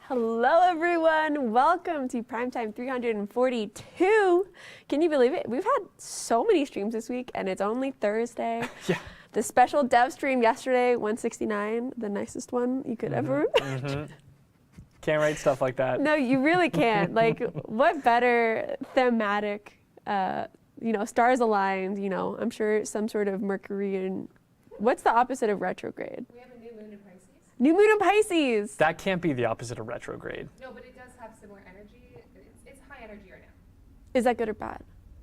Hello everyone, welcome to Primetime 342. Can you believe it? We've had so many streams this week and it's only Thursday. Yeah. The special dev stream yesterday, 169, the nicest one you could ever imagine. Can't write stuff like that. No, you really can't. Like, what better thematic, stars aligned, I'm sure some sort of Mercurian. What's the opposite of retrograde? We have a new moon in Pisces. New moon in Pisces. That can't be the opposite of retrograde. No, but it does have similar energy. It's high energy right now. Is that good or bad?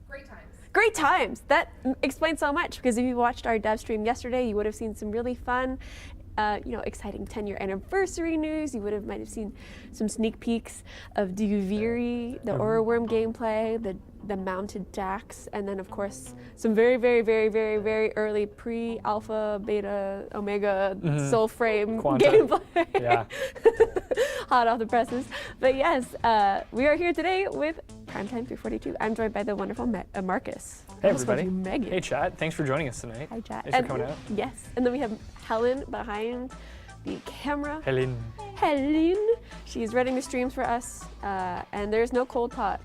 Great times. Great times. That explains so much, because if you watched our dev stream yesterday, you would have seen some really fun, exciting 10-year anniversary news. You might have seen some sneak peeks of Duviri, the Aura Worm gameplay, the mounted Dax, and then of course some very, very, very, very, very early pre-alpha, beta, omega, soul frame gameplay. Yeah. Hot off the presses. But yes, we are here today with Primetime 342. I'm joined by the wonderful Marcus. Hey everybody. Megan. Hey chat. Thanks for joining us tonight. Hi chat. Thanks for coming out. Yes, and then we have Helen behind the camera. Helen. She's running the streams for us, and there's no cold pot.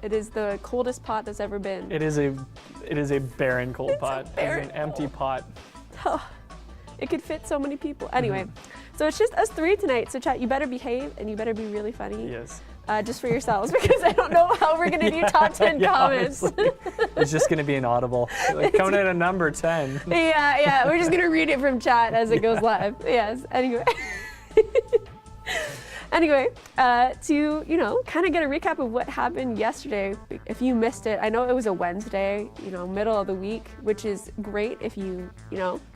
It is the coldest pot that's ever been. It is a barren cold pot. It's an empty pot. Oh, it could fit so many people. Anyway, so it's just us three tonight. So chat, you better behave and you better be really funny. Yes. Just for yourselves, because I don't know how we're gonna do top 10 comments. It's just gonna be an audible. Like, coming in at number 10. Yeah. We're just gonna read it from chat as it goes live. Yes. Anyway. To kind of get a recap of what happened yesterday, if you missed it, I know it was a Wednesday, middle of the week, which is great if you,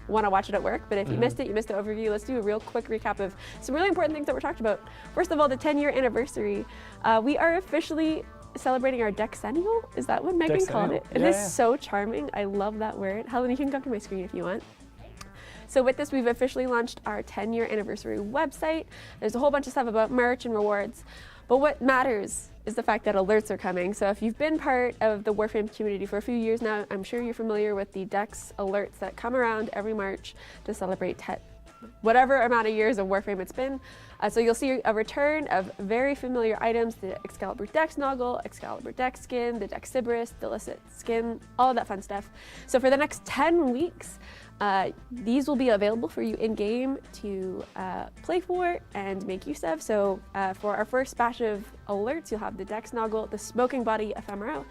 want to watch it at work, but if you missed it, you missed the overview. Let's do a real quick recap of some really important things that were talked about. First of all, the 10-year anniversary. We are officially celebrating our Dexennial. Is that what Megan called it? It is so charming. I love that word. Helen, you can come to my screen if you want. So with this, we've officially launched our 10-year anniversary website. There's a whole bunch of stuff about merch and rewards, but what matters is the fact that alerts are coming. So if you've been part of the Warframe community for a few years now, I'm sure you're familiar with the Dex alerts that come around every March to celebrate whatever amount of years of Warframe it's been. So you'll see a return of very familiar items: the Excalibur Dex Noggle, Excalibur Dex skin, the Dex Sibris, the Illicit skin, all of that fun stuff. So for the next 10 weeks, these will be available for you in-game to play for and make use of. So for our first batch of alerts, you'll have the Dex Noggle, the Smoking Body Ephemeral.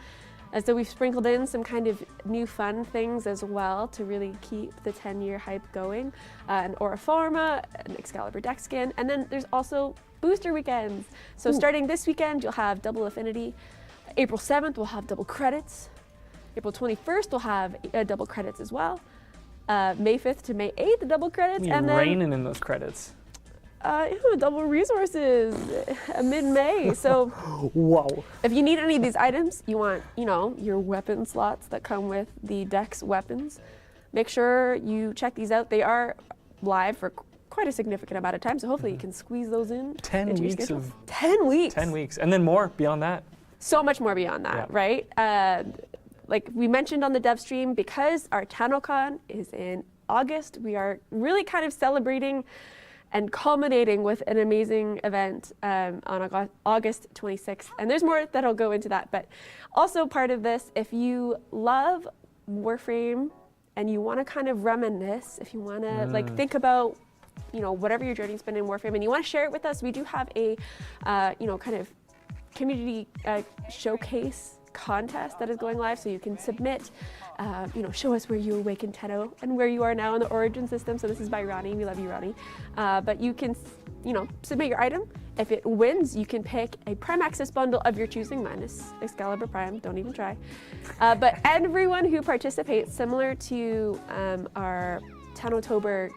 So we've sprinkled in some kind of new fun things as well to really keep the 10-year hype going. An Aura Forma, an Excalibur Dex skin, and then there's also booster weekends. So starting this weekend, you'll have double affinity. April 7th, we'll have double credits. April 21st, we'll have double credits as well. May 5th to May 8th, the double credits. You're and then raining in those credits. Double resources mid-May. So Whoa. if you need any of these items, you want, your weapon slots that come with the Dex weapons, make sure you check these out. They are live for quite a significant amount of time, so hopefully you can squeeze those in. 10 weeks of 10 weeks. 10 weeks, and then more beyond that. So much more beyond that, right? Like we mentioned on the dev stream, because our TennoCon is in August, we are really kind of celebrating and culminating with an amazing event on August 26th. And there's more that'll go into that. But also part of this, if you love Warframe and you want to kind of reminisce, if you want to think about whatever your journey's been in Warframe and you want to share it with us, we do have a kind of community showcase contest that is going live, so you can submit, show us where you awakened Tenno and where you are now in the origin system. So this is by Ronnie. We love you, Ronnie. But you can, submit your item. If it wins, you can pick a Prime Access bundle of your choosing, minus Excalibur Prime. Don't even try. But everyone who participates, similar to our Tennotober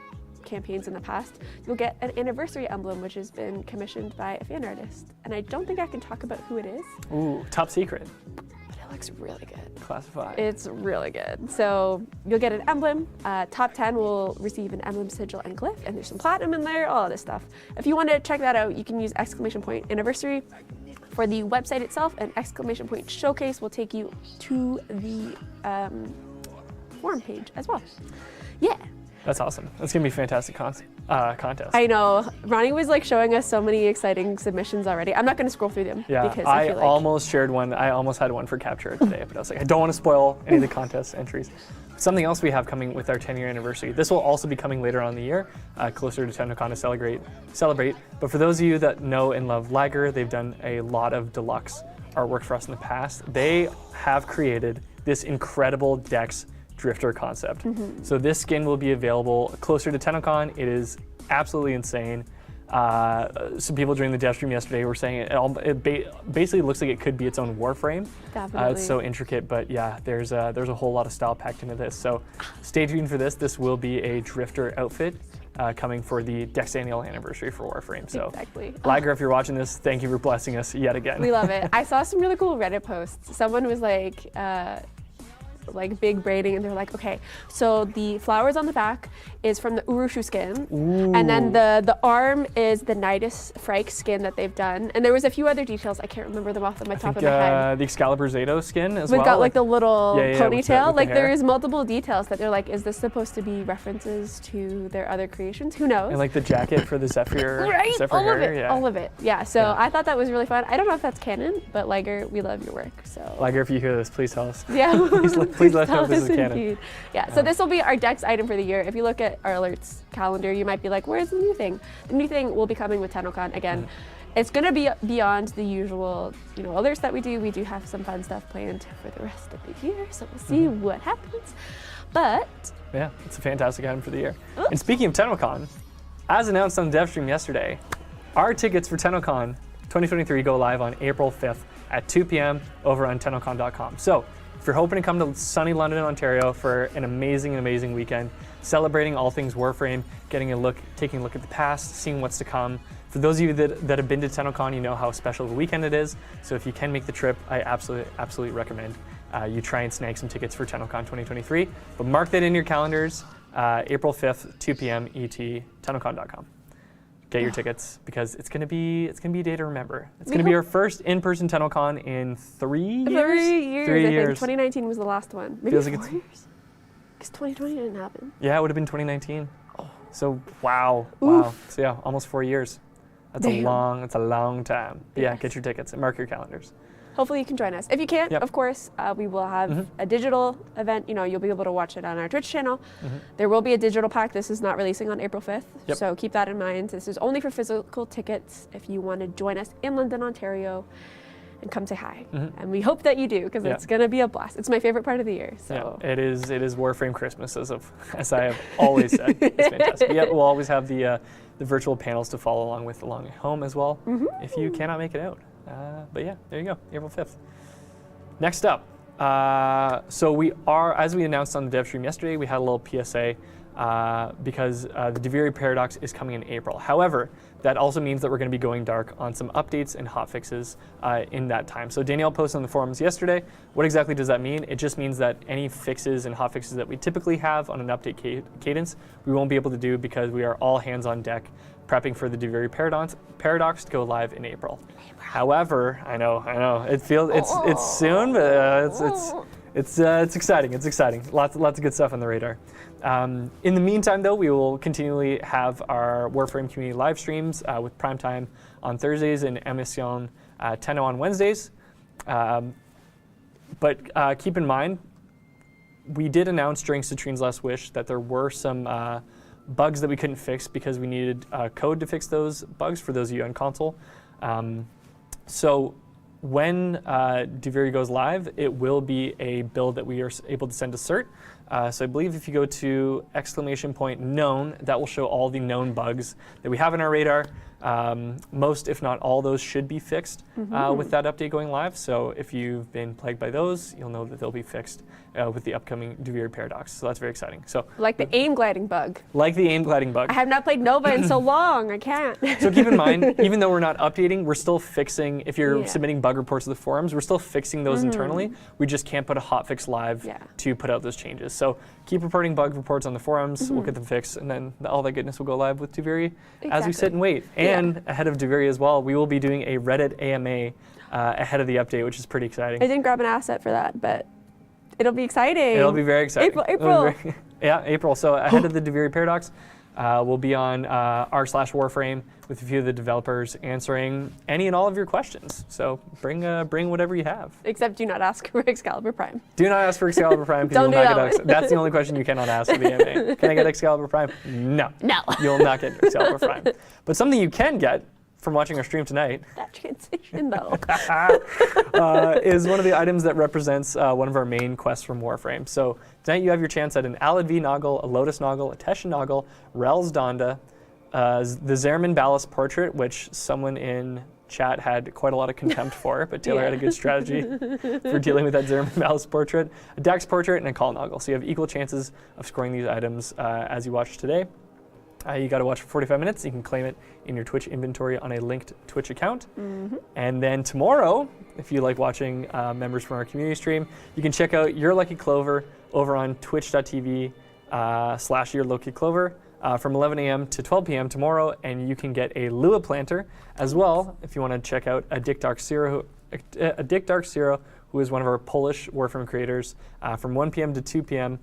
campaigns in the past, you'll get an anniversary emblem, which has been commissioned by a fan artist. And I don't think I can talk about who it is. Ooh, top secret. But it looks really good. Classified. It's really good. So you'll get an emblem. Top 10 will receive an emblem, sigil, and glyph, and there's some platinum in there, all of this stuff. If you want to check that out, you can use !anniversary. For the website itself, an !showcase will take you to the forum page as well. Yeah. That's awesome. That's gonna be fantastic content. contest. I know. Ronnie was like showing us so many exciting submissions already. I'm not going to scroll through them Yeah, because I feel like almost shared one. I almost had one for CAPTURA today, but I was like, I don't want to spoil any of the contest entries. Something else we have coming with our 10-year anniversary. This will also be coming later on in the year, closer to TennoCon to celebrate. But for those of you that know and love Liger, they've done a lot of deluxe artwork for us in the past. They have created this incredible Dex Drifter concept. So this skin will be available closer to TennoCon. It is absolutely insane. Some people during the Devstream yesterday were saying it basically looks like it could be its own Warframe. definitely. It's so intricate, but yeah, there's a whole lot of style packed into this. So stay tuned for this. This will be a Drifter outfit coming for the Dexannual anniversary for Warframe. So exactly. Liger, if you're watching this, thank you for blessing us yet again. We love it. I saw some really cool Reddit posts. Someone was like big braiding, and they're like, okay, so the flowers on the back is from the Urushu skin, and then the arm is the Nidus Frike skin that they've done, and there was a few other details. I can't remember them off of my top of my head. The Excalibur Zato skin as We've well. got like the little ponytail. with the hair. There's multiple details that they're like, is this supposed to be references to their other creations? Who knows? And like the jacket for the Zephyr. Right, Zephyr all hair, of it, yeah. all of it. Yeah, so Yeah. I thought that was really fun. I don't know if that's canon, but Liger, we love your work. So Liger, if you hear this, please tell us. yeah, please let us know if this is us canon. indeed. Yeah, so this will be our Dex item for the year. If you look at our alerts calendar, you might be like, where's the new thing? The new thing will be coming with TennoCon again. It's going to be beyond the usual, alerts that we do. We do have some fun stuff planned for the rest of the year, so we'll see what happens. But Yeah, it's a fantastic item for the year. And speaking of TennoCon, as announced on Devstream yesterday, our tickets for TennoCon 2023 go live on April 5th at 2 p.m. over on TennoCon.com. So if you're hoping to come to sunny London, Ontario for an amazing weekend, celebrating all things Warframe, taking a look at the past, seeing what's to come. For those of you that have been to TennoCon, you know how special of a weekend it is. So if you can make the trip, I absolutely recommend you try and snag some tickets for TennoCon 2023. But mark that in your calendars, April 5th, 2 p.m. ET, TennoCon.com. Get your tickets because it's gonna be a day to remember. It's gonna be our first in-person TennoCon in 3 years. 3 years. 3 I years. think 2019 was the last one. Maybe Feels 4 like it's- years. Because 2020 didn't happen. Yeah, it would have been 2019. So wow. So yeah, almost 4 years. That's Damn. a long time. But yeah, Yes. get your tickets and mark your calendars. Hopefully you can join us. If you can't, Yep. of course, we will have a digital event. You'll be able to watch it on our Twitch channel. There will be a digital pack. This is not releasing on April 5th. Yep. So keep that in mind. This is only for physical tickets if you want to join us in London, Ontario, and come say hi. And we hope that you do because it's going to be a blast. It's my favorite part of the year. So Yeah, it is Warframe Christmas as I have always said. It's fantastic. Yeah, we'll always have the virtual panels to follow along with along at home as well if you cannot make it out. But yeah, there you go, April 5th. Next up, so we are, as we announced on the Devstream yesterday, we had a little PSA because the Duviri Paradox is coming in April. However, that also means that we're going to be going dark on some updates and hotfixes in that time. So Danielle posted on the forums yesterday. What exactly does that mean? It just means that any fixes and hotfixes that we typically have on an update cadence, we won't be able to do because we are all hands on deck prepping for the Duviri Paradox to go live in April. However, I know, it feels it's soon, but it's exciting. It's exciting. Lots of good stuff on the radar. In the meantime, though, we will continually have our Warframe community live streams with Primetime on Thursdays and Emission Tenno on Wednesdays. But keep in mind, we did announce during Citrine's Last Wish that there were some bugs that we couldn't fix because we needed code to fix those bugs for those of you on console. So when Duviri goes live, it will be a build that we are able to send to cert. So I believe if you go to !known, that will show all the known bugs that we have in our radar. Most, if not all, those should be fixed with that update going live. So if you've been plagued by those, you'll know that they'll be fixed with the upcoming Duviri Paradox. So that's very exciting. So like the aim gliding bug. Like the aim gliding bug. I have not played Nova in so long. I can't. So keep in mind, even though we're not updating, we're still fixing, if you're submitting bug reports to the forums, we're still fixing those internally. We just can't put a hotfix live to put out those changes. So keep reporting bug reports on the forums, we'll get them fixed, and then all that goodness will go live with Duviri as we sit and wait. And ahead of Duviri as well, we will be doing a Reddit AMA ahead of the update, which is pretty exciting. I didn't grab an asset for that, but it'll be exciting. It'll be very exciting. April. Yeah, April. So ahead of the Duviri Paradox, We'll be on r/Warframe with a few of the developers answering any and all of your questions. So bring whatever you have. Except do not ask for Excalibur Prime. Do not ask for Excalibur Prime because Don't you will do not that get That's the only question you cannot ask for the AMA. Can I get Excalibur Prime? No. No. You'll not get Excalibur Prime. But something you can get from watching our stream tonight That transition though. is one of the items that represents one of our main quests from Warframe. So tonight you have your chance at an Alad V Noggle, a Lotus Noggle, a Teshin Noggle, Rel's Donda, the Zerman Ballast portrait, which someone in chat had quite a lot of contempt for, but Taylor had a good strategy for dealing with that Zerman Ballast portrait, a Dex portrait, and a Call Noggle. So you have equal chances of scoring these items as you watch today. You got to watch for 45 minutes. You can claim it in your Twitch inventory on a linked Twitch account. And then tomorrow, if you like watching members from our community stream, you can check out Your Lucky Clover over on twitch.tv/YourLuckyClover from 11 a.m. to 12 p.m. tomorrow, and you can get a Lua planter as well if you want to check out a Dick Dark Zero, who is one of our Polish Warframe creators. From 1 p.m. to 2 p.m.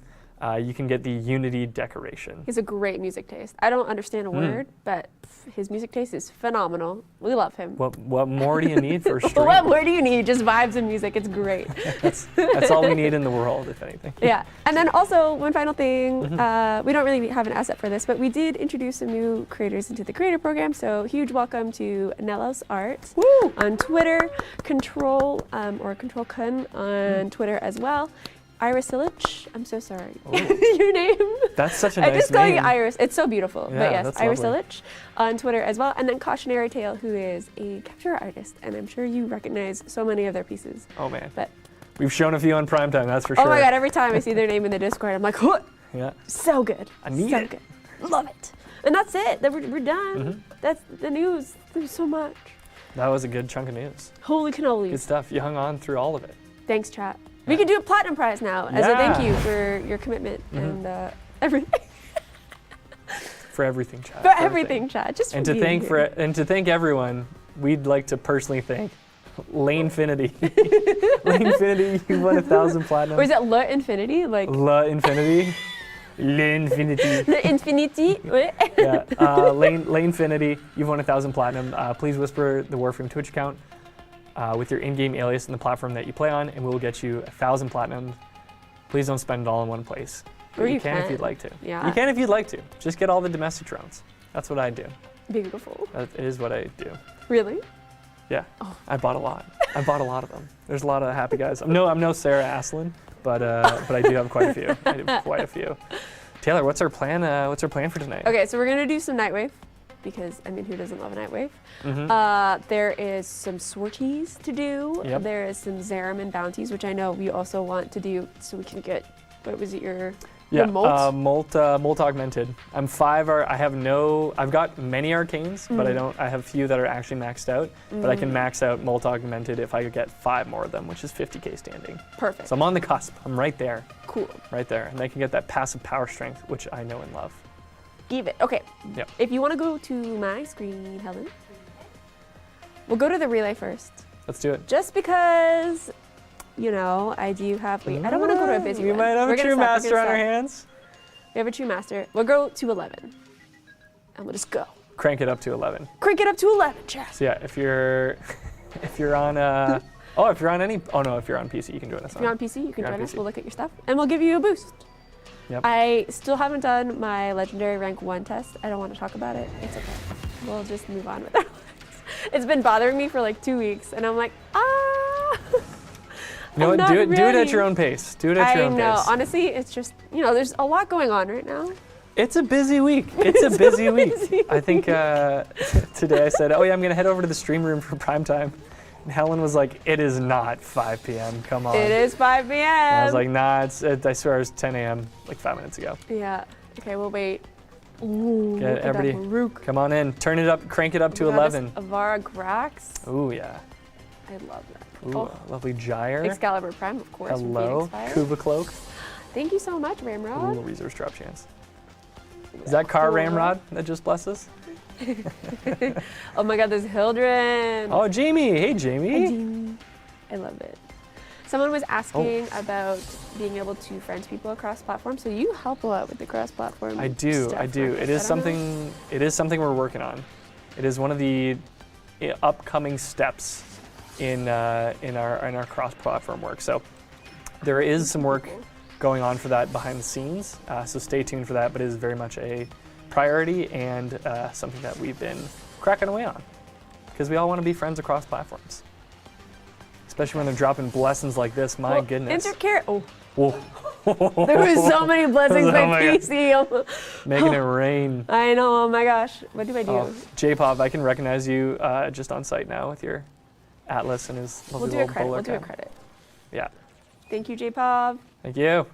You can get the Unity decoration. He has a great music taste. I don't understand a word, but his music taste is phenomenal. We love him. What more do you need for a stream? What more do you need? Just vibes and music. It's great. That's all we need in the world, if anything. Yeah. And then also, one final thing. We don't really have an asset for this, but we did introduce some new creators into the creator program. So huge welcome to Nellos Art on Twitter, Control Kun on Twitter as well. Iris Illich, I'm so sorry. Your name. That's such a nice name. I just call you Iris. It's so beautiful. Yeah, but yes, that's Iris lovely. Illich on Twitter as well. And then Cautionary Tale, who is a CAPTURA artist. And I'm sure you recognize so many of their pieces. Oh, man. But we've shown a few on primetime, that's for sure. oh my God, every time I see their name in the Discord, I'm like, what? Yeah. So good. I need so it. good. Love it. And that's it. We're done. That's the news. There's so much. That was a good chunk of news. Holy cannolis. Good stuff. You hung on through all of it. Thanks, chat. We could do a platinum prize now as a thank you for your commitment and everything. For everything, chat. For everything, chat. Just and for to being thank here. to thank everyone, we'd like to personally thank Lanefinity. Lanefinity, you won 1,000 platinum. Or is it Le Infinity? Like La Infinity. Lanefinity. Le Infinity? Yeah. Lanefinity, you've won 1,000 platinum. Please whisper the Warframe Twitch account with your in-game alias and the platform that you play on, and we'll get you 1,000 platinum. Please don't spend it all in one place. Or you can if you'd like to. Yeah. You can if you'd like to. Just get all the domestic drones. That's what I do. Beautiful. That is what I do. Really? Yeah. Oh. I bought a lot. I bought a lot of them. There's a lot of happy guys. I'm no Sarah Aslin, but I do have quite a few. I do quite a few. Taylor, what's our plan? What's our plan for tonight? Okay, so we're gonna do some Nightwave, because I mean, who doesn't love a Nightwave? There is some sorties to do. Yep. There is some Zeraman bounties, which I know we also want to do, so we can get. What was it? Your molt? Molt augmented. I'm 5. I've got many arcanes, but I have few that are actually maxed out. But I can max out molt augmented if I get 5 more of them, which is 50k standing. Perfect. So I'm on the cusp. I'm right there. Cool. Right there, and I can get that passive power strength, which I know and love. Give it. Okay. Yep. If you want to go to my screen, Helen, we'll go to the relay first. Let's do it. Just because, you know, I do have. Wait, I don't want to go to a busy We one. might have We're a gonna true stop, we're master gonna on our stop. hands. We have a true master. We'll go to 11, and we'll just go. Crank it up to 11. Crank it up to 11, chat. So yeah, if you're on if you're on PC, you can join us. If you're on PC, you can You're on join us. PC. We'll look at your stuff, and we'll give you a boost. Yep. I still haven't done my legendary rank 1 test. I don't want to talk about it. It's okay. We'll just move on with our lives. It's been bothering me for like 2 weeks, and I'm like, You know I'm what? Do not it at ready. your own pace. Do it at your own I know. pace. Honestly, it's just, you know, there's a lot going on right now. It's a busy week. It's a busy week. I think today I said, oh yeah, I'm gonna head over to the stream room for prime time. And Helen was like, it is not 5 p.m. Come on. It is 5 p.m. And I was like, nah, I swear it was 10 a.m. like 5 minutes ago. Yeah. Okay, we'll wait. Ooh, Get look at that everybody, Baruch. come on in. Turn it up, crank it up to Oh my God, 11. this Avara Grax. Ooh, yeah. I love that. Ooh, Oh, lovely Gyre. Excalibur Prime, of course. from Hello, Phoenix Fire. Kuva Cloak. Thank you so much, Ramrod. Ooh, resource drop chance. Is that car Cool. Ramrod that just blessed us? Oh my God, there's Hildren. Oh, Jamie. Hey, Jamie. I love it. Someone was asking about being able to friend people across platforms. So you help a lot with the cross-platform. I do. stuff, I do. right? It is I don't know. something. It is something we're working on. It is one of the upcoming steps in our cross-platform work. So there is some work going on for that behind the scenes. So stay tuned for that. But it is very much a priority and something that we've been cracking away on because we all want to be friends across platforms. Especially when they're dropping blessings like this, my goodness. Oh, Whoa. there were so many blessings Oh by my God. PC. Making it rain. I know, oh my gosh. What do I do? Oh, J-Pop, I can recognize you just on site now with your Atlas and his we'll lovely do a little credit. bowler We'll do a cap. credit. Yeah. Thank you, J-Pop. Thank you.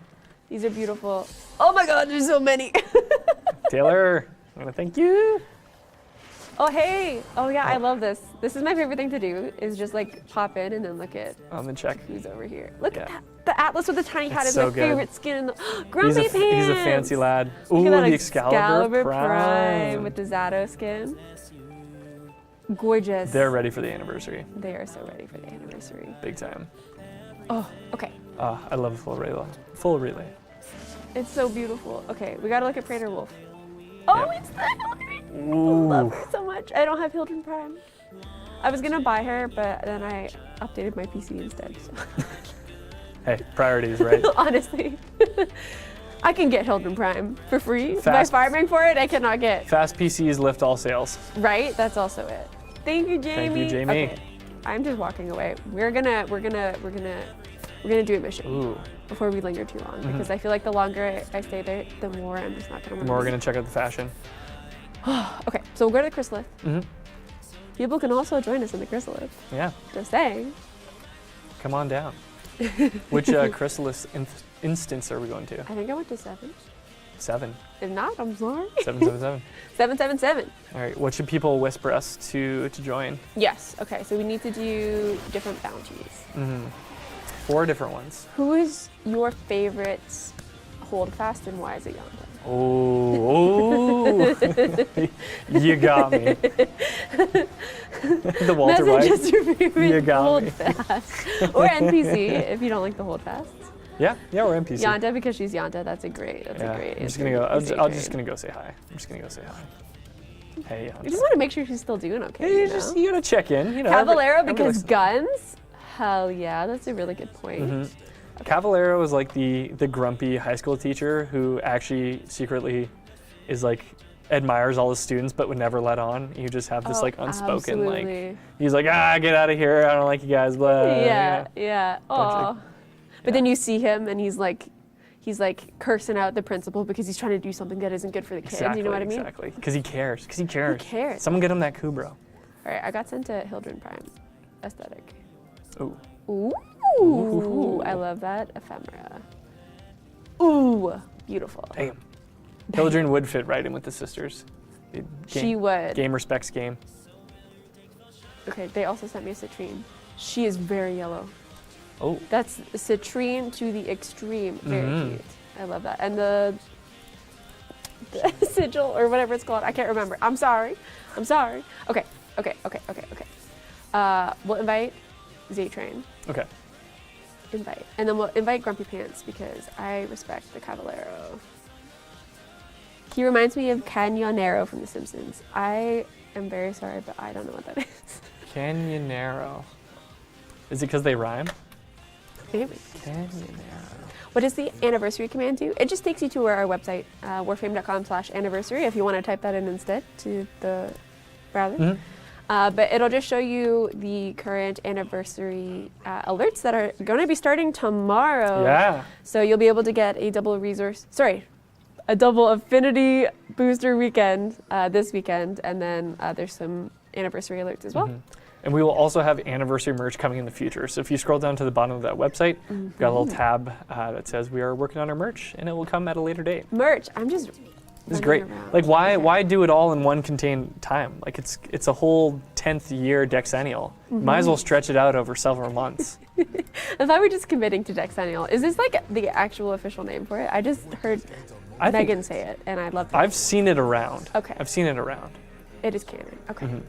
These are beautiful. Oh my God, there's so many. Taylor, I want to thank you. Oh, hey. Oh yeah, I love this. This is my favorite thing to do is just like pop in and then look at On the check. who's over here. Look Yeah. at that. The Atlas with the tiny hat It's is so my good. favorite skin in the Grumpy Pants. He's a fancy lad. Look Ooh, at that the Excalibur Prime Prime. with the Zato skin. Gorgeous. They're ready for the anniversary. They are so ready for the anniversary. Big time. Oh, okay. I love full relay. Full relay. It's so beautiful. Okay, we gotta look at Praetor Wolf. Oh, Yeah. it's the Hildred. I Ooh. love her so much. I don't have Hildred Prime. I was gonna buy her, but then I updated my PC instead. So. Hey, priorities, right? Honestly. I can get Hildred Prime for free. By Fast. farming for it, I cannot get. Fast PCs lift all sales. Right? That's also it. Thank you, Jamie. Thank you, Jamie. Okay. I'm just walking away. We're gonna do a mission Ooh. before we linger too long because I feel like the longer I stay there, the more I'm just not gonna The remember. more we're gonna check out the fashion. Okay, so we'll go to the Chrysalis. Mm-hmm. People can also join us in the Chrysalis. Yeah, Just saying. come on down. Which Chrysalis instance are we going to? I think I went to 7. 7. If not, I'm sorry. 777. 777. All right, what should people whisper us to join? Yes. Okay, so we need to do different bounties. Mm-hmm. 4 different ones. Who is your favorite holdfast and why is it Yonda? Oh, you got me. The Walter White. Message your favorite You got me. holdfast. Or NPC if you don't like the holdfasts. Yeah, we're NPC. Yonda because she's Yonda. That's a great I'm answer. just gonna go. I'm just gonna go say hi. I'm just gonna go say hi. Hey, You just want to make sure she's still doing okay. Hey, You you gotta check in. You know, Cavallero every- because every- guns? Hell yeah, that's a really good point. Mhm. Cavallero is like the grumpy high school teacher who actually secretly is like admires all his students but would never let on. You just have this Oh, like unspoken absolutely. like he's like get out of here. I don't like you guys. Blah. Yeah, you know. yeah. Bunch Oh. of- But then you see him and he's like cursing out the principal because he's trying to do something that isn't good for the kids. Exactly, You know what I mean? Exactly. Because he cares. Because he cares. He cares. Someone get him that Kubro. All right, I got sent to Hildred Prime aesthetic. Ooh. Ooh, Ooh. I love that ephemera. Ooh, beautiful. Damn. Hildren would fit right in with the sisters. The She would. Game respects game. Okay, they also sent me a citrine. She is very yellow. Oh. That's citrine to the extreme. Very Mhm. cute. I love that. And the sigil or whatever it's called, I can't remember. I'm sorry. Okay. We'll invite Z-Train. Okay. Invite. And then we'll invite Grumpy Pants because I respect the Cavallero. He reminds me of Canyonero from The Simpsons. I am very sorry, but I don't know what that is. Canyonero. Is it because they rhyme? Maybe. Canyonero. What does the anniversary command do? It just takes you to our website, warframe.com/anniversary, if you want to type that in instead to the browser. Mhm. But it'll just show you the current anniversary alerts that are going to be starting tomorrow. Yeah. So you'll be able to get a double affinity booster weekend this weekend, and then there's some anniversary alerts as well. Mhm. And we will also have anniversary merch coming in the future. So if you scroll down to the bottom of that website, we've got a little tab that says we are working on our merch, and it will come at a later date. Merch. I'm just. This is running great. around. Like, why Okay. why do it all in one contained time? Like, it's a whole 10th year Dexennial. Might as well stretch it out over several months. I thought we were just committing to Dexennial. Is this like the actual official name for it? I just heard I think Megan say it, and I love it. I've seen it around. Okay. I've seen it around. It is canon. Okay. Mhm.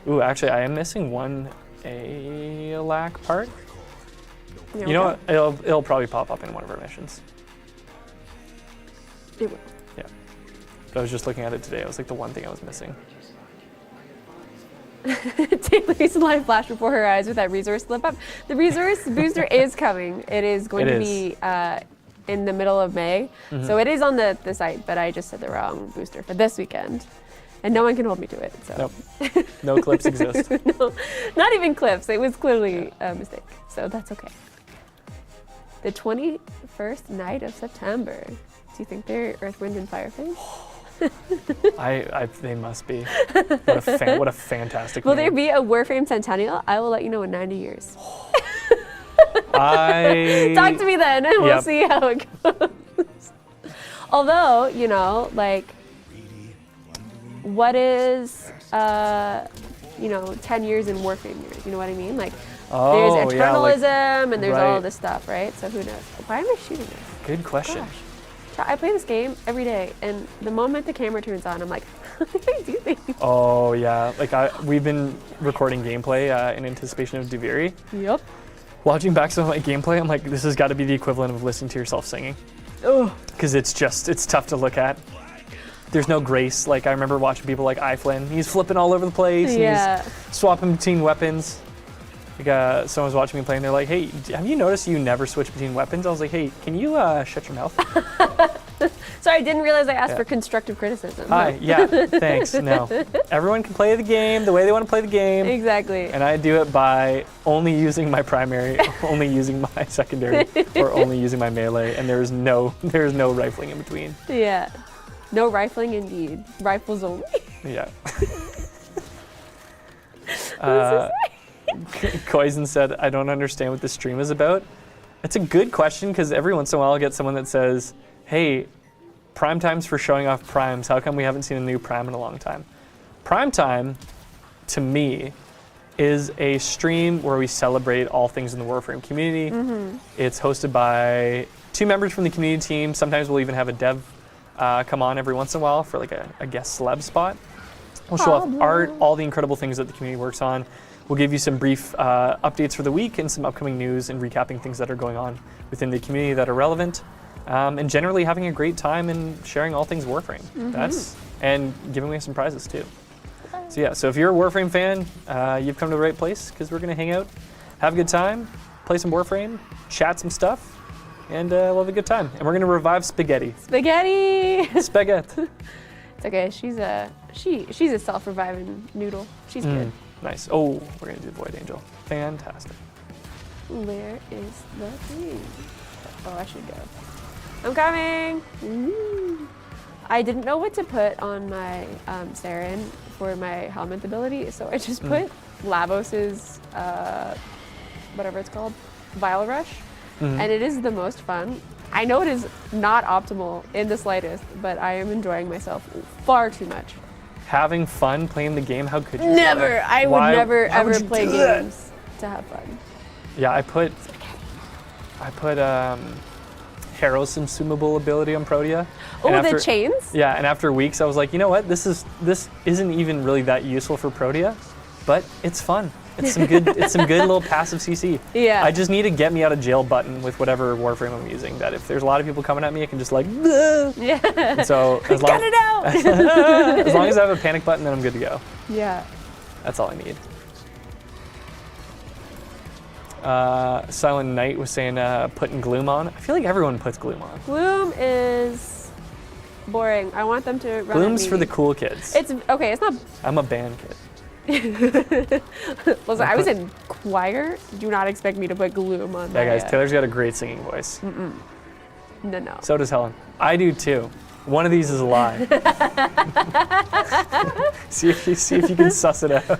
Ooh, actually, I am missing one ALAC part. There You we know go. what? It'll probably pop up in one of our missions. It will. Yeah. But I was just looking at it today. It was like the one thing I was missing. Taylor's live flash before her eyes with that resource slip up. The resource booster is coming. It is going to be in the middle of May. So it is on the site, but I just said the wrong booster for this weekend. And no one can hold me to it. So. Nope. No clips exist. No, not even clips. It was clearly a mistake. So that's okay. The 21st night of September. Do you think they're Earth, Wind, and Fire fans? They must be. What a fantastic Will name. there be a Warframe Centennial? I will let you know in 90 years. Talk to me then, and we'll see how it goes. Although, you know, like, what is, 10 years in Warframe years? You know what I mean? Like, there's eternalism, and there's all this stuff, right? So who knows? Why am I shooting this? Good question. Gosh. I play this game every day, and the moment the camera turns on, I'm like, how do I do things? Oh yeah, like we've been recording gameplay in anticipation of Duviri. Yep. Watching back some of my gameplay, I'm like, this has got to be the equivalent of listening to yourself singing. Oh. Because it's tough to look at. There's no grace. Like I remember watching people like iFlynn. He's flipping all over the place. Yeah. And he's swapping between weapons. Like someone was watching me play and they're like, hey, have you noticed you never switch between weapons? I was like, hey, can you shut your mouth? Sorry, I didn't realize I asked for constructive criticism. Hi, yeah, thanks. No. Everyone can play the game the way they want to play the game. Exactly. And I do it by only using my primary, only using my secondary, or only using my melee, and there's no rifling in between. Yeah. No rifling indeed. Rifles only. Yeah. Koizen said, I don't understand what this stream is about. It's a good question because every once in a while I'll get someone that says, hey, prime time's for showing off primes. How come we haven't seen a new prime in a long time? Prime time, to me, is a stream where we celebrate all things in the Warframe community. It's hosted by 2 members from the community team. Sometimes we'll even have a dev come on every once in a while for like a guest celeb spot. We'll show off art, all the incredible things that the community works on. We'll give you some brief updates for the week and some upcoming news and recapping things that are going on within the community that are relevant. And generally having a great time and sharing all things Warframe. And giving away some prizes too. So yeah, so if you're a Warframe fan, you've come to the right place because we're going to hang out, have a good time, play some Warframe, chat some stuff, and we'll have a good time. And we're going to revive Spaghetti. Spaghetti! Spaghetti. It's okay, she's a self-reviving noodle. She's good. Nice. Oh, we're going to do Void Angel. Fantastic. Where is the thing? Oh, I should go. I'm coming! Ooh. I didn't know what to put on my Saren for my helmet ability, so I just put Lavos's, whatever it's called, Vile Rush, and it is the most fun. I know it is not optimal in the slightest, but I am enjoying myself far too much. Having fun playing the game, how could you? Never! I would never ever play games to have fun. Yeah, I put Harrow's consumable ability on Protea. Oh, the chains? Yeah, and after weeks I was like, you know what? This isn't even really that useful for Protea, but it's fun. It's some good little passive CC. Yeah. I just need to get me out of jail button with whatever Warframe I'm using. That if there's a lot of people coming at me, I can just like, bleh. Yeah. And so as long, cut it out. as long as I have a panic button, then I'm good to go. Yeah. That's all I need. Silent Knight was saying putting Gloom on. I feel like everyone puts Gloom on. Gloom is boring. I want them to run Gloom's at for the me. cool kids. It's okay. It's not. I'm a band kid. Listen, I was in choir. Do not expect me to put Gloom on. Yeah, guys. Taylor's got a great singing voice. No. So does Helen. I do too. One of these is a lie. see if you can suss it out.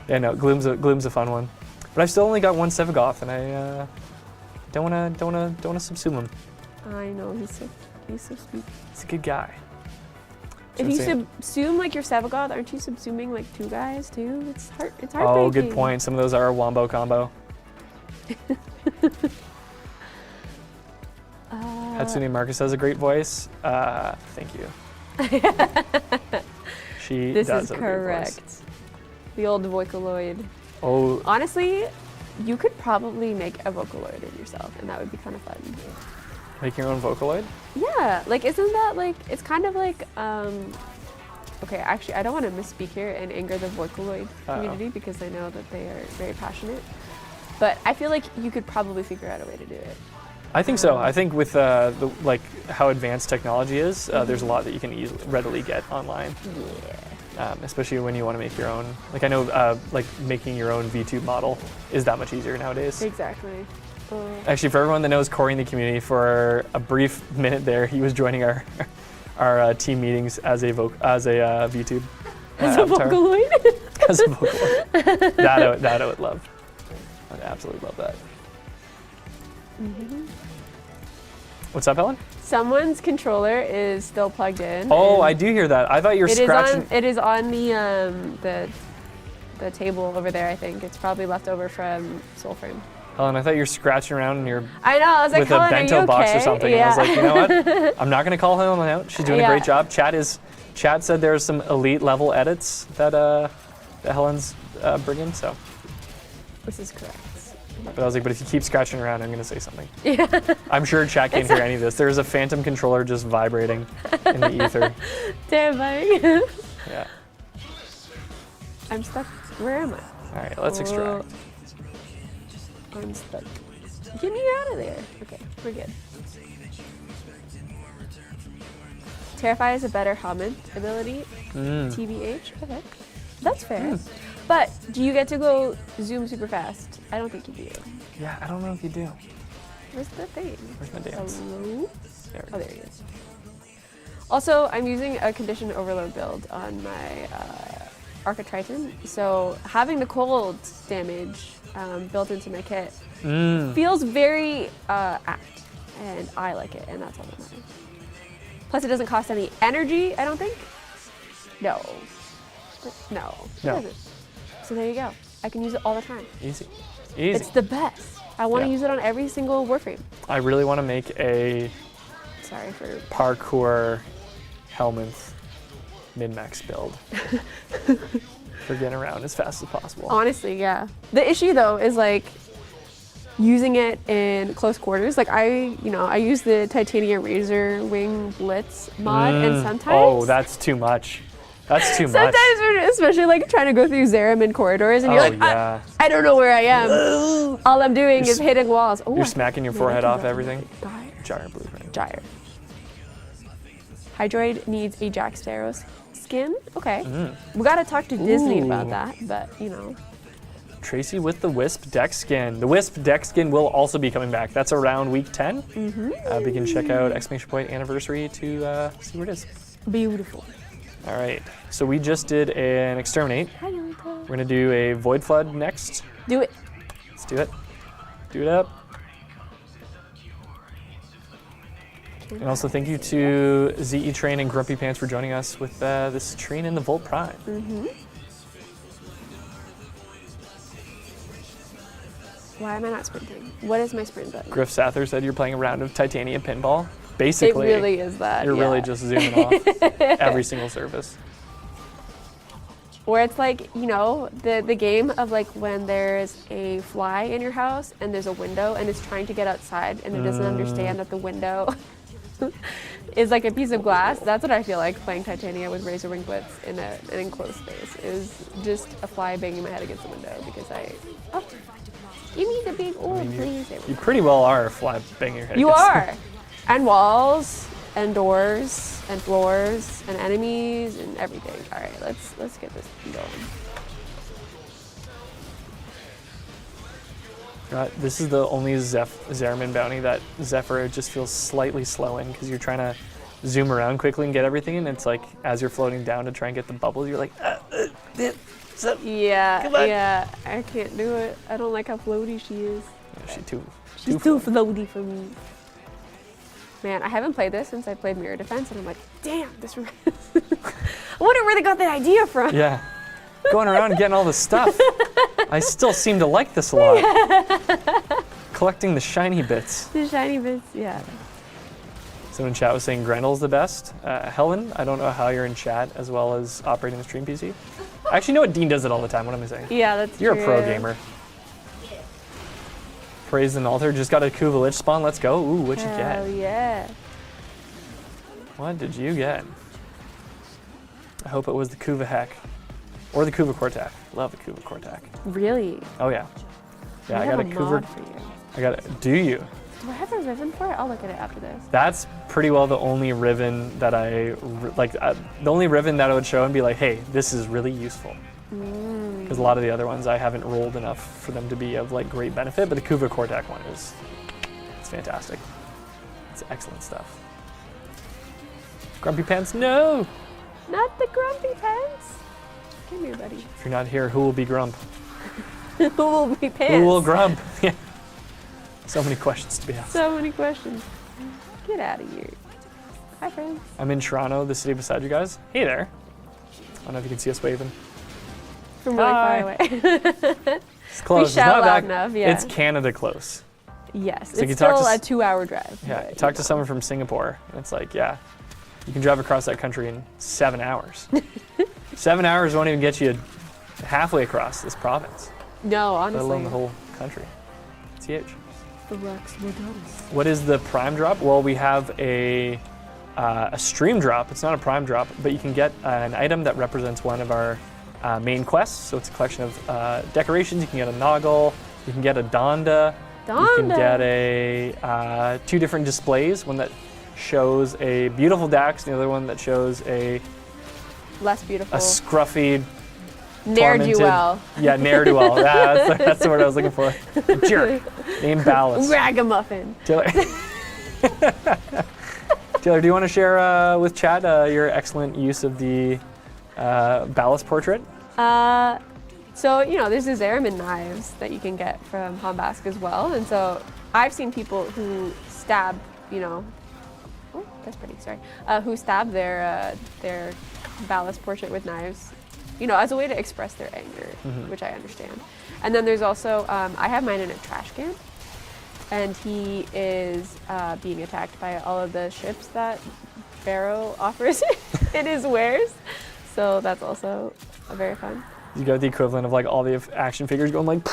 Yeah, no. Gloom's a fun one, but I've still only got one Sevagoth, and I don't wanna subsume him. I know he's so sweet. He's a good guy. If you subsume like your Sevagoth, aren't you subsuming like 2 guys too? It's heartbreaking. Oh, good point. Some of those are a wombo combo. Hatsune Marcus has a great voice. Thank you. This is correct. The old Vocaloid. Oh. Honestly, You could probably make a Vocaloid of yourself, and that would be kind of fun. Make your own Vocaloid? Yeah, like isn't that like, it's kind of like, okay, actually I don't want to misspeak here and anger the Vocaloid community because I know that they are very passionate, but I feel like you could probably figure out a way to do it. I think so. I think with like how advanced technology is, there's a lot that you can readily get online. Yeah. Especially when you want to make your own. Like I know, like making your own VTube model is that much easier nowadays. Exactly. Actually, for everyone that knows Corey in the community, for a brief minute there, he was joining our team meetings as a VTube. As a Vocaloid. As a Vocaloid. That I would love. I'd absolutely love that. What's up, Helen? Someone's controller is still plugged in. Oh, I do hear that. I thought you were scratching. It is on the table over there. I think it's probably left over from Soulframe. Helen, I thought you were scratching around in your. I know. I was like, with Helen, a bento are you box okay? or something. Yeah. I was like, you know what? I'm not gonna call Helen out. She's doing a great job. Chat said there's some elite level edits that Helen's bringing. So. This is correct. But I was like, but if you keep scratching around, I'm gonna say something. Yeah. I'm sure chat can't hear any of this. There's a phantom controller just vibrating in the ether. Terrifying. Yeah. I'm stuck. Where am I? All right, let's extract. I'm stuck. Get me out of there. Okay, we're good. Terrify is a better helmet ability. TBH. Okay, that's fair. But do you get to go zoom super fast? I don't think you do. Yeah, I don't know if you do. Where's the thing? Where's my dance? Hello? There Oh, there he is. Also, I'm using a condition overload build on my Arca Triton, so having the cold damage built into my kit feels very apt, and I like it, and that's all that matters. Plus, it doesn't cost any energy, I don't think. No. No. It doesn't. So there you go. I can use it all the time. Easy. Easy. It's the best. I want to use it on every single Warframe. I really want to make a Sorry for parkour Helminth min-max build for getting around as fast as possible. Honestly, yeah. The issue though is like using it in close quarters. Like I use the Titania Razor Wing Blitz mod, and sometimes. Oh, that's too much. That's too much. Sometimes, especially like trying to go through Zeramin corridors, and you're like, yeah. I don't know where I am. All I'm doing is hitting walls. Oh, You're smacking your forehead off everything. Gyre. Gyre blueprint. Gyre. Hydroid needs a Jack Sparrow skin. Okay. We gotta talk to Disney about that, but you know. Tracy with the Wisp Dex skin. The Wisp Dex skin will also be coming back. That's around week 10. We can check out ! Anniversary to see where it is. Beautiful. All right, so we just did an Exterminate. Hi, Yolita. We're gonna do a Void Flood next. Do it. Let's do it. Do it up. And also thank you to ZE Train and Grumpy Pants for joining us with this train in the Volt Prime. Why am I not sprinting? What is my sprint button? Griff Sather said you're playing a round of Titania pinball. Basically, it really is that. You're really just zooming off every single surface. Where it's like, you know, the game of like when there's a fly in your house and there's a window and it's trying to get outside and it doesn't understand that the window is like a piece of glass. That's what I feel like playing Titania with Razor Wing Blitz in an enclosed space, is just a fly banging my head against the window because give me the big orb, please. You pretty well are a fly banging your head. You are. And walls, and doors, and floors, and enemies, and everything. All right, let's get this going. This is the only Zeramin bounty that Zephyr just feels slightly slow in, because you're trying to zoom around quickly and get everything, and it's like as you're floating down to try and get the bubbles, you're like, yeah, I can't do it. I don't like how floaty she is. Yeah, she's too floaty for me. Man, I haven't played this since I played Mirror Defense, and I'm like, damn, this. I wonder where they got that idea from. Yeah, going around and getting all this stuff. I still seem to like this a lot. Collecting the shiny bits. The shiny bits, yeah. Someone in chat was saying Grendel's the best. Helen, I don't know how you're in chat as well as operating the stream PC. I actually know what Dean does it all the time. What am I saying? Yeah, that's You're true. a pro gamer. Praise and Altar just got a Kuva Lich spawn. Let's go. Ooh, what'd you get? Hell yeah. What did you get? I hope it was the Kuva Heck. Or the Kuva Kortak. Love the Kuva Kortak. Really? Oh yeah. Yeah, I I got a have Kuva. mod for you. I got it. Do you? Do I have a ribbon for it? I'll look at it after this. That's pretty well the only ribbon that the only ribbon that I would show and be like, hey, this is really useful. Because a lot of the other ones I haven't rolled enough for them to be of like great benefit, but the Kuva Kortak one it's fantastic. It's excellent stuff. Grumpy Pants, no! Not the grumpy pants. Come here, buddy. If you're not here, who will be Grump? Who will be pants? Who will Grump? Yeah. So many questions to be asked. So many questions. Get out of here. Hi, friends. I'm in Toronto, the city beside you guys. Hey there. I don't know if you can see us waving. From really far away. It's close. We shout it's not loud that, enough, yeah. It's Canada close. Yes, So you it's can talk still to a 2-hour drive. Yeah, but, you talk to someone from Singapore, and it's like, yeah, you can drive across that country in 7 hours. 7 hours won't even get you halfway across this province, No, let honestly. alone the whole country. It's huge. The rocks were done. What is the prime drop? Well, we have a stream drop. It's not a prime drop, but you can get an item that represents one of our main quests. So it's a collection of decorations. You can get a Noggle. You can get a Donda. You can get a 2 different displays. One that shows a beautiful Dax, and the other one that shows a Less beautiful. scruffy, Ne'er-do-well. yeah, ne'er-do-well. That's the word I was looking for. A jerk named Ballast. Ragamuffin. Taylor, Taylor, do you want to share with chat your excellent use of the Ballast portrait? So, there's the Zeramin knives that you can get from Hombask as well. And so I've seen people who stab, oh, that's pretty, sorry, who stab their Ballast portrait with knives, as a way to express their anger, which I understand. And then there's also, I have mine in a trash can, and he is being attacked by all of the ships that Barrow offers in his wares. So that's also very fun. You got the equivalent of like all the action figures going like.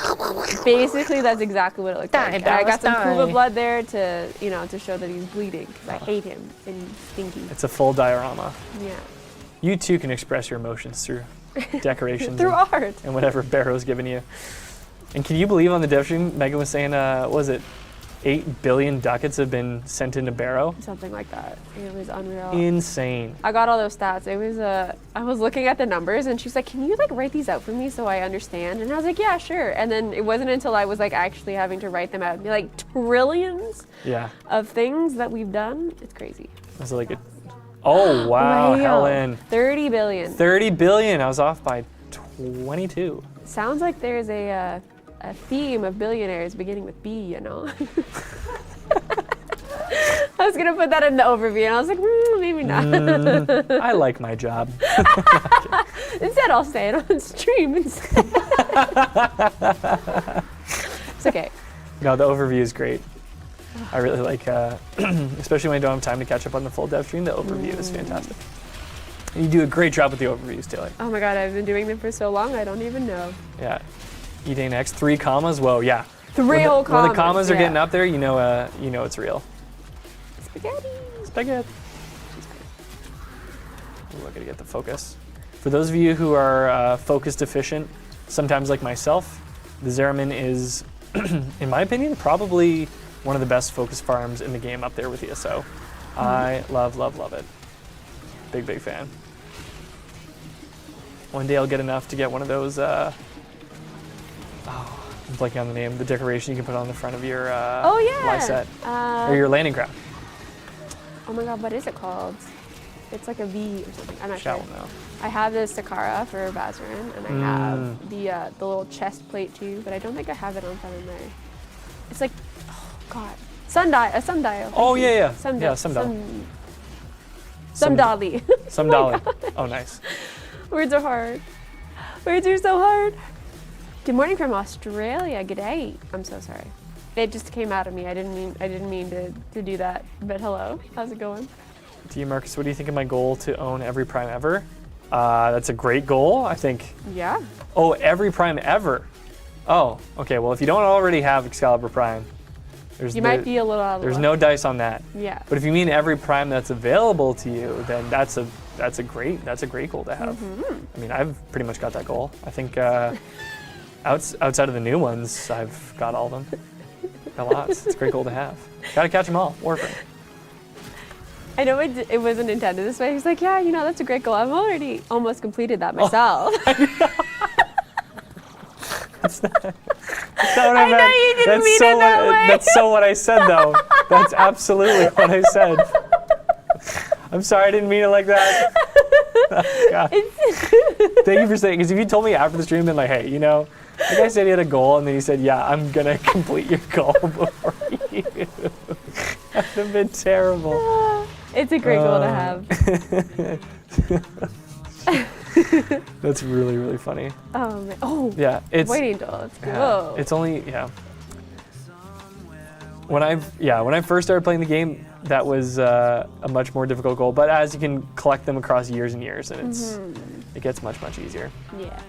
Basically, that's exactly what it looks like. And I got some die. Kuva blood there to, to show that he's bleeding, because I hate him and he's stinky. It's a full diorama. Yeah. You too can express your emotions through decorations Through art. and whatever Barrow's given you. And can you believe on the Devstream, Megan was saying, what was it, 8 billion ducats have been sent into Barrow? Something like that. It was unreal. Insane. I got all those stats. It was I was looking at the numbers and she's like, "Can you write these out for me so I understand?" And I was like, "Yeah, sure." And then it wasn't until I was actually having to write them out and be trillions of things that we've done. It's crazy. Was it like a oh wow, Helen. 30 billion. 30 billion. I was off by 22. Sounds like there's a theme of billionaires beginning with B, I was gonna put that in the overview, and I was like, maybe not. I like my job. Instead, I'll say it on stream instead. It's okay. No, the overview is great. I really like, especially when I don't have time to catch up on the full dev stream, the overview is fantastic. You do a great job with the overviews, Taylor. Oh my god, I've been doing them for so long, I don't even know. Yeah. Eday next, 3 commas, whoa, yeah. 3 whole commas. When the commas are getting up there, you know it's real. Spaghetti. Spaghetti. Ooh, I gotta get the focus. For those of you who are focus deficient, sometimes like myself, the Zeramin is, in my opinion, probably one of the best focus farms in the game up there with ESO. I love, love, love it. Big, big fan. One day I'll get enough to get one of those, I'm blanking on the name, the decoration you can put on the front of your Lyset, or your landing craft. Oh my god, what is it called? It's like a V or something. I'm not sure. Know. I have the Sakara for Vazarin, and I have the little chest plate too, but I don't think I have it on front of there. It's like, oh god, sundial. Oh yeah. Sundial. Sundial. Sundali. Sundali. Oh, nice. Words are hard. Words are so hard. Good morning from Australia. G'day. I'm so sorry. It just came out of me. I didn't mean to do that. But hello. How's it going? D. Marcus, what do you think of my goal to own every prime ever? That's a great goal, I think. Yeah. Oh, every prime ever. Oh, okay. Well, if you don't already have Excalibur Prime, You might be a little out of there's luck. no dice on that. Yeah. But if you mean every Prime that's available to you, then that's a great goal to have. I mean, I've pretty much got that goal. I think outside of the new ones, I've got all of them. Got lots. It's a great goal to have. Gotta catch them all. Warframe. I know it wasn't intended this way. He's like, yeah, that's a great goal. I've already almost completed that myself. That's not what I meant. know you didn't mean so it that way. That's so what I said, though. That's absolutely what I said. I'm sorry, I didn't mean it like that. Oh, God. Thank you for saying, because if you told me after the stream, then like, hey, the guy said he had a goal, and then he said, yeah, I'm going to complete your goal before you. That would have been terrible. It's a great goal to have. That's really, really funny. Oh, man. Oh, Yeah, it's White Angel. It's cool. yeah, it's only When I first started playing the game, that was a much more difficult goal. But as you can collect them across years and years, and it gets much, much easier. Yeah.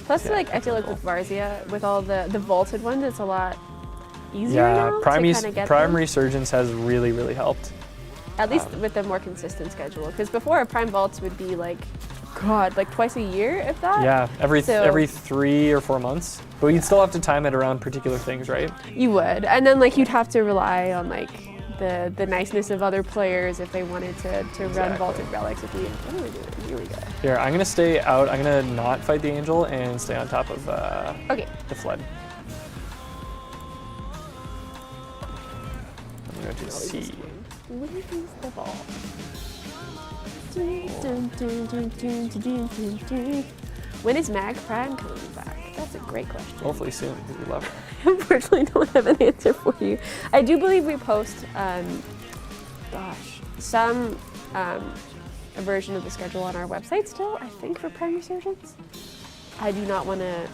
Plus, Yeah, I feel like with Varzia, with all the vaulted ones, it's a lot easier Yeah, now Prime, to kind of get Prime them. Resurgence has really, really helped. At least with a more consistent schedule. Because before, Prime Vaults would be like twice a year, if that. Yeah, every So- 3 or 4 months. But you'd still have to time it around particular things, right? You would. And then you'd have to rely on the niceness of other players if they wanted to run Exactly. vaulted relics with you. What are we doing? Here we go. Here, I'm gonna stay out. I'm gonna not fight the angel and stay on top of Okay. the flood. I'm gonna do C. Where is the ball? When is Mag Prime coming back? That's a great question. Hopefully soon, because we love it. I unfortunately don't have an answer for you. I do believe we post, some a version of the schedule on our website still, I think, for Prime Resurgence. I do not want to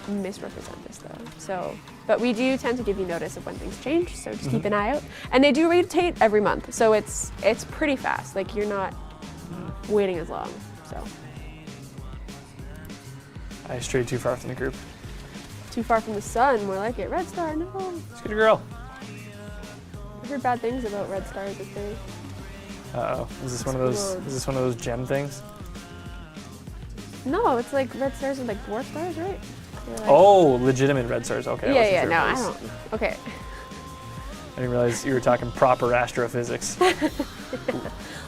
misrepresent this though. So, but we do tend to give you notice of when things change, so just keep an eye out. And they do rotate every month, so it's pretty fast. You're not waiting as long. So, I strayed too far from the group. too far from the sun, more like it. Red Star, no. Let's get a girl. I heard bad things about Red Stars if they. Uh-oh. Is this one of those? Explode. Is this one of those gem things? No, it's like Red Stars are like dwarf stars, right? They're like- Oh, legitimate red stars. Okay. I Yeah, wasn't yeah, sure no, if it I was- don't. Okay. I didn't realize you were talking proper astrophysics.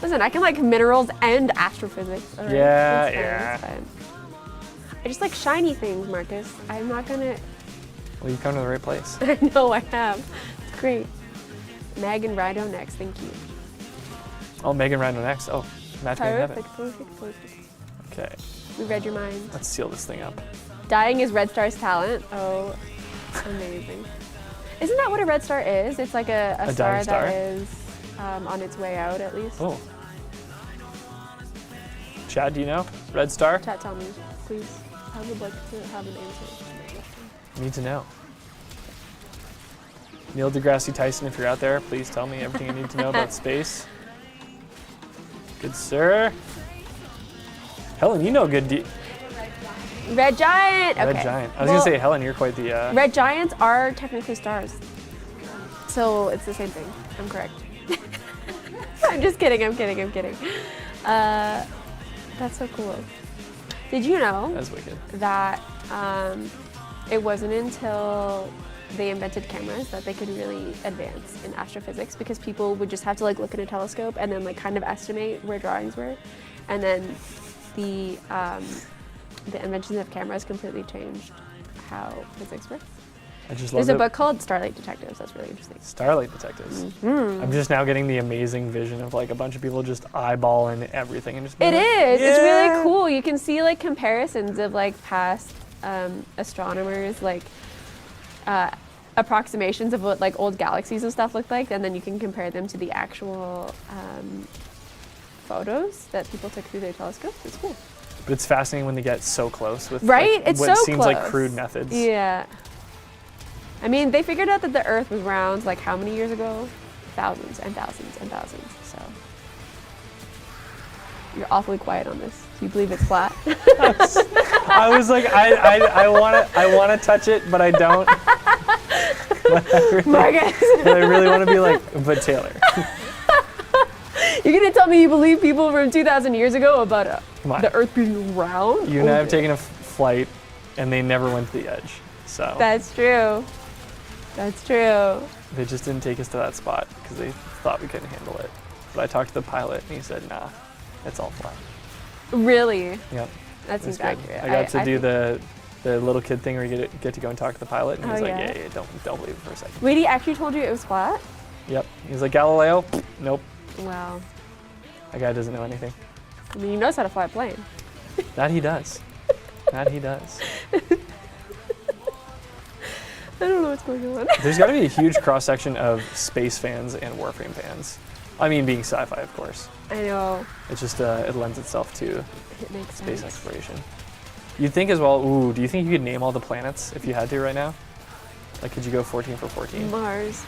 Listen, I can like minerals and astrophysics. All right? Yeah, It's fine, yeah. it's fine. I just like shiny things, Marcus. I'm not gonna. Well, you come to the right place. I know I have. It's great. Mag and Rhino next, thank you. Oh, Megan Rhino next. Oh, match made in heaven. Perfect. Okay, We read your mind. let's seal this thing up. Dying is Red Star's talent. Oh, amazing. Isn't that what a Red Star is? It's like a star dying star? that is on its way out, at least. Oh. Chad, do you know? Red Star? Chat, tell me, please. I would like to have an answer. Need to know. Neil deGrasse Tyson, if you're out there, please tell me everything I need to know about space. Good sir. Helen, you know good. Red Giant. Okay. Red Giant. I was gonna say, Helen, you're quite the. Red Giants are technically stars, so it's the same thing. I'm correct. I'm just kidding. I'm kidding. That's so cool. Did you know That's wicked. that it wasn't until they invented cameras that they could really advance in astrophysics, because people would just have to look in a telescope and then kind of estimate where drawings were, and then the invention of cameras completely changed how physics works. I just love There's a it. book called Starlight Detectives. That's really interesting. Starlight Detectives. Mm-hmm. I'm just now getting the amazing vision of a bunch of people just eyeballing everything and just. being It like, is. It's really "Yeah." cool. You can see comparisons of past astronomers, approximations of what old galaxies and stuff look like, and then you can compare them to the actual photos that people took through their telescopes. It's cool. But it's fascinating when they get so close with Right? It's what so seems like close. crude methods. Yeah. I mean, they figured out that the Earth was round how many years ago? Thousands and thousands and thousands. So you're awfully quiet on this. Do you believe it's flat? I was like, I want to touch it, but I don't. Marcus. But I really want to be like, but Taylor. You're gonna tell me you believe people from 2,000 years ago about Come on. the Earth being round? You and I have taken a flight, and they never went to the edge. So That's true. That's true. they just didn't take us to that spot because they thought we couldn't handle it. But I talked to the pilot, and he said, nah, it's all flat. Really? Yep. That seems It's good. accurate. I got to do think- the little kid thing where you get to go and talk to the pilot, and he's Oh, like, yeah? yeah, don't believe it for a second. Wait, he actually told you it was flat? Yep. He's like, Galileo? Nope. Wow. That guy doesn't know anything. I mean, he knows how to fly a plane. That he does. That he does. I don't know what's going on. There's got to be a huge cross-section of space fans and Warframe fans. I mean, being sci-fi, of course. I know. It just it lends itself to It makes space sense. exploration. You'd think as well, ooh, do you think you could name all the planets if you had to right now? Like, could you go 14 for 14? Mars,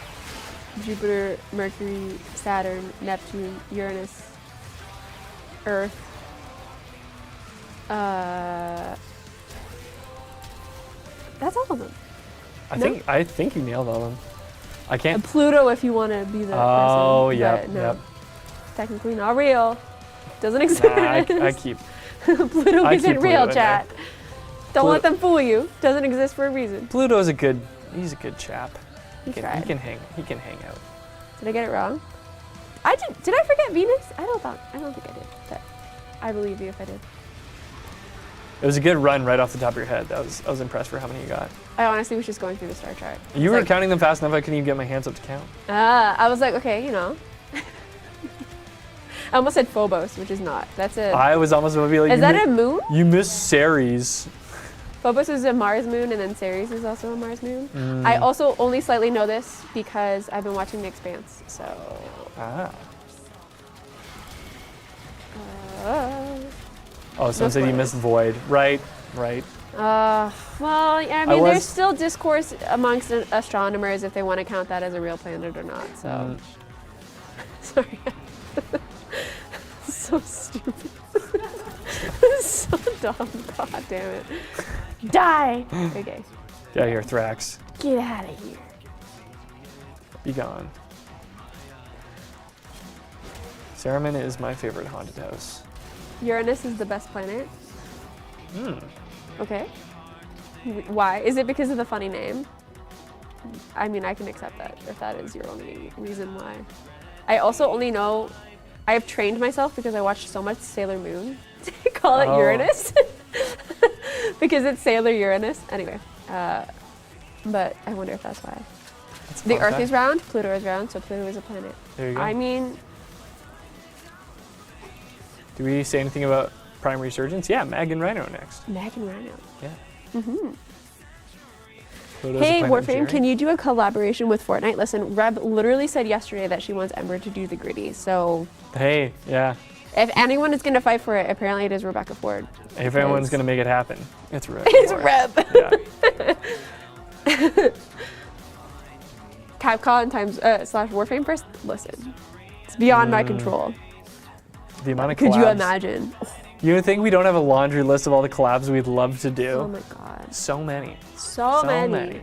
Jupiter, Mercury, Saturn, Neptune, Uranus, Earth. That's all of them. I think you nailed all of them. I And can't. Pluto, if you want to be the Oh, person. yep, but no, yep. technically not real. Doesn't exist. Nah, I keep. Pluto I isn't keep real, Pluto in chat. Don't Plu- let them fool you. Doesn't exist for a reason. Pluto's he's a good chap. He He tried. can hang out. Did I get it wrong? Did I forget Venus? I don't think I did. But I believe you if I did. It was a good run right off the top of your head. I was impressed for how many you got. I honestly was just going through the star chart. You were It's like, counting them fast enough. I couldn't even get my hands up to count. I was like, okay, you know. I almost said Phobos, which is not. That's a. I was almost going to be like, Is that a moon? You missed Ceres. Phobos is a Mars moon, and then Ceres is also a Mars moon. Mm. I also only slightly know this because I've been watching The Expanse. So. Ah. Uh, Oh, someone said you spoilers. missed Void. Right. well, yeah, I mean, was- there's still discourse amongst astronomers if they want to count that as a real planet or not. So. Mm. Sorry. So stupid. So dumb. God damn it. Die! Okay. Get out of here, Thrax. Get out of here. Be gone. Saruman is my favorite haunted house. Uranus is the best planet. Hmm. Okay. Why? Is it because of the funny name? I mean, I can accept that if that is your only reason why. I also only know, I have trained myself because I watched so much Sailor Moon to call it Oh. Uranus. Because it's Sailor Uranus. Anyway, but I wonder if that's why. That's a The fun Earth fact. is round, Pluto is round, so Pluto is a planet. There you go. I mean, Do we say anything about Prime Resurgence? Yeah, Mag and Rhino next. Mag and Rhino. Yeah. Mm-hmm. Pluto's a Hey, planet of Warframe, Jerry. can you do a collaboration with Fortnite? Listen, Reb literally said yesterday that she wants Ember to do the gritty. So Hey, yeah. if anyone is going to fight for it, apparently it is Rebecca Ford. If anyone's going to make it happen, it's Red. It's Reb. Yeah. Capcom times / Warframe first. Listen, it's beyond my control. The amount of Could you collabs. imagine? You think we don't have a laundry list of all the collabs we'd love to do? Oh my god, So many. so many.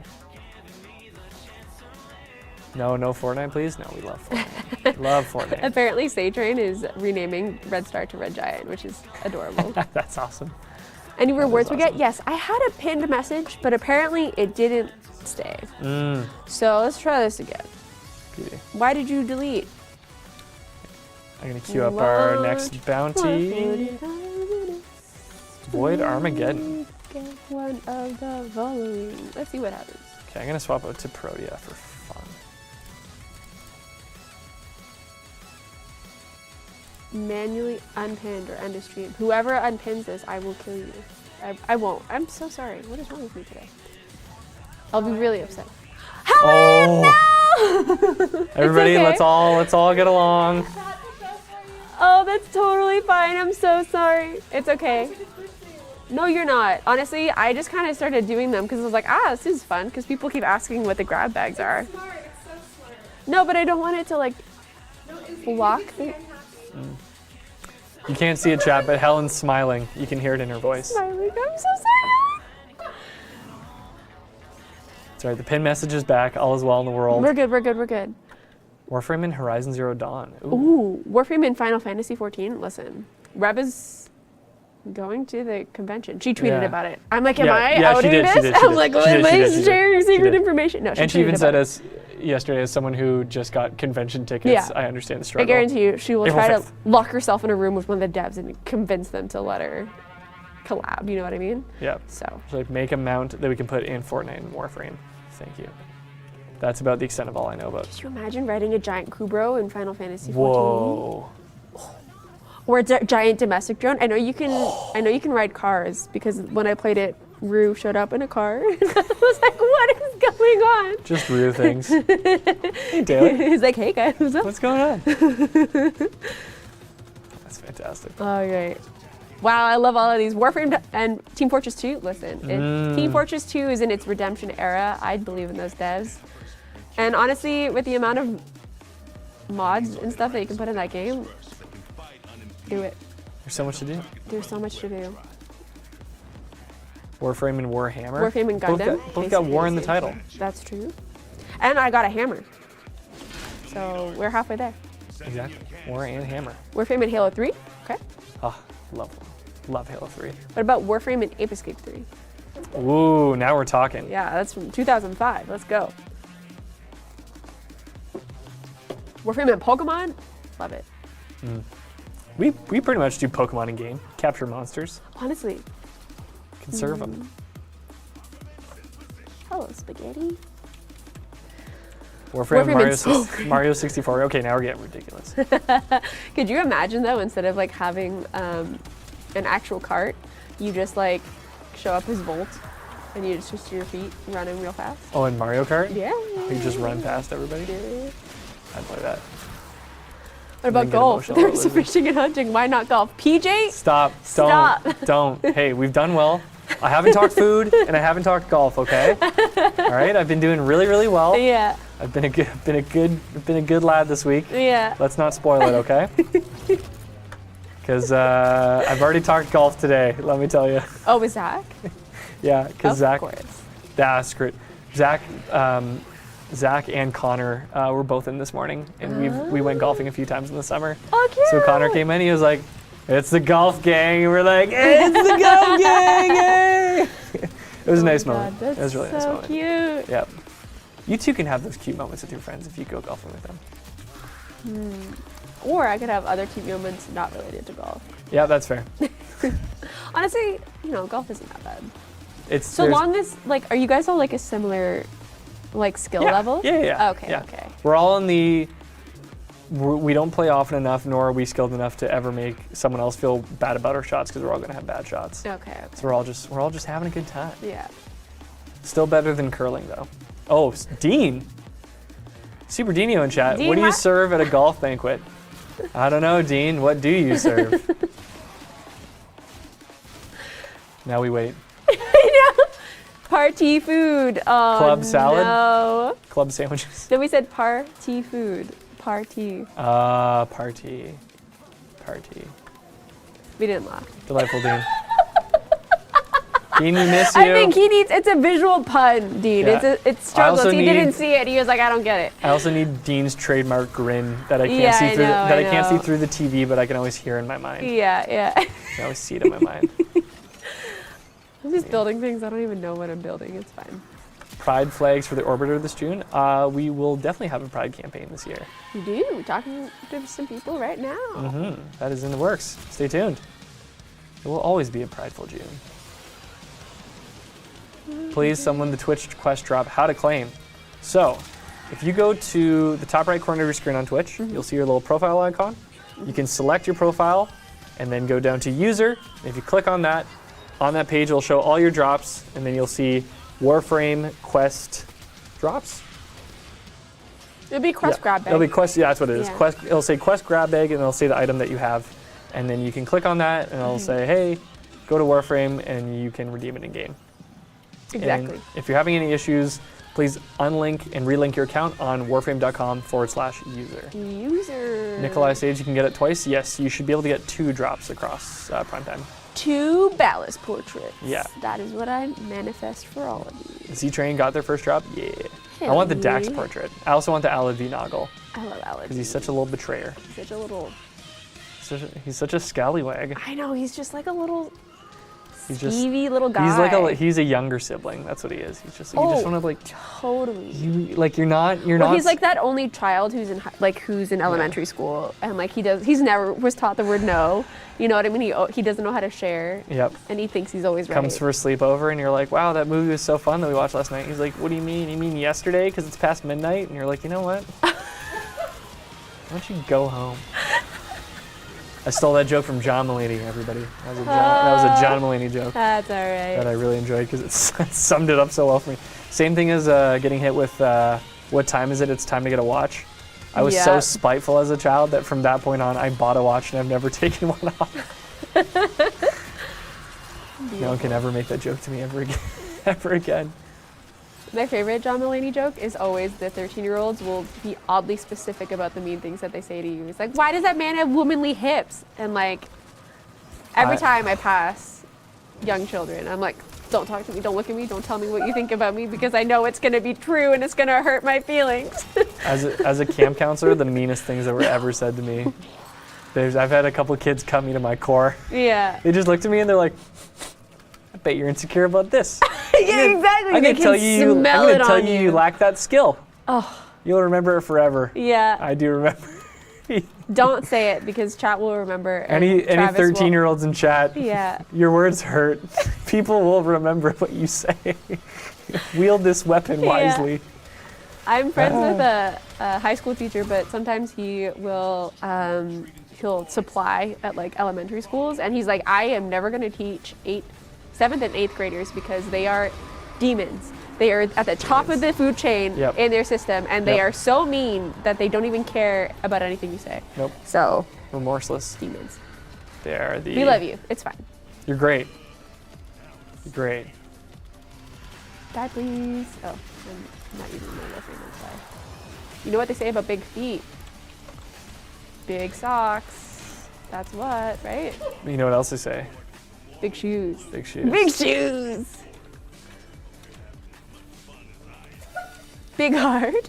No Fortnite, please? No, we love Fortnite. Love Fortnite. Apparently, Saytrain is renaming Red Star to Red Giant, which is adorable. That's awesome. Any rewards we get? awesome. Yes, I had a pinned message, but apparently it didn't stay. Mm. So let's try this again. Beauty. Why did you delete? I'm going to queue up our next bounty. Void Armageddon. Get one of the following. Let's see what happens. Okay, I'm going to swap out to Protea for fun. Manually unpinned or end of stream. Whoever unpins this, I will kill you. I won't. I'm so sorry. What is wrong with me today? I'll be really upset. Helen, no! Everybody, okay. let's all get along. Oh, that's totally fine. I'm so sorry. It's okay. No, you're not. Honestly, I just kind of started doing them because I was like, this is fun because people keep asking what the grab bags are. It's smart. It's so smart. No, but I don't want it to like No, it's block you the. can't have to. You can't see it, chat, but Helen's smiling. You can hear it in her voice. Smiling. I'm so sorry. It's all right. The pin message is back. All is well in the world. We're good. We're good. We're good. Warframe and Horizon Zero Dawn. Ooh. Ooh, Warframe in Final Fantasy 14. Listen, Reb is going to the convention. She tweeted Yeah. about it. I'm like, am Yeah, I yeah, she outing did, she this? did, she I'm did. like, She am did, she I did, she did. sharing She secret did. information? No, she And she tweeted even about said it. us yesterday, as someone who just got convention tickets, Yeah. I understand the I struggle. guarantee you, she will April try to 5th. lock herself in a room with one of the devs and convince them to let her collab. You know what I mean? Yeah. So. So like make a mount that we can put in Fortnite and Warframe. Thank you. That's about the extent of all I know about. Could you imagine riding a giant Kubro in Final Fantasy 14? Whoa. Or a giant domestic drone? I know you can. I know you can ride cars because when I played it, Rue showed up in a car. I was like, "What is going on?" Just real things. Hey, Taylor. He's like, "Hey guys, what's up?" What's going on? That's fantastic. Oh, great. Wow, I love all of these. Warframe and Team Fortress 2. Listen, Team Fortress 2 is in its redemption era. I believe in those devs. And honestly, with the amount of mods and stuff that you can put in that game, do it. There's so much to do. There's so much to do. Warframe and Warhammer. Warframe and Gundam. Both got war in the Basic. title. That's true. And I got a hammer. So we're halfway there. Exactly. War and Hammer. Warframe and Halo 3. Okay. Ah, love Halo 3. What about Warframe and Ape Escape 3? Ooh, now we're talking. Yeah, that's from 2005. Let's go. Warframe and Pokemon. Love it. We pretty much do Pokemon in game. Capture monsters. Honestly. Conserve them. Hello, spaghetti. Warframe, Warframe and Mario 64. Okay, now we're getting ridiculous. Could you imagine though, instead of like having an actual cart, you just like show up as Volt and you just switch to your feet running real fast? Oh, and Mario Kart? Yeah. You just run past everybody? Yeah. I'd play that. What about then get golf? emotional There's about losing. fishing and hunting. Why not golf? PJ? Stop. Stop. Don't. Hey, we've done well. I haven't talked food and I haven't talked golf, okay? All right, I've been doing really, really well. Yeah. I've been a good lad this week. Yeah. Let's not spoil it, okay? Because I've already talked golf today, let me tell you. Oh, with Zach? Yeah, because Of Zach, course. that's great. Zach and Connor were both in this morning, and we went golfing a few times in the summer. Oh, cute. So Connor came in, he was like, "It's the golf gang," and we're like, "It's the golf gang!" Yay! It was a nice moment. That's It was a really nice so moment. cute. Yep. You too can have those cute moments with your friends if you go golfing with them. Or I could have other cute moments not related to golf. Yeah, that's fair. Honestly, golf isn't that bad. It's So there's- long as, like, are you guys all like a similar, like, skill yeah, level? Yeah. Okay, yeah. okay. We're all in the. We don't play often enough, nor are we skilled enough to ever make someone else feel bad about our shots because we're all gonna have bad shots. Okay. So we're all just having a good time. Yeah. Still better than curling though. Oh, Dean. Super Dino in chat. Dean, what do you what? serve at a golf banquet? I don't know, Dean. What do you serve? Now we wait. I know. Party food. Oh, Club salad? No. Club sandwiches. Then we said party food. Party. Party. We didn't laugh. Delightful, Dean. Dean, we miss you. I think he needs. It's a visual pun, Dean. Yeah. It's struggles. also He need- didn't see it. He was like, I don't get it. I also need Dean's trademark grin that I can't Yeah, see I through. know, That I I can't see know. through the TV, but I can always hear in my mind. Yeah. I can always see it in my mind. I'm just building things. I don't even know what I'm building. It's fine. Pride flags for the Orbiter this June. We will definitely have a Pride campaign this year. We do. We're talking to some people right now. That is in the works. Stay tuned. It will always be a prideful June. Please, someone the Twitch quest drop how to claim. So, if you go to the top right corner of your screen on Twitch, you'll see your little profile icon. You can select your profile and then go down to user. If you click on that page it'll show all your drops, and then you'll see Warframe quest drops. It'll be quest grab bag. It'll be quest. Yeah, that's what it is. Yeah. Quest. It'll say quest grab bag, and it'll say the item that you have, and then you can click on that, and it'll say, "Hey, go to Warframe," and you can redeem it in game. Exactly. And if you're having any issues, please unlink and relink your account on warframe.com/user. User. Nikolai Sage, you can get it twice. Yes, you should be able to get 2 drops across Prime Time. 2 Ballast portraits. Yeah. That is what I manifest for all of you. Z-Train got their first drop? Yeah. I Hell want the Dax yeah. portrait. I also want the Alavi Noggle, I love Alex. because he's such a little betrayer. Such a little. He's such a scallywag. I know, he's just like a little He's just skeevy little guy. he's a younger sibling. That's what he is. He's just you just want to like totally. you're not. He's like that only child who's in elementary school, and like he's never was taught the word no. You know what I mean? He doesn't know how to share. Yep. And he thinks he's always right. Comes for a sleepover, and you're like, wow, that movie was so fun that we watched last night. He's like, what do you mean? You mean yesterday? Because it's past midnight? And you're like, you know what? Why don't you go home? I stole that joke from John Mulaney, everybody. That was a John Mulaney joke. That's all right. That I really enjoyed because it summed it up so well for me. Same thing as getting hit with, what time is it? It's time to get a watch. I was so spiteful as a child that from that point on, I bought a watch and I've never taken one off. No one can ever make that joke to me ever again. Ever again. My favorite John Mulaney joke is always the 13-year-olds will be oddly specific about the mean things that they say to you. It's like, why does that man have womanly hips? And like, every time I pass young children, I'm like, don't talk to me, don't look at me, don't tell me what you think about me because I know it's gonna be true and it's gonna hurt my feelings. As a camp counselor, the meanest things that were ever said to me. I've had a couple kids cut me to my core. Yeah. They just looked at me and they're like, I bet you're insecure about this. Yeah, exactly. I'm gonna tell you you lack that skill. Oh. You'll remember it forever. Yeah. I do remember. Don't say it because chat will remember. Any 13-year-olds in chat, yeah. Your words hurt. People will remember what you say. Wield this weapon wisely. I'm friends with a high school teacher, but sometimes he will he'll supply at like elementary schools, and he's like, I am never going to teach 7th and 8th graders because they are demons. They are at the top of the food chain in their system, and they are so mean that they don't even care about anything you say. Nope. So remorseless. Demons. They are the. We love you. It's fine. You're great. You're great. Die, please. Oh, I'm not using my Warframe inside. You know what they say about big feet? Big socks. That's what, right? You know what else they say? Big shoes. Big shoes. Big shoes. Big heart.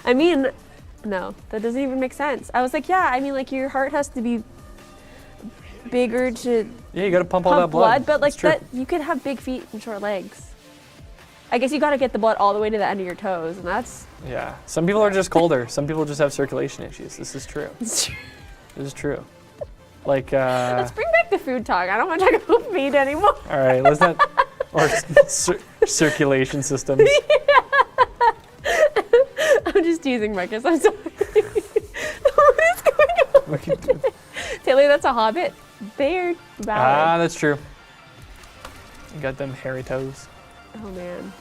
I mean, no, that doesn't even make sense. I was like, yeah, I mean, like your heart has to be bigger to you gotta pump all that blood. But like that, you could have big feet and short legs. I guess you gotta get the blood all the way to the end of your toes, and that's. Yeah, some people are just colder. Some people just have circulation issues. This is true. It's true. This is true. Like. Let's bring back the food talk. I don't want to talk about feet anymore. All right, let's not. Or circulation systems. Yeah. I'm just teasing Marcus. I'm sorry. What is going on? Taylor, that's a hobbit. They're valid. That's true. You got them hairy toes. Oh man.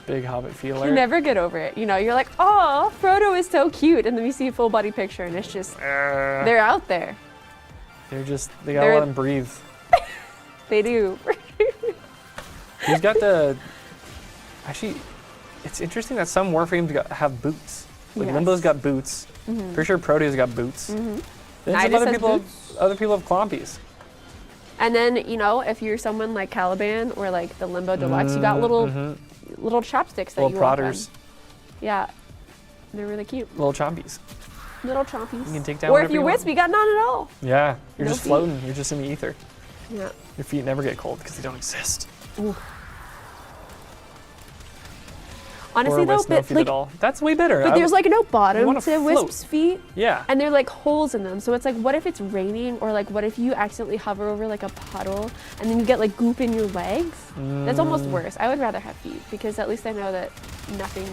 Big hobbit feeler. You never get over it. You know, you're like, oh, Frodo is so cute, and then we see a full body picture, and it's just they're out there. They gotta let them breathe. They do. Who's got the? Actually, it's interesting that some Warframes have boots. Like Limbo's got boots. Mm-hmm. Pretty sure Protea's got boots. Mm-hmm. Then other people have clompies. And then if you're someone like Caliban or like the Limbo Deluxe, you got little chopsticks that little you walk prodders. on. Yeah, they're really cute. Little chompies. Little chompies. You can take down. Or if you wisp, you got none at all. Yeah, you're No just feet. floating. You're just in the ether. Yeah. Your feet never get cold because they don't exist. Ooh. Honestly, or though, no feet at all. That's way better. But there's like no bottom to float. Wisp's feet. Yeah. And they're like holes in them. So it's like, what if it's raining, or like, what if you accidentally hover over like a puddle and then you get like goop in your legs? That's almost worse. I would rather have feet because at least I know that nothing.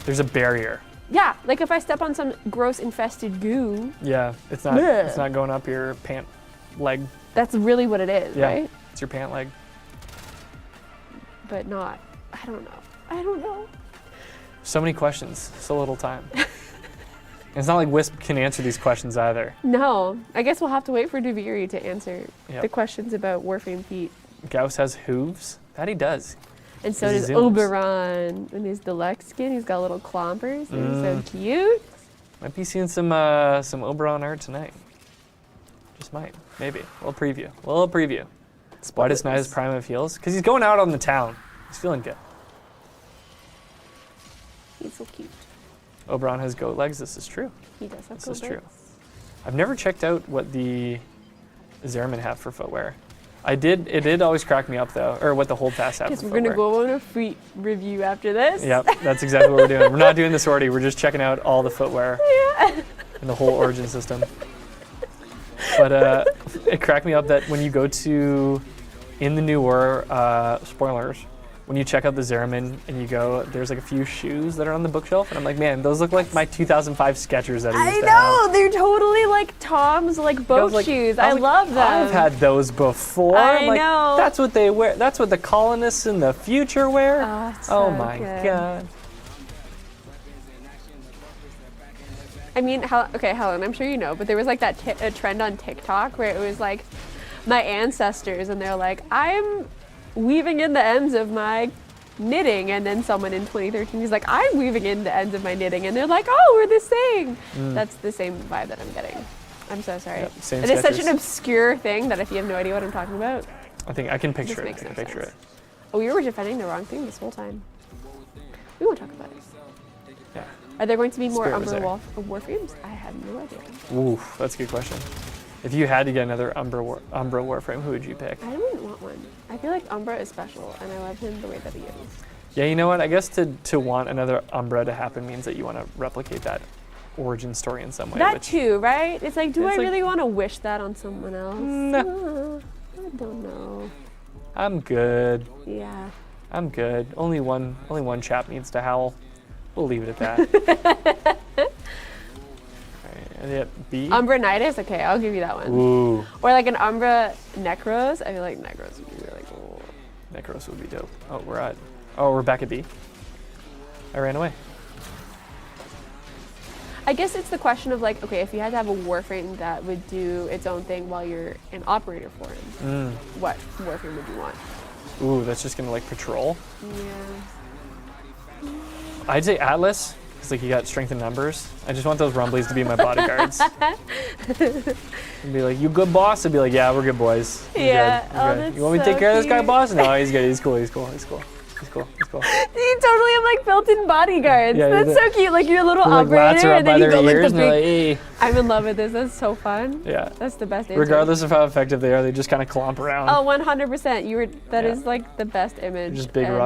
There's a barrier. Yeah, like if I step on some gross infested goo. Yeah, it's not. Bleh. It's not going up your pant leg. That's really what it is, right? It's your pant leg. But not. I don't know. So many questions, so little time. It's not like Wisp can answer these questions either. No, I guess we'll have to wait for Duviri to answer the questions about Warframe feet. Gauss has hooves. That he does. And so does Zooms. Oberon in his deluxe skin. He's got little clompers. They're so cute. Might be seeing some Oberon art tonight. Just might, maybe. A little preview. Why does Knight his prime of heals? Because he's going out on the town. He's feeling good. He's so cute. Oberon has goat legs. This is true. He does have This goat is true. legs. I've never checked out what the Zeramin have for footwear. It did always crack me up though, or what the hold fast have for Because we're footwear. going to go on a feet review after this. Yep, that's exactly what we're doing. We're not doing the sortie. We're just checking out all the footwear and the whole origin system. But it cracked me up that when you go to, in the new war, spoilers, when you check out the Zeramin and you go, there's like a few shoes that are on the bookshelf, and I'm like, man, those look like my 2005 Skechers that I used to have. They're totally like Tom's like boat shoes. I love them. I've had those before. I I'm know. That's what they wear. That's what the colonists in the future wear. It's Oh so my good. God. I mean, Helen, I'm sure you know, but there was like that a trend on TikTok where it was like my ancestors, and they're like, I'm weaving in the ends of my knitting, and then someone in 2013 is like, I'm weaving in the ends of my knitting, and they're like, oh, we're the same. That's the same vibe that I'm getting. I'm so sorry. Yep, same It is such Skechers. an obscure thing that if you have no idea what I'm talking about, I think I can picture it. makes I can no picture sense. it. oh, we were defending the wrong thing this whole time. We won't talk about it. Yeah. Are there going to be more Spirit was Umbra Warframes? I have no idea. Ooh, that's a good question. If you had to get another Umbra Warframe, who would you pick? I wouldn't want one. I feel like Umbra is special, and I love him the way that he is. Yeah, you know what? I guess to want another Umbra to happen means that you want to replicate that origin story in some way. That which, too, right? It's like, do It's I like- really want to wish that on someone else? No. I don't know. I'm good. Yeah. I'm good. Only one chap needs to howl. We'll leave it at that. Alright, yeah, B. Umbra Nidus? Okay, I'll give you that one. Ooh, Or like an Umbra Necros. I feel like Necros would be really cool. Necros would be dope. We're back at B. I ran away. I guess it's the question of like, okay, if you had to have a Warframe that would do its own thing while you're an operator for him, what Warframe would you want? Ooh, that's just gonna like patrol. Yeah. I'd say Atlas, because like you got strength in numbers. I just want those Rumblies to be my bodyguards. And be like, you good boss? I'd be like, yeah, we're good boys. We're Yeah. good. Oh, We're good. that's You want me to so take care of this guy, cute. boss? No, he's good. He's cool. He's cool. You totally have like built-in bodyguards. Yeah, That's you're so cute. Like you're a little They, like rats operator, her up and by then you their go like ears the and they're big. like, hey. I'm in love with this. That's so fun. Yeah. That's the best answer. Regardless of how effective they are, they just kind of clomp around. Oh, 100%. You were. That Yeah. is like the best image. Just big and,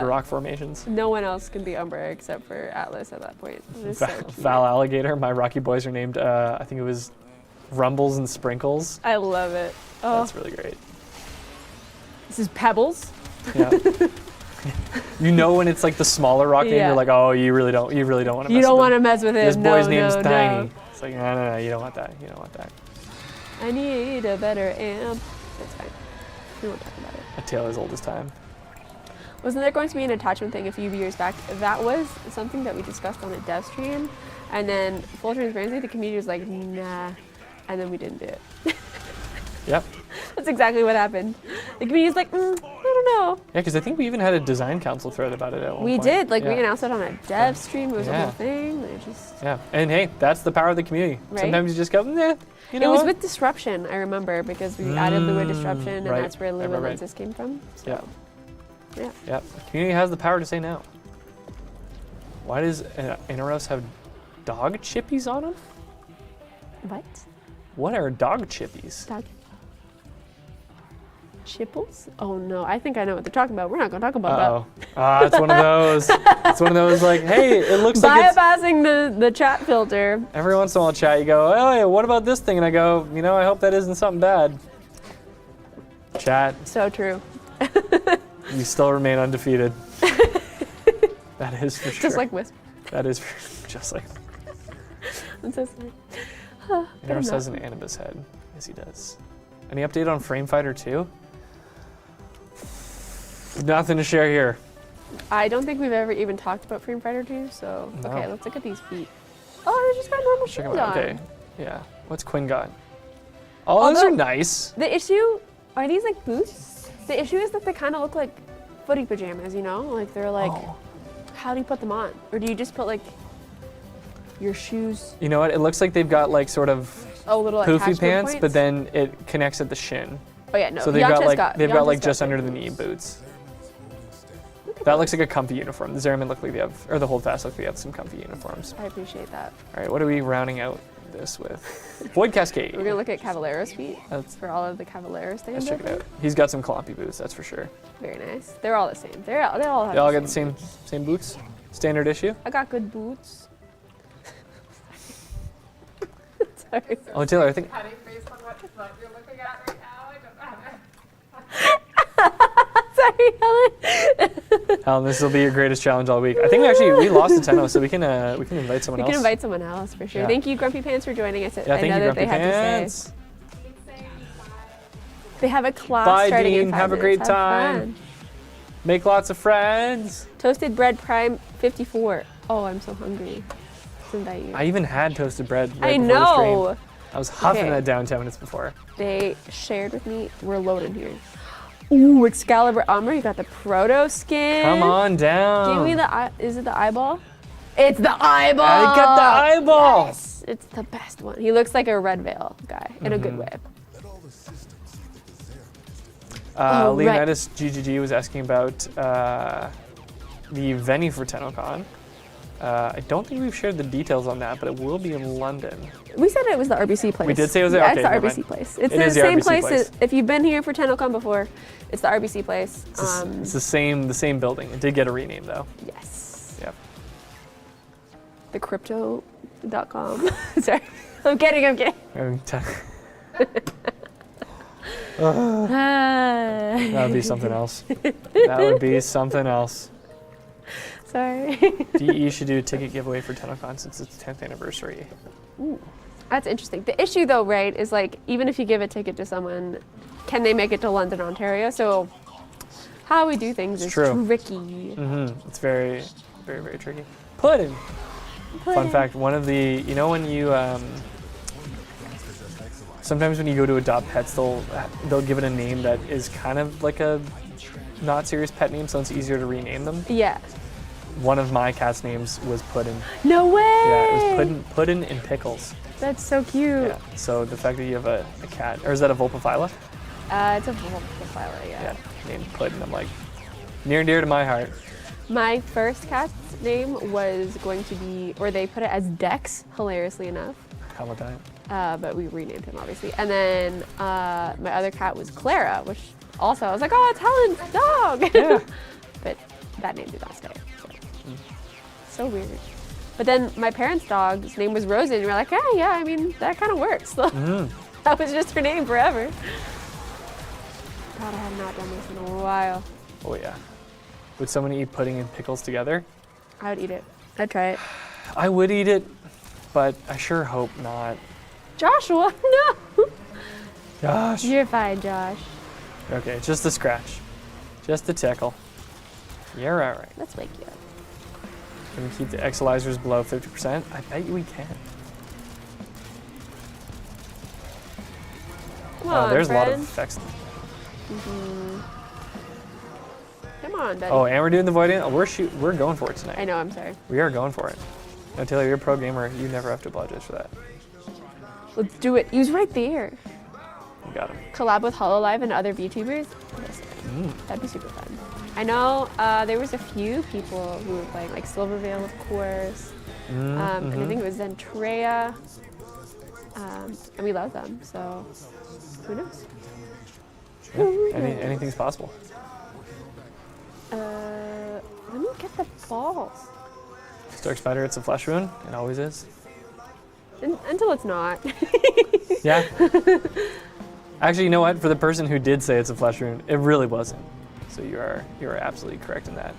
rock formations. No one else can be Umbra except for Atlas at that point. It is so cute. Val Alligator. My Rocky boys are named. I think it was Rumbles and Sprinkles. I love it. Oh, That's really great. this is Pebbles. Yeah. You know when it's like the smaller rock name, Yeah. you're like, oh, you really don't want to mess You don't with want to him. mess with him. This boy's no, name's no, Tiny. No. It's like, no, you don't want that. You don't want that. I need a better amp. That's fine. We won't talk about it. A tale as old as time. Wasn't there going to be an attachment thing a few years back? That was something that we discussed on a Devstream, and then full transparency, the community was like, nah, and then we didn't do it. Yep. That's exactly what happened. The community's like, I don't know. Yeah, because I think we even had a design council thread about it at one We point. did, like Yeah. we announced it on a Devstream. It was a Yeah. whole thing. They just. Yeah, and hey, that's the power of the community. Right? Sometimes you just go, nah, you know It was what? with disruption, I remember, because we added Lua disruption, and right. that's where Lua Right. lenses came from. So, yeah. Yeah, the community has the power to say no. Why does Inaros have dog chippies on them? What? What are dog chippies? Dog. Chipples? Oh no, I think I know what they're talking about. We're not going to talk about Uh-oh. It's one of those. It's one of those like, hey, it looks that. like it's... Bypassing the chat filter. Every once in a while, chat, you go, oh, yeah, what about this thing? And I go, I hope that isn't something bad. Chat, So true. you still remain undefeated. That is for sure. Just like Whisper. That is just like... I'm so sorry. Inaros has an Anubis head. Yes, he does. Any update on Frame Fighter 2? Nothing to share here. I don't think we've ever even talked about Frame Fighter 2, so No. okay, let's look at these feet. Oh, they just got normal Check shoes them out. on. Okay. Yeah. What's Quinn got? Oh, those are Although- nice. The issue, are these like boots? The issue is that they kind of look like footy pajamas, you know? Like they're like, Oh. how do you put them on? Or do you just put like your shoes? You know what? It looks like they've got like sort of Little like poofy attachment pants, points? but then it connects at the shin. Oh yeah, no. So they've got Yamcha's like they've got like Yamcha's just it. under the knee boots. That looks like a comfy uniform. The Zeraman look like they have, or the Holdfast look like they have some comfy uniforms. I appreciate that. All right, what are we rounding out this with? Void Cascade. We're gonna look at Cavalera's feet Let's for all of the Cavaleros things. check it out. He's got some clompy boots, that's for sure. Very nice. They're all the same. They all have They all got the same boots. Standard issue. I got good boots. Sorry. Oh, Taylor, I think. Patty based on what you're looking at right now. I don't know how to. Sorry, Helen. Alan, this will be your greatest challenge all week. I think we lost to Tenno, so we can invite someone We else. can invite someone else for sure. Yeah. Thank you, Grumpy Pants, for joining us. Yeah, I thank know you, that Grumpy they had Pants. to say they have a class Bye, starting Dean. in 5 Have a minutes. great Have time. fun. Make lots of friends. Toasted bread prime 54. Oh, I'm so hungry. Isn't that you? I even had toasted bread right I before the stream. know. I was huffing Okay. that down 10 minutes before. They shared with me. We're loaded here. Ooh, Excalibur armor. You got the proto skin. Come on down. Give me the eye. Is it the eyeball? It's the eyeball. I got the eyeball. Yes, it's the best one. He looks like a Red Veil guy in a good way. Oh, right. Leonidas GGG was asking about the venue for TennoCon. I don't think we've shared the details on that, but it will be in London. We said it was the RBC place. We did say it was yeah, okay, it's the never RBC mind. place. It's It the is the same RBC place. place. If you've been here for TennoCon before, it's the RBC place. It's the same building. It did get a rename though. Yes. Yep. The crypto.com. Sorry. I'm kidding. That would be something else. That would be something else. Sorry. DE should do a ticket giveaway for TennoCon since it's 10th anniversary. Ooh, that's interesting. The issue though, right, is like even if you give a ticket to someone, can they make it to London, Ontario? So how we do things is true. tricky. It's very, very, very tricky. Pudding. Fun fact, one of the, you know when you, sometimes when you go to adopt pets, they'll give it a name that is kind of like a not serious pet name, so it's easier to rename them. Yeah. One of my cat's names was Puddin. No way. Yeah, it was Puddin and Pickles. That's so cute. Yeah. So the fact that you have a cat, or is that a Vulpaphyla? It's a Vulpaphyla, Yeah. Named Puddin. I'm like, near and dear to my heart. My first cat's name was going to be, or they put it as Dex, hilariously enough. How about that? But we renamed him, obviously. And then my other cat was Clara, which also I was like, oh, it's Helen's dog. Yeah. But that name did not stay. So weird. But then my parents' dog's name was Rosen, and we were like, yeah, I mean, that kind of works. That was just her name forever. God, I have not done this in a while. Oh yeah. Would someone eat pudding and pickles together? I would eat it. I'd try it. I would eat it, but I sure hope not. Joshua, no. Gosh. You're fine, Josh. Okay, just a scratch. Just a tickle. You're all right. Let's wake you up. Can we keep the exolizers below 50%? I bet you we can. Come on, There's a lot of friend. effects. Come on, buddy. Oh, and we're doing the void in? Oh, we're going for it tonight. I know, I'm sorry. We are going for it. No, Taylor, you're a pro gamer. You never have to apologize for that. Let's do it. He was right there. You got him. Collab with HoloLive and other VTubers. That'd be super fun. I know there was a few people who were playing, like Silverveil, of course. And I think it was Zentrea. And we love them, so who knows? Yeah, anything's possible. Let me get the balls. Stark Spider, it's a flesh wound. It always is. Until it's not. Yeah. Actually, you know what? For the person who did say it's a flesh wound, it really wasn't. So you are absolutely correct in that.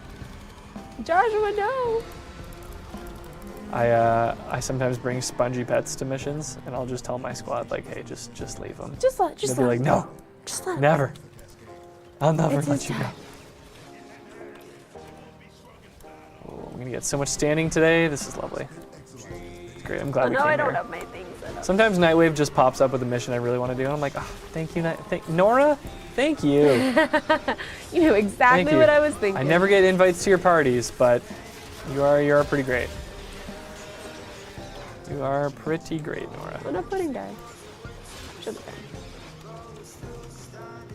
Joshua, no. I sometimes bring spongy pets to missions, and I'll just tell my squad like, hey, just leave them. Just They'll be like, no, Just let never. I'll never It's let his you go. time. Oh, I'm gonna get so much standing today. This is lovely. It's great. I'm glad we no, came I don't here. have my things set up. Sometimes Nightwave just pops up with a mission I really want to do, and I'm like, oh, thank you, Nora. Thank you. You knew exactly Thank you. what I was thinking. I never get invites to your parties, but you are pretty great. You are pretty great, Nora. I'm not putting down. Should be fine. All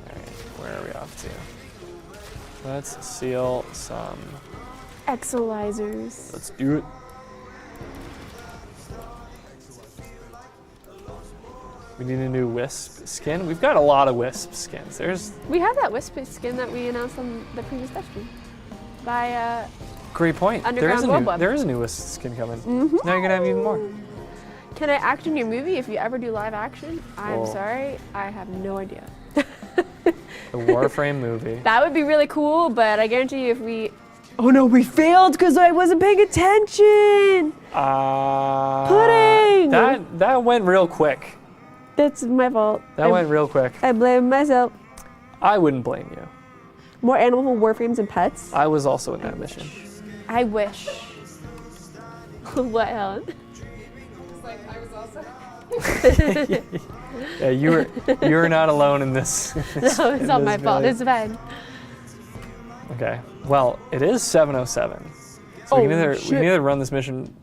right, where are we off to? Let's seal some. Exolizers. Let's do it. We need a new Wisp skin. We've got a lot of Wisp skins. We have that Wisp skin that we announced on the previous Devstream. By Great point. Underground World Web. There is a new Wisp skin coming. Now you're gonna have even more. Can I act in your movie if you ever do live action? I'm Whoa. sorry, I have no idea. The Warframe movie. That would be really cool, but I guarantee you if we... Oh no, we failed because I wasn't paying attention! Pudding! That went real quick. That's my fault. That went real quick. I blame myself. I wouldn't blame you. More animal warframes and pets? I was also in that mission. I wish. What, Helen? It's like I was also. Yeah, you were not alone in this. No, it's not my fault. It's fine. Okay. Well, it is 7:07. So we can either run this mission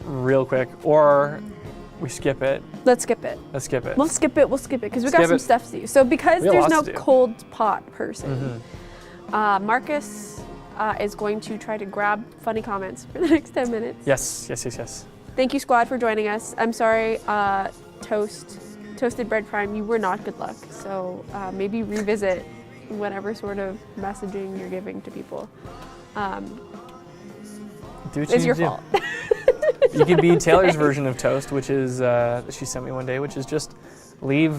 real quick or we skip it. Let's skip it. Let's skip it. We'll skip it because we got some stuff to do. So because We have there's no lots to do. cold pot person, Marcus is going to try to grab funny comments for the next 10 minutes. Yes. Thank you, squad, for joining us. I'm sorry, Toasted Bread Prime, you were not good luck. So maybe revisit whatever sort of messaging you're giving to people. Do what It's you your do. fault. You can be Taylor's version of toast, which is she sent me one day, which is just leave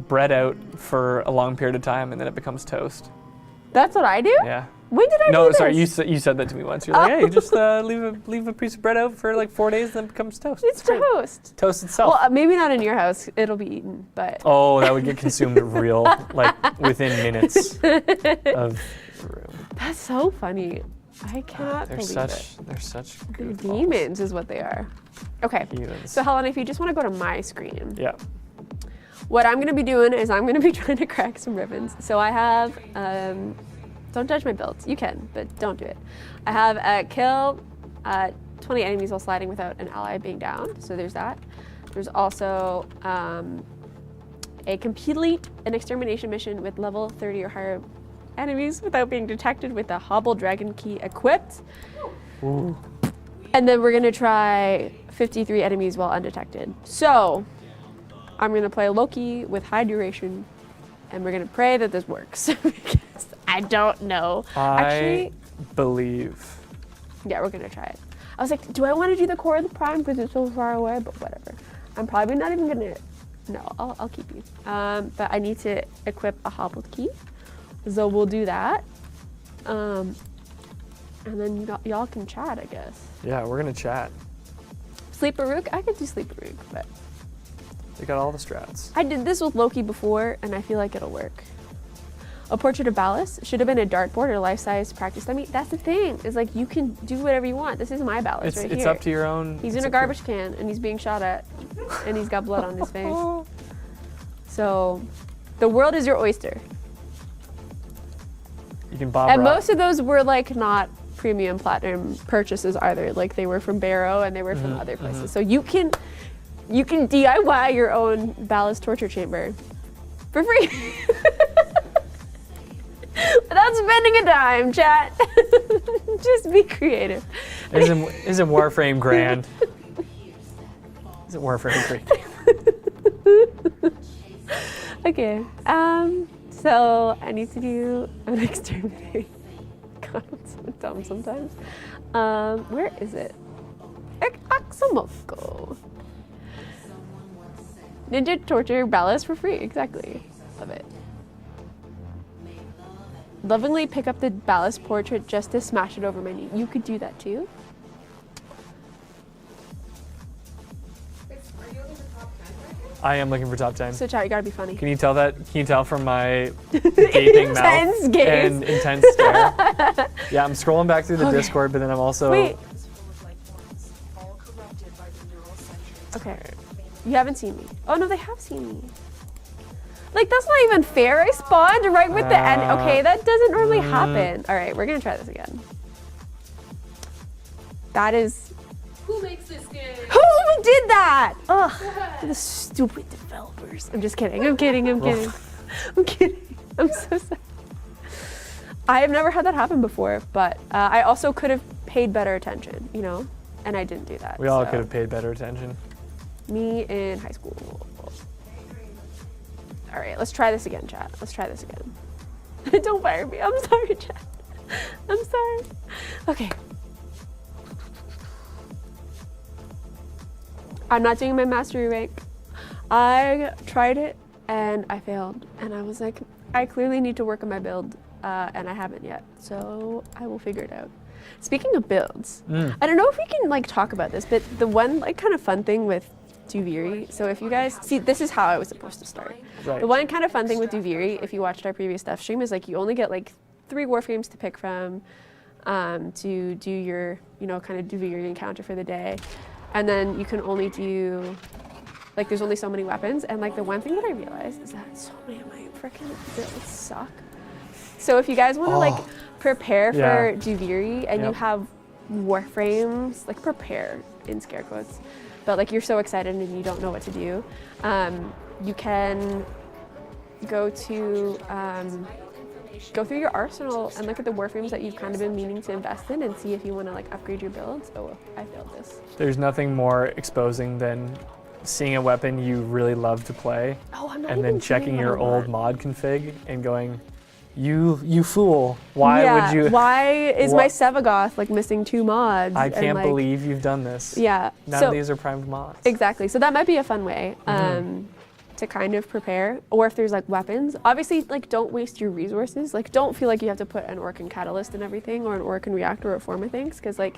bread out for a long period of time and then it becomes toast. That's what I do? Yeah. When did I do No, this? sorry, you said that to me once. You're like, hey, just leave a piece of bread out for like 4 days, then it becomes toast. It's great. toast. Toast itself. Well, maybe not in your house. It'll be eaten, but... Oh, that would get consumed real, like within minutes of room. That's so funny. I cannot believe it. They're such They're goofballs. demons is what they are. Okay, Humans. so Helen, if you just want to go to my screen, Yeah. what I'm going to be doing is I'm going to be trying to crack some ribbons. So I have, don't judge my builds. You can, but don't do it. I have a kill 20 enemies while sliding without an ally being down. So there's that. There's also a complete an extermination mission with level 30 or higher enemies without being detected with a hobble dragon key equipped. Ooh. And then we're gonna try 53 enemies while undetected. So I'm gonna play Loki with high duration and we're gonna pray that this works because I don't know. Actually, believe. yeah, we're gonna try it. I was like, do I wanna do the core of the prime because it's so far away? But whatever. I'm probably not even gonna, no, I'll keep you. But I need to equip a hobbled key. So we'll do that. And then y'all can chat, I guess. Yeah, we're gonna chat. Sleep Baruch? I could do Sleep Baruch, but They got all the strats. I did this with Loki before, and I feel like it'll work. A portrait of Ballas should have been a dartboard or life-size practice dummy. That's the thing. Is like you can do whatever you want. This is my Ballas right here. It's up to your own. He's in a garbage can and he's being shot at, and he's got blood on his face. So, the world is your oyster. You can bob. And rock. most of those were like not premium platinum purchases either. Like they were from Barrow and they were from other places. So you can DIY your own Ballas torture chamber for free. Without spending a dime, chat. Just be creative. Isn't Warframe grand? Isn't Warframe great? Okay. So I need to do an exterminate. God, it's so dumb sometimes. Where is it? Axomoko. Ninja torture Ballas for free. Exactly. Love it. Lovingly pick up the Ballas portrait just to smash it over my knee. You could do that too. Are you looking for top 10 right now? I am looking for top 10. So chat, you gotta be funny. Can you tell that? Can you tell from my gaping mouth Intense gaze. and intense stare? Yeah, I'm scrolling back through the Discord, but then I'm also. Wait. Okay. You haven't seen me. Oh no, they have seen me. Like, that's not even fair. I spawned right with the end. Okay, that doesn't normally happen. All right, we're gonna try this again. That is... Who makes this game? Who did that? Ugh, the stupid developers. I'm just kidding, I'm kidding, I'm kidding. I'm kidding, I'm so sorry. I have never had that happen before, but I also could have paid better attention, you know? And I didn't do that. We all could have paid better attention. Me in high school. All right, let's try this again, chat. Let's try this again. Don't fire me. I'm sorry, chat. I'm sorry. Okay. I'm not doing my mastery rank. I tried it and I failed. And I was like, I clearly need to work on my build and I haven't yet. So I will figure it out. Speaking of builds, I don't know if we can like talk about this, but the one like kind of fun thing with Duviri, so if you guys, see this is how I was supposed to start. Right. The one kind of fun thing with Duviri, if you watched our previous Devstream, is like you only get like 3 Warframes to pick from to do your, you know, kind of Duviri encounter for the day. And then you can only do, like there's only so many weapons. And like the one thing that I realized is that so many of my freaking builds suck. So if you guys want to like prepare for Duviri and you have Warframes, like prepare in scare quotes, but like you're so excited and you don't know what to do, you can go to go through your arsenal and look at the Warframes that you've kind of been meaning to invest in and see if you want to like upgrade your builds. Oh, I failed this. There's nothing more exposing than seeing a weapon you really love to play and then checking your old mod config and going, you fool, why would you? Why is my Sevagoth like missing 2 mods? I can't believe you've done this. Yeah. None of these are primed mods. Exactly. So that might be a fun way to kind of prepare. Or if there's like weapons, obviously like don't waste your resources. Like don't feel like you have to put an Orcan Catalyst in everything or an Orcan Reactor or Forma things, because like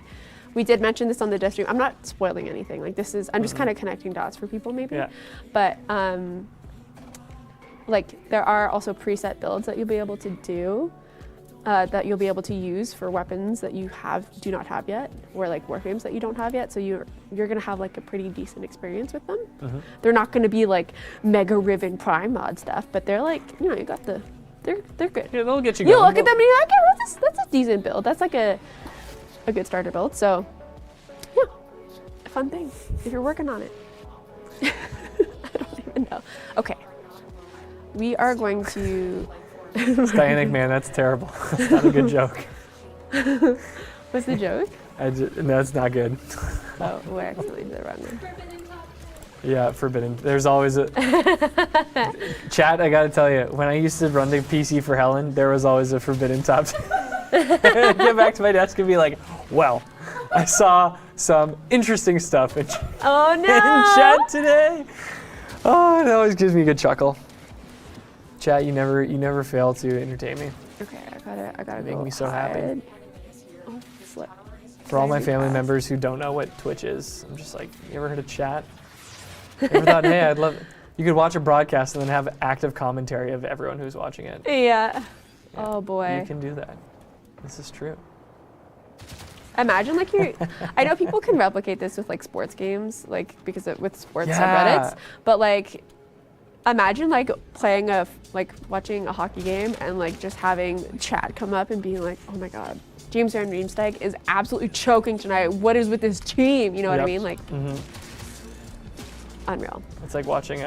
we did mention this on the Devstream. I'm not spoiling anything. Like this is, I'm just kind of connecting dots for people maybe. Yeah. But like there are also preset builds that you'll be able to do that you'll be able to use for weapons that you do not have yet, or like Warframes that you don't have yet. So you're gonna have like a pretty decent experience with them. They're not gonna be like mega Riven Prime mod stuff, but they're like, you know, you got the, they're good. Yeah, they'll get you You going. look at them and you're like, yeah, that's a decent build. That's like a good starter build. So yeah, a fun thing if you're working on it. I don't even know. Okay. We are going to... Cyanic man, that's terrible. That's not a good joke. What's the joke? That's not good. Oh, we accidentally did the wrong one. Yeah, forbidden. There's always a... Chat, I gotta tell you, when I used to run the PC for Helen, there was always a forbidden top. I'd get back to my desk and be like, well, I saw some interesting stuff in chat today. Oh, it always gives me a good chuckle. Chat, you never fail to entertain me. Okay, I gotta Make go me so happy. Oh, flip. For all my family members who don't know what Twitch is, I'm just like, you ever heard of chat? You ever thought, hey, I'd love, you could watch a broadcast and then have active commentary of everyone who's watching it. Yeah. Oh boy. You can do that. This is true. Imagine like you're, I know people can replicate this with like sports games, like because with sports subreddits, but like, imagine like watching a hockey game and like just having chat come up and being like, oh my God, James Van Riemsdyk is absolutely choking tonight. What is with this team? You know what I mean? Like, unreal. It's like watching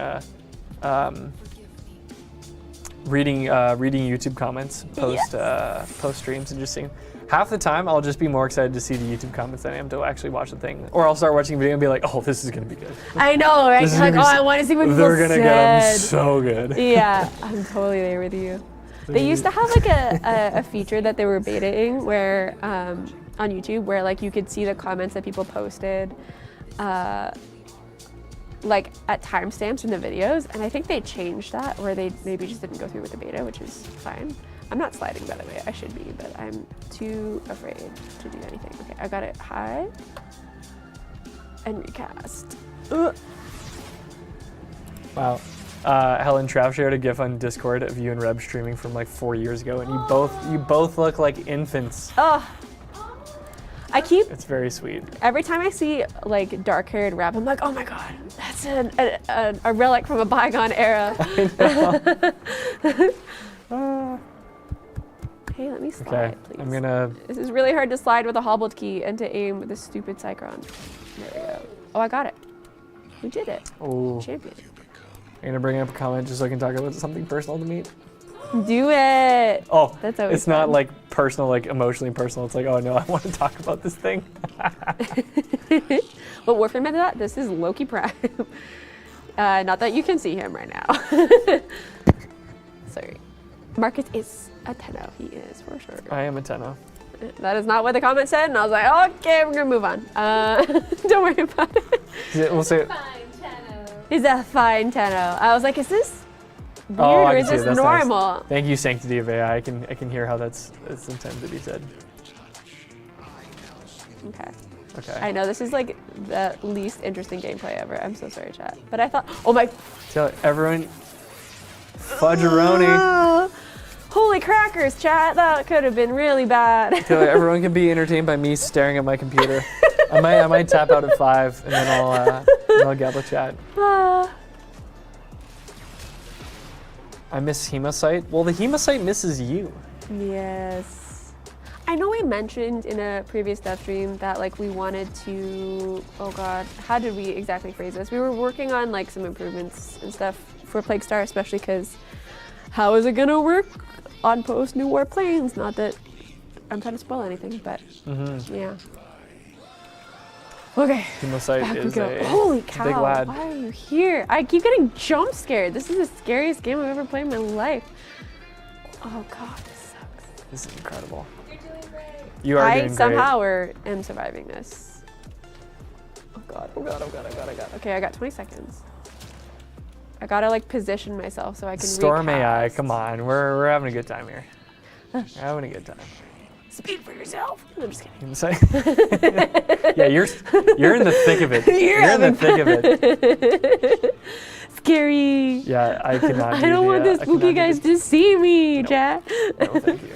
reading YouTube comments post streams and just seeing. Half the time, I'll just be more excited to see the YouTube comments than I am to actually watch the thing. Or I'll start watching a video and be like, oh, this is going to be good. I know, right? Like, oh, I want to see what people They're going to get them so good. Yeah, I'm totally there with you. They used to have like a feature that they were betaing where, on YouTube, where like you could see the comments that people posted like at timestamps in the videos. And I think they changed that, or they maybe just didn't go through with the beta, which is fine. I'm not sliding, by the way. I should be, but I'm too afraid to do anything. Okay, I got it high and recast. Ugh. Wow. Helen Trav shared a GIF on Discord of you and Reb streaming from like 4 years ago, and you both look like infants. Oh, I keep, It's very sweet. every time I see like dark-haired rap, I'm like, oh my god, that's a relic from a bygone era. Hey, let me slide, Okay, please. I'm gonna. This is really hard to slide with a hobbled key and to aim with this stupid Cycron. There we go. Oh, I got it. We did it. Oh, Champion. I'm gonna bring up a comment just so I can talk about something personal to me. Do it. Oh, That's always it's not fun. like personal, like emotionally personal. It's like, oh no, I want to talk about this thing. What Warframe did that? This is Loki Prime. Not that you can see him right now. Sorry. Marcus is a Tenno. He is for sure. I am a Tenno. That is not what the comment said, and I was like, okay, we're gonna move on. Don't worry about it. We'll say. Fine, Tenno. He's a fine Tenno. I was like, is this weird Oh, I or can is see it. this That's nice. normal? Thank you, Sanctity of AI. I can hear how that's intended to be said. Okay. Okay. I know this is like the least interesting gameplay ever. I'm so sorry, chat. But I thought, oh my. So everyone, fudgeroni. Holy crackers, chat. That could have been really bad. So everyone can be entertained by me staring at my computer. I might tap out at 5 and then I'll gabble chat. I miss Hemosite. Well, the Hemosite misses you. Yes. I know we mentioned in a previous Devstream that like we wanted to, oh god, how did we exactly phrase this? We were working on like some improvements and stuff for Plague Star, especially because how is it gonna work on post New War planes? Not that I'm trying to spoil anything, but yeah. Okay. Hemosite Back we is go. a Holy cow! big lad. Why are you here? I keep getting jump scared. This is the scariest game I've ever played in my life. Oh god, this sucks. This is incredible. You're doing great. You are I doing somehow am surviving this. Oh god, oh god, oh god, oh god, oh god. Okay, I got 20 seconds. I gotta like position myself so I great. can Storm AI, recast. come on. We're having a good time here. We're having a good time. Speak for yourself. I'm just kidding. Hemosite. Yeah, you're in the thick of it. You're in the thick of it. Scary. Yeah, I cannot. I don't want the spooky guys to see me, Nope. chat. No, thank you.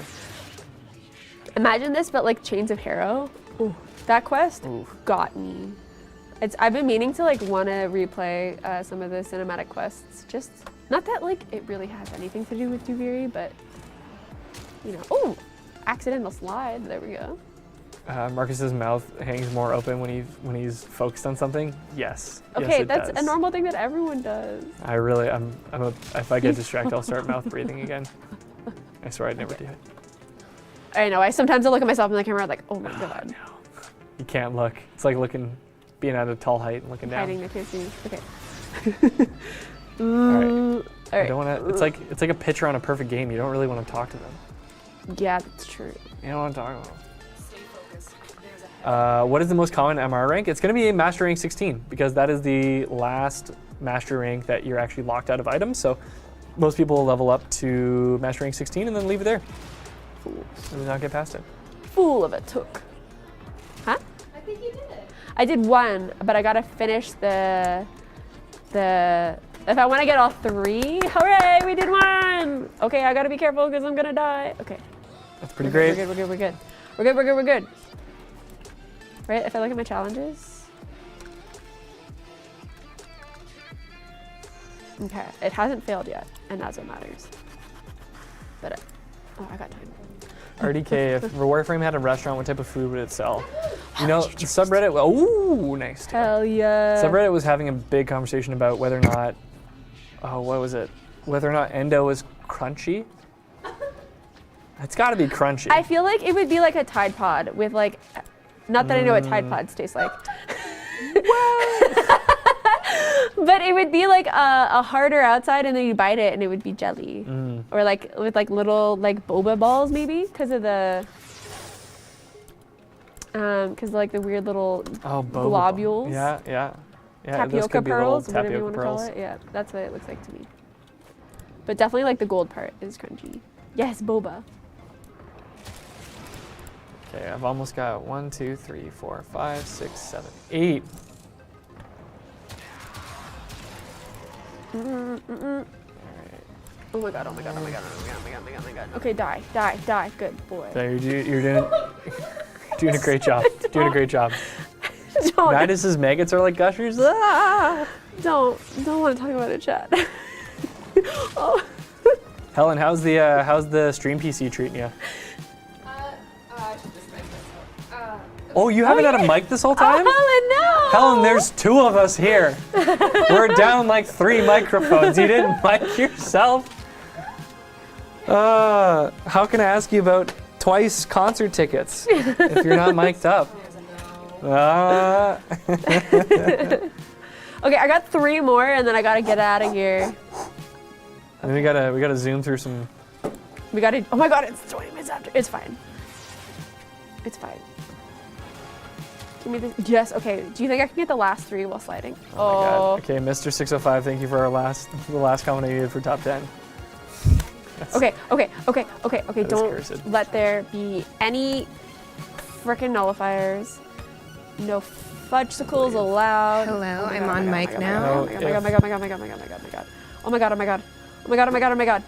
Imagine this, but like Chains of Harrow. Ooh, that quest Ooh. got me. I've been meaning to like want to replay some of the cinematic quests. Just not that like it really has anything to do with Duviri, but you know. Oh, accidental slide. There we go. Marcus's mouth hangs more open when he's focused on something. Yes. Okay, yes, it that's does. a normal thing that everyone does. If I get distracted, I'll start mouth breathing again. I swear I'd never do it. I know. Sometimes I look at myself in the camera like, oh my god, No, you can't look. It's like being at a tall height and looking down. hiding the kissing. Okay. All right. All I right. don't want to. It's like a pitcher on a perfect game. You don't really want to talk to them. Yeah, that's true. You don't want to talk to them. Stay focused. There's a What is the most common MR rank? It's going to be Master Rank 16 because that is the last Master Rank that you're actually locked out of items. So most people will level up to Master Rank 16 and then leave it there. Fools. And not get past it. Fool of a took. Huh? I think you did it. I did one, but I gotta finish the. If I want to get all 3, hooray! We did 1. Okay, I gotta be careful because I'm gonna die. Okay. That's pretty We're great. good. We're good. We're good. We're good. We're good. We're good. Right? If I look at my challenges. Okay, it hasn't failed yet, and that's what matters. But oh, I got time. RDK, if Warframe had a restaurant, what type of food would it sell? You know, subreddit. Ooh, nice. Hell yeah. Subreddit was having a big conversation about whether or not, what was it? Whether or not Endo was crunchy. It's got to be crunchy. I feel like it would be like a Tide Pod with like, not that I know what Tide Pods taste like. But it would be like a harder outside, and then you bite it, and it would be jelly, or like with like little like boba balls maybe, because of the, like the weird little boba globules. Yeah. Those Tapioca could be little pearls, whatever you tapioca want to pearls. call it. Yeah, that's what it looks like to me. But definitely like the gold part is crunchy. Yes, boba. Okay, I've almost got 1, 2, 3, 4, 5, 6, 7, 8. Oh my god, oh my god, oh my god, oh my god, oh my god, oh my god, oh my god. Okay, die. Good boy. So you're doing. Doing a great job. Doing a great job. Don't. Nidus's maggots are like gushers. Ah! Don't want to talk about it, chat. Oh. Helen, how's the stream PC treating you? I should just make this. Oh, you haven't had a mic this whole time? Oh, Helen, no! Helen, there's 2 of us here. We're down like 3 microphones. You didn't mic yourself. How can I ask you about twice concert tickets if you're not mic'd up? Okay, I got 3 more, and then I gotta get out of here. And we gotta zoom through some. We gotta. Oh my God! It's 20 minutes after. It's fine. It's fine. Give me the. Yes. Okay. Do you think I can get the last 3 while sliding? Oh my God. Okay, Mr. 605, thank you for the last comment I needed for top 10. Okay. Don't cursed. let there be any frickin' nullifiers. No fudgesicles allowed. Hello, Oh my I'm God, on oh my mic God, now. Oh my God, oh my God, oh my God, oh my God, oh my God, oh my God, oh my God. Oh my God, oh my God. Oh my God, oh my God, oh my God.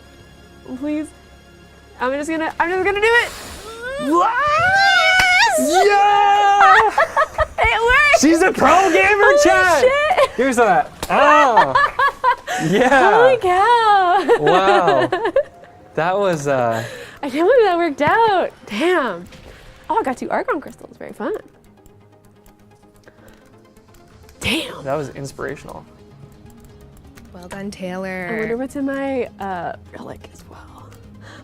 Please. I'm just gonna do it. Yeah! It worked! She's a pro gamer, Holy chat! shit! Here's that. Oh! Yeah! Holy cow! Wow. That was, I can't believe that worked out. Damn. Oh, I got 2 argon crystals. Very fun. Damn. that was inspirational. Well done, I wonder Taylor. what's in my relic as well.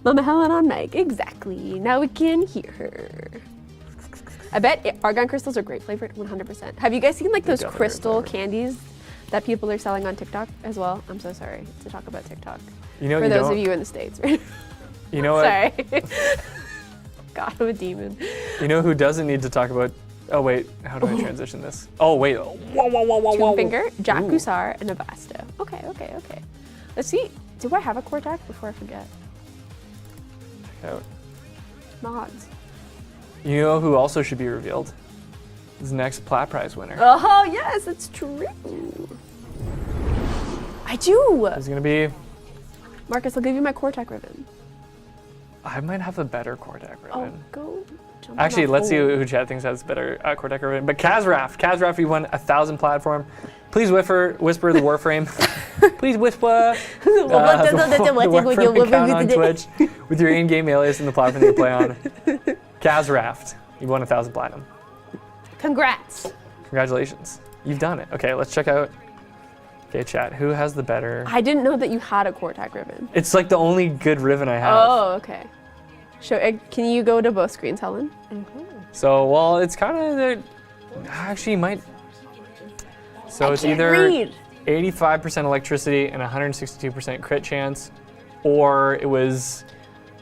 Mama Helen on mic. Exactly. Now we can hear her. I bet argon crystals are grape flavored, 100%. Have you guys seen like those definitely crystal grape candies that people are selling on TikTok as well? I'm so sorry to talk about TikTok. You know, For you those don't, of you in the States. you know what? Sorry. God, I'm a demon. You know who doesn't need to talk about? Oh wait, how do I transition this? Oh wait, whoa. Finger, Jack Ooh. Gusar, and Navasto. Okay. Let's see. Do I have a core attack before I forget? Check out. Mods. You know who also should be revealed? Is the next Plat Prize winner. Oh, yes, it's true. I do. It's gonna be. Marcus, I'll give you my core attack ribbon. I might have a better Cortac Oh, ribbon. go jump Actually, on. let's see Oh. who chat thinks has better Cortac ribbon. But Kazraf, you won 1,000 platform. Please whisper the Warframe. Please whisper the Warframe account on Twitch with your in-game alias and the platform that you play on. Kazraft, you won 1,000 platinum. Congrats. Congratulations, you've done it. Okay, let's check out. Okay, chat, who has the better? I didn't know that you had a core attack ribbon. It's like the only good ribbon I have. Oh, okay. Can you go to both screens, Helen? So, well, it's kind of actually might. So it's can't either read. 85% electricity and 162% crit chance, or it was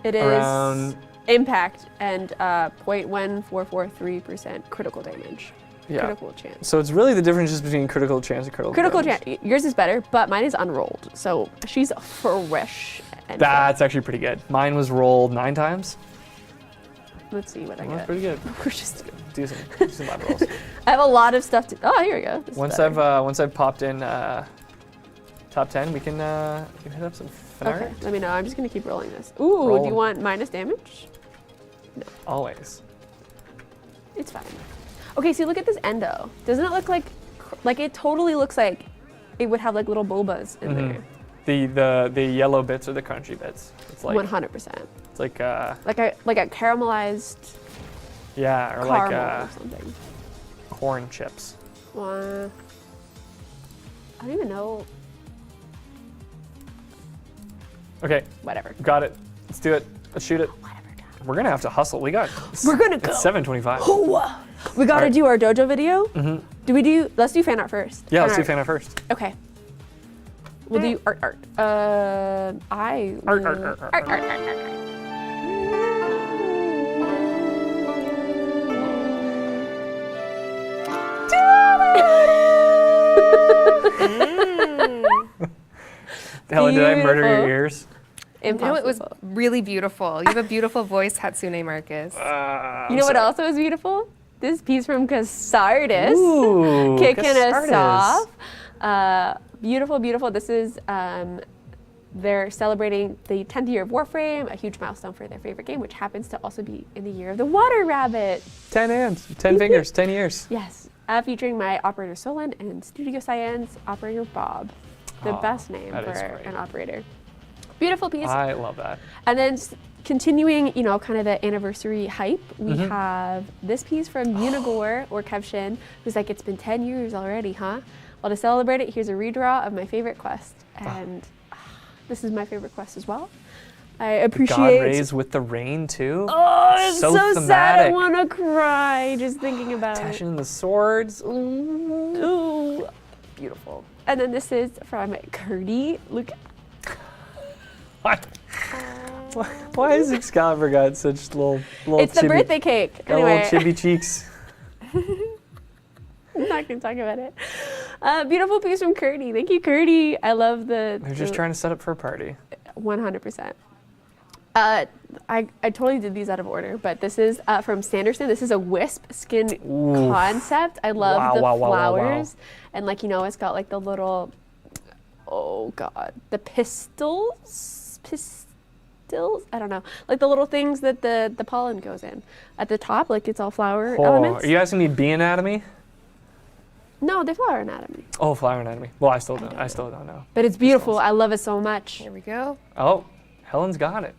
It is around impact and 0.1443% critical damage. yeah. Critical chance. So it's really the difference just between critical chance and critical damage. chance. Yours is better, but mine is unrolled. So she's fresh. And That's actually pretty good. Mine was rolled 9 times. let's see what I That's get. pretty good. We're just. Do some bad rolls. I have a lot of stuff to. Oh, here we go. This is Once better. I've popped in top 10, we can hit up some Fenari. Okay, let me know. I'm just gonna keep rolling this. Ooh, Roll do you 'em. want minus damage? Always. It's fine. Okay, so look at this endo. Doesn't it look like it totally looks like it would have like little bulbas in there. The yellow bits are the crunchy bits. It's like 100%. it's like Like a caramelized yeah, or caramel like or something. corn chips. I don't even know. Okay, Whatever. got it. Let's do it. Let's shoot it. Whatever. We're gonna have to hustle. We're gonna go. It's 7:25. We gotta Alright. do our dojo video. Let's do fan art first. Yeah, let's do fan art first. Okay. We'll do art. Art. Helen, did I murder your Beautiful. ears? No, it was Impossible. really beautiful. You have a beautiful voice, Hatsune Marcus. You know what else was beautiful? This piece from Casardis. Ooh, Kicking us Casardis. off. Beautiful, beautiful. This is they're celebrating the 10th year of Warframe, a huge milestone for their favorite game, which happens to also be in the year of the water rabbit. 10 hands, 10 fingers, 10 years. Yes, featuring my operator Solon and Studio Cyan's operator Bob. The best name for an operator. Beautiful piece. I love that. And then continuing, you know, kind of the anniversary hype, we have this piece from Unigore or Kevshin, who's like, it's been 10 years already, huh? Well, to celebrate it, here's a redraw of my favorite quest. And this is my favorite quest as well. I appreciate. God rays with the rain too. Oh, it's so sad. I thematic. want to cry just thinking about it. Attaching the swords. Ooh, beautiful. And then this is from Curdy. Look. Why has Excalibur got such little It's the birthday cake. got Anyway. little chibi cheeks? I'm not going to talk about it. Beautiful piece from Curdy. Thank you, Curdy. I love the... They're just trying to set up for a party. 100%. I totally did these out of order, but this is from Sanderson. This is a wisp skin concept. I love the flowers. And like, you know, it's got like the little, oh God, the pistils? I don't know. Like the little things that the pollen goes in. At the top, like it's all flower elements. Are you asking me bee anatomy? No, they're flower anatomy. Oh, flower anatomy. Well, I still don't know. But it's beautiful. I love it so much. Here we go. Oh, Helen's got it.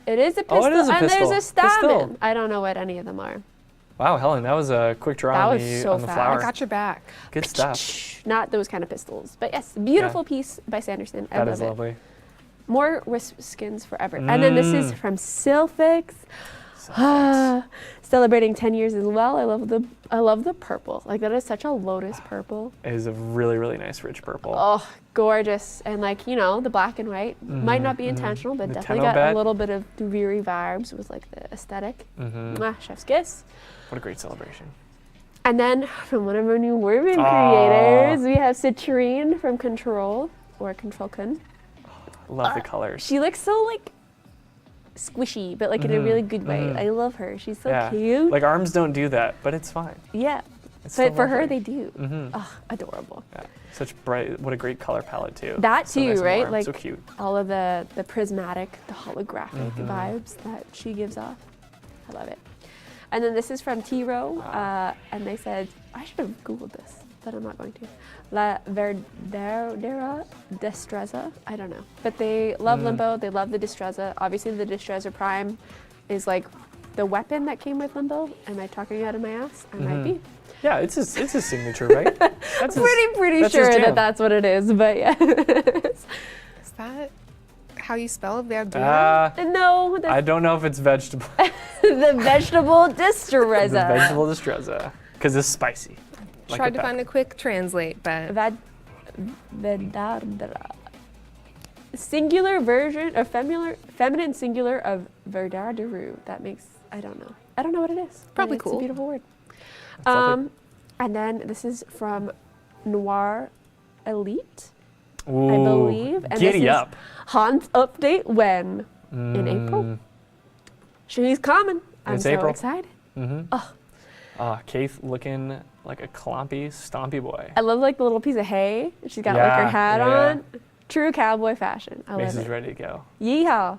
It is a pistol, Oh, it is a and pistol. there's a stamen. Pistol. I don't know what any of them are. Wow, Helen, that was a quick draw That on was the, so on the fast. flower. I got your back. Good stuff. Not those kind of pistols. But yes, beautiful piece by Sanderson. I That love is it. lovely. More wisp skins forever. And then this is from Sylphix. Celebrating 10 years as well. I love the purple. Like that is such a lotus purple. It is a really, really nice rich purple. Oh, gorgeous. And like, you know, the black and white might not be intentional, but The definitely Tenno got bed. a little bit of Duviri vibes with like the aesthetic. Mwah, chef's kiss. What a great celebration. And then from one of our new Warframe creators, we have Citrine from Control or Control Kun. Love the colors. She looks so like squishy, but like in a really good way. I love her. She's so cute. Like arms don't do that, but it's fine. Yeah. It's But so for her, lovely. they do. Oh, adorable. Yeah. Such bright, what a great color palette too. That So too, nice and right? warm, Like so cute. all of the prismatic, the holographic vibes that she gives off. I love it. And then this is from T-Row, and they said, I should have Googled this, but I'm not going to. La Verdadera Destreza, I don't know. But they love Limbo, they love the Destreza. Obviously the Destreza Prime is like the weapon that came with Limbo. Am I talking out of my ass? I might be. Yeah, it's his signature, right? That's Pretty that's sure his that jam. that's what it is, but yeah. Is that how you spell Verdura? No, I don't know if it's vegetable. the vegetable Destreza. The vegetable distressa, because it's spicy. Like Tried a to pepper. find a quick translate, but Verdadera. Singular version, or feminine singular of Verdaderu. That makes, I don't know. I don't know what it is. but Probably it's cool. a beautiful word. lovely. And then this is from Noir Elite, Ooh, I believe. And giddy this is up. Hans update when? In April. She's coming. I'm It's so April. excited. Keith looking like a clompy, stompy boy. I love like the little piece of hay. She's got like her Yeah, hat yeah, on. True cowboy fashion. I love Mace is it. ready to go. Yeehaw.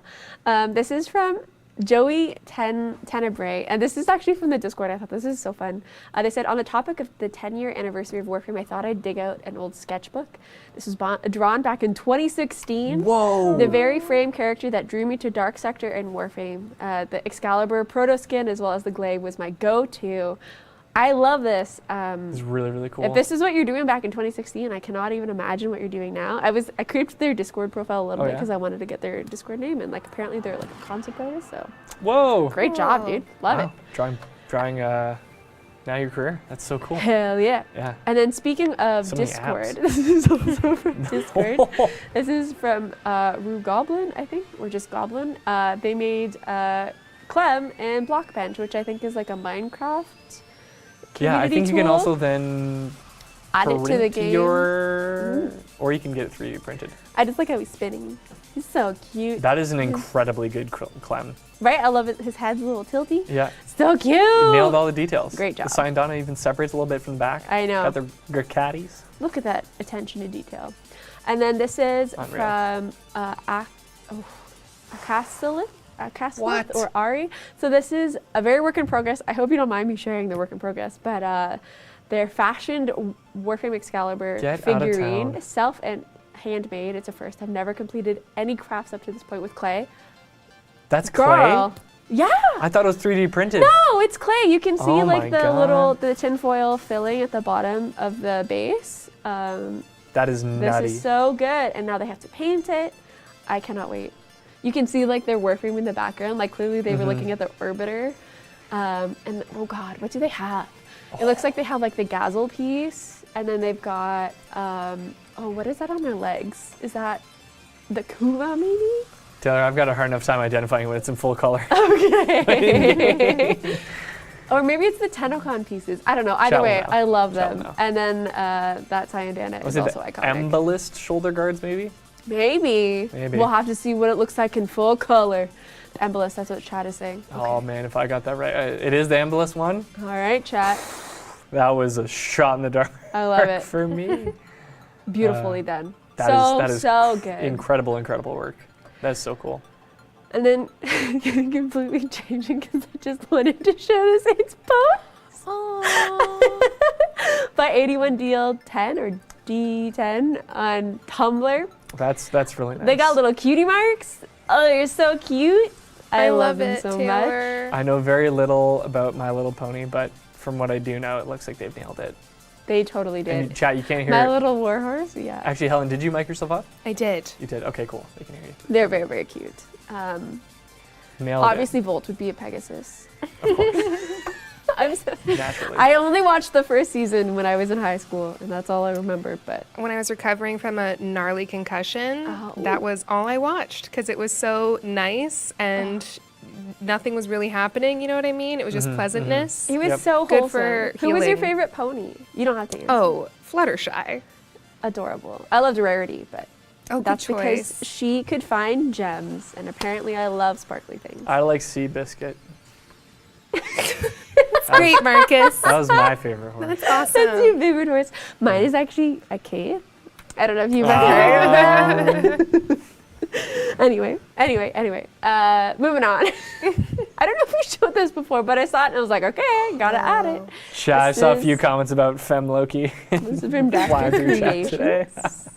This is from Joey Tenebrae, and this is actually from the Discord. I thought this is so fun. They said, on the topic of the 10-year anniversary of Warframe, I thought I'd dig out an old sketchbook. This was drawn back in 2016. Whoa! The very frame character that drew me to Dark Sector and Warframe. The Excalibur proto skin as well as the glaive was my go-to. I love this. It's really, really cool. If this is what you're doing back in 2016, I cannot even imagine what you're doing now. I creeped their Discord profile a little bit yeah? because I wanted to get their Discord name, and like apparently they're like a concept artist. So Whoa! great job, dude. Love Wow. Drawing now your career. That's so cool. it. Hell yeah. Yeah. And then speaking of So many Discord, apps. this is also from Discord. This is from Rue Goblin, I think, or just Goblin. They made Clem and Blockbench, which I think is like a Minecraft. Yeah, I community think you can tool. also then Add it to the print game. or you can get it 3D printed. I just like how he's spinning. He's so cute. That is an incredibly good Clem. Right? I love it. His head's a little tilty. Yeah, So cute. nailed all the details. Great job. The Syndana even separates a little bit from the back. I know. Got the Gracadis. Look at that attention to detail. And then this is Unreal. from Castellit What? or Ari. So this is a very work in progress. I hope you don't mind me sharing the work in progress, but they're fashioned Warframe Excalibur Get out of figurine, town. self and handmade. It's a first. I've never completed any crafts up to this point with clay. That's Girl. clay? Yeah. I thought it was 3D printed. No, it's clay. You can see Oh like my the God. the tinfoil filling at the bottom of the base. That is This nutty. is so good. And now they have to paint it. I cannot wait. You can see like their Warframe in the background. Like clearly they were looking at the orbiter. And oh God, what do they have? It looks like they have like the Gazel piece. And then they've got, oh, what is that on their legs? Is that the Kuva maybe? Taylor, I've got a hard enough time identifying when it's in full color. Okay. Or maybe it's the TennoCon pieces. I don't know. Either Shall way, know. I love Shall them. know. And then that Cyandana Was is it also the iconic. Embalist shoulder guards, maybe? Maybe. Maybe. We'll have to see what it looks like in full color. Embalist, that's what chat is saying. Oh man, if I got that right. It is the Embalist one. All right, chat. That was a shot in the dark I love it. for me. Beautifully done. that is so good. Incredible, incredible work. That's so cool. And then completely changing because I just wanted to show the Saints pose. By 81DL10 or D10 on Tumblr. That's really nice. They got little cutie marks. Oh, they're so cute. I love them it, so much. Taylor. I know very little about My Little Pony, but from what I do know, it looks like they've nailed it. They totally And did. chat, you can't hear My it. Little Warhorse, yeah. Actually, Helen, did you mic yourself up? I did. You did. Okay, cool. They can hear you. They're very, very cute. Nailed Obviously, Volt would be a Pegasus. it. Of course. I'm so, Naturally. I only watched the first season when I was in high school, and that's all I remember. But When I was recovering from a gnarly concussion, Oh, that ooh. was all I watched because it was so nice and nothing was really happening. You know what I mean? It was just pleasantness. he was Yep. so Good wholesome. for Who was your healing. favorite pony? You don't have to answer. Oh, Fluttershy. Adorable. I loved Rarity, but Oh, that's good because choice. she could find gems, and apparently I love sparkly things. I like Seabiscuit. Great, Marcus. That was my favorite horse. That's That's awesome. your favorite horse. Mine is actually a cave. I don't know if you've ever heard of that. Anyway, moving on. I don't know if we showed this before, but I saw it and I was like, okay, gotta add it. Chat, I This saw a few is- comments about Fem Loki. This is from Flying Dexter through chat today. Creations.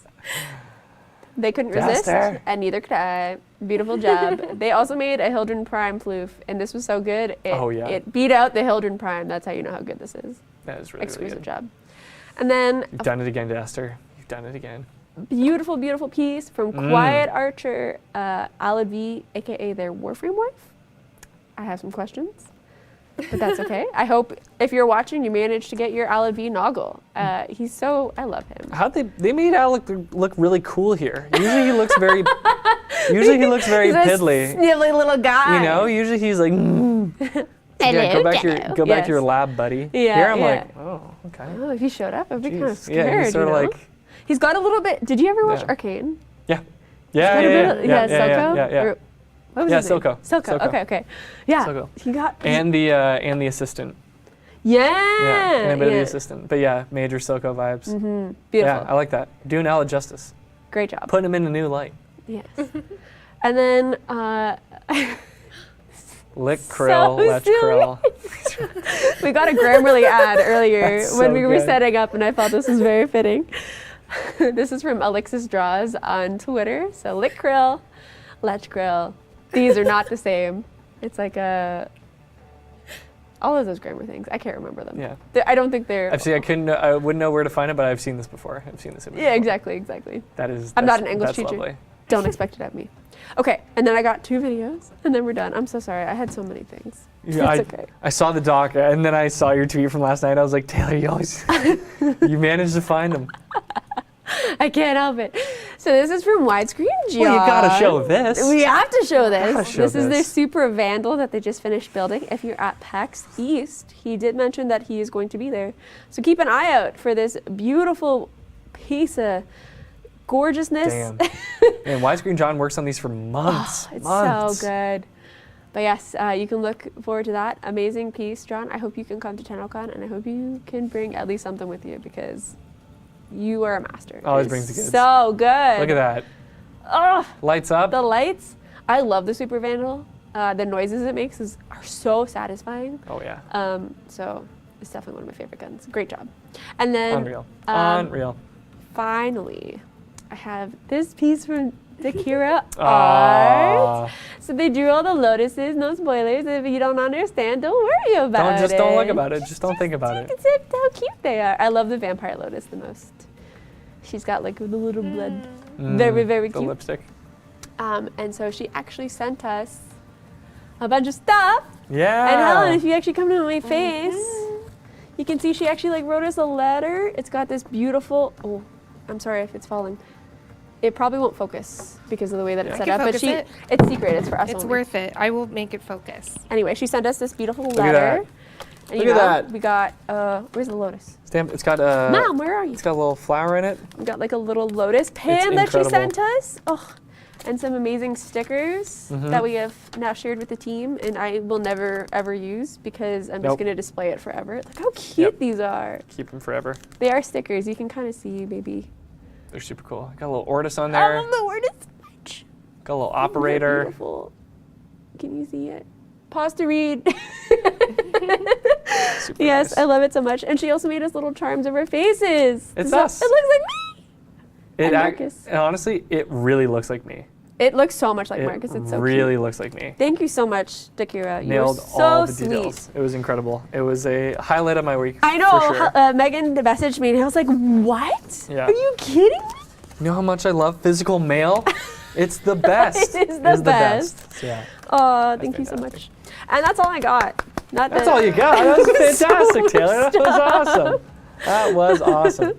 They couldn't resist, Dexter. and neither could I. Beautiful job. They also made a Hildren Prime floof, and this was so good. It beat out the Hildren Prime. That's how you know how good this is. That is really, really Exquisite good. job. And then You've done it again, Dexter. You've done it again. beautiful, beautiful piece from Quiet Archer, Alad V, aka their Warframe wife. I have some questions, but that's okay. I hope if you're watching, you managed to get your Alad V Noggle. He's so, I love him. How'd they made Alec look really cool here. Usually he looks very He's a piddly. snivelly little guy. You know, usually he's like yeah, go back to your lab, buddy. Yeah, Here I'm yeah. like, oh, okay. Oh, if he showed up, I'd be kind of Jeez. scared. Yeah, he's sort of you know? like He's got a little bit. Did you ever watch Yeah. Arcane? yeah. Got a bit of- Yeah, Silco? yeah. Or- what was Yeah, his name? Silco. Silco. Silco. Okay. Yeah. Silco. He got. And the assistant. Yeah. And a bit of the assistant. But yeah, major Silco vibes. Beautiful. Yeah, I like that. Doing Alec justice. Great job. Putting him in a new light. Yes. And then Lick krill, So let's silly. krill. we got a Grammarly ad earlier That's when so we were good. setting up, and I thought this was very fitting. This is from Alexis Draws on Twitter. So lick krill, let's krill. These are not the same. It's like all of those grammar things. I can't remember them. Yeah. I don't think they're. I wouldn't know where to find it, but I've seen this before. I've seen this image. Yeah, before. exactly. I'm I'm not an English teacher. Lovely. Don't expect it at me. Okay, and then I got 2 videos, and then we're done. I'm so sorry. I had so many things. Yeah, It's okay. I saw the doc, and then I saw your tweet from last night. I was like, Taylor, you managed to find them. I can't help it. So this is from Widescreen John. Well, you gotta show this. We have to show this. Gotta show This is their this. Super Vandal that they just finished building. If you're at PAX East, he did mention that he is going to be there. So keep an eye out for this beautiful piece of gorgeousness. Damn. And Widescreen John works on these for months. It's months. so good. But yes, you can look forward to that. Amazing piece, John. I hope you can come to TennoCon, and I hope you can bring at least something with you because You are a master. Always It brings is the goods. So good. Look at that. Oh, Lights up. the lights. I love the Super Vandal. The noises it makes are so satisfying. Oh yeah. So it's definitely one of my favorite guns. Great job. And then Unreal. Unreal. finally, I have this piece from Akira Aw. Art. So they drew all the lotuses, no spoilers. If you don't understand, don't worry about it. Don't look about it. Just don't think about it. It's how cute they are. I love the vampire lotus the most. She's got like the little blood. Very, very The cute. lipstick. And so she actually sent us a bunch of stuff. Yeah. And Helen, if you actually come to my face, you can see she actually like wrote us a letter. It's got this beautiful, oh, I'm sorry if it's falling. It probably won't focus because of the way that it's I set can up, but focus it. it's secret, it's for us It's only. worth it. I will make it focus. Anyway, she sent us this beautiful Look at letter. And Look you at know, that. we got, where's the lotus? Stamp. It's got a. Mom, where are you? It's got a little flower in it. We got like a little lotus pin that she incredible. sent us. Oh, and some amazing stickers that we have now shared with the team, and I will never ever use because I'm just Nope. gonna display it forever. Look how cute these are. Keep them forever. They are stickers. You can kind of see maybe. They're super cool. Got a little Ortis on I there. love the word so much. Got a little They're operator. Beautiful. Can you see it? Pause to read. Super Yes, nice. I love it so much. And she also made us little charms of our faces. It's So us. It looks like me. And Marcus. And honestly, it really looks like me. It looks so much like It Marcus. It's so really cute. looks like me. Thank you so much, Dakira. Nailed You're so all the sweet. details. It was incredible. It was a highlight of my week. I know. For sure. Megan messaged me, and I was like, "What? Yeah. Are you kidding me?" You know how much I love physical mail? It's the best. It is the best. So, yeah. Oh, thank you so fantastic. much. And that's all I got. Not That's the- all you got. That was fantastic, So Taylor. That was awesome. That was awesome.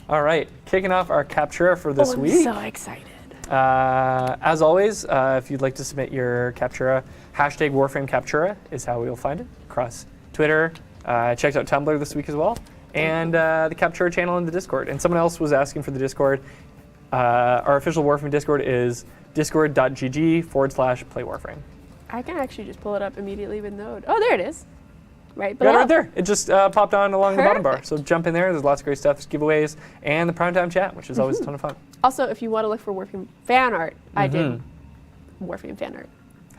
All right, kicking off our Captura for this I'm week. so excited. As always, if you'd like to submit your Captura, hashtag Warframe Captura is how you'll find it across Twitter. Checked out Tumblr this week as well, and the Captura channel in the Discord. And someone else was asking for the Discord. Our official Warframe Discord is discord.gg/playwarframe. I can actually just pull it up immediately with Node. Oh, there it is. Right Yeah, below. right there. It just popped on along the bottom bar. Perfect. So jump in there. There's lots of great stuff. There's giveaways and the primetime chat, which is always a ton of fun. Also, if you want to look for Warframe fan art, I did Mm-hmm. Warframe fan art.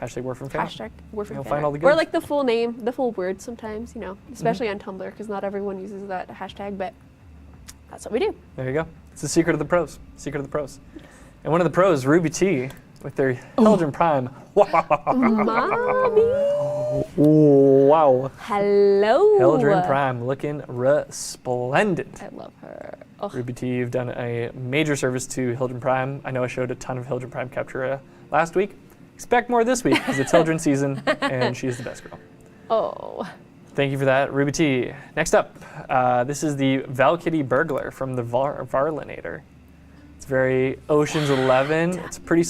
Hashtag Warframe fan. Hashtag Warframe You'll fan find art. all the Or goods. like the full name, the full word sometimes, you know, especially Mm-hmm. on Tumblr, because not everyone uses that hashtag, but that's what we do. There you go. It's the secret of the pros. Secret of the pros. And one of the pros, Ruby T, with their Helldren Prime. Mommy. Wow. Hello. Helldren Prime looking resplendent. I love her. Oh, Ruby T, you've done a major service to Helldren Prime. I know I showed a ton of Helldren Prime Captura last week. Expect more this week because it's Helldren season and she's the best girl. oh. Thank you for that, Ruby T. Next up, this is the Valkyrie Burglar from the Varlinator. It's very Ocean's 11. It's pretty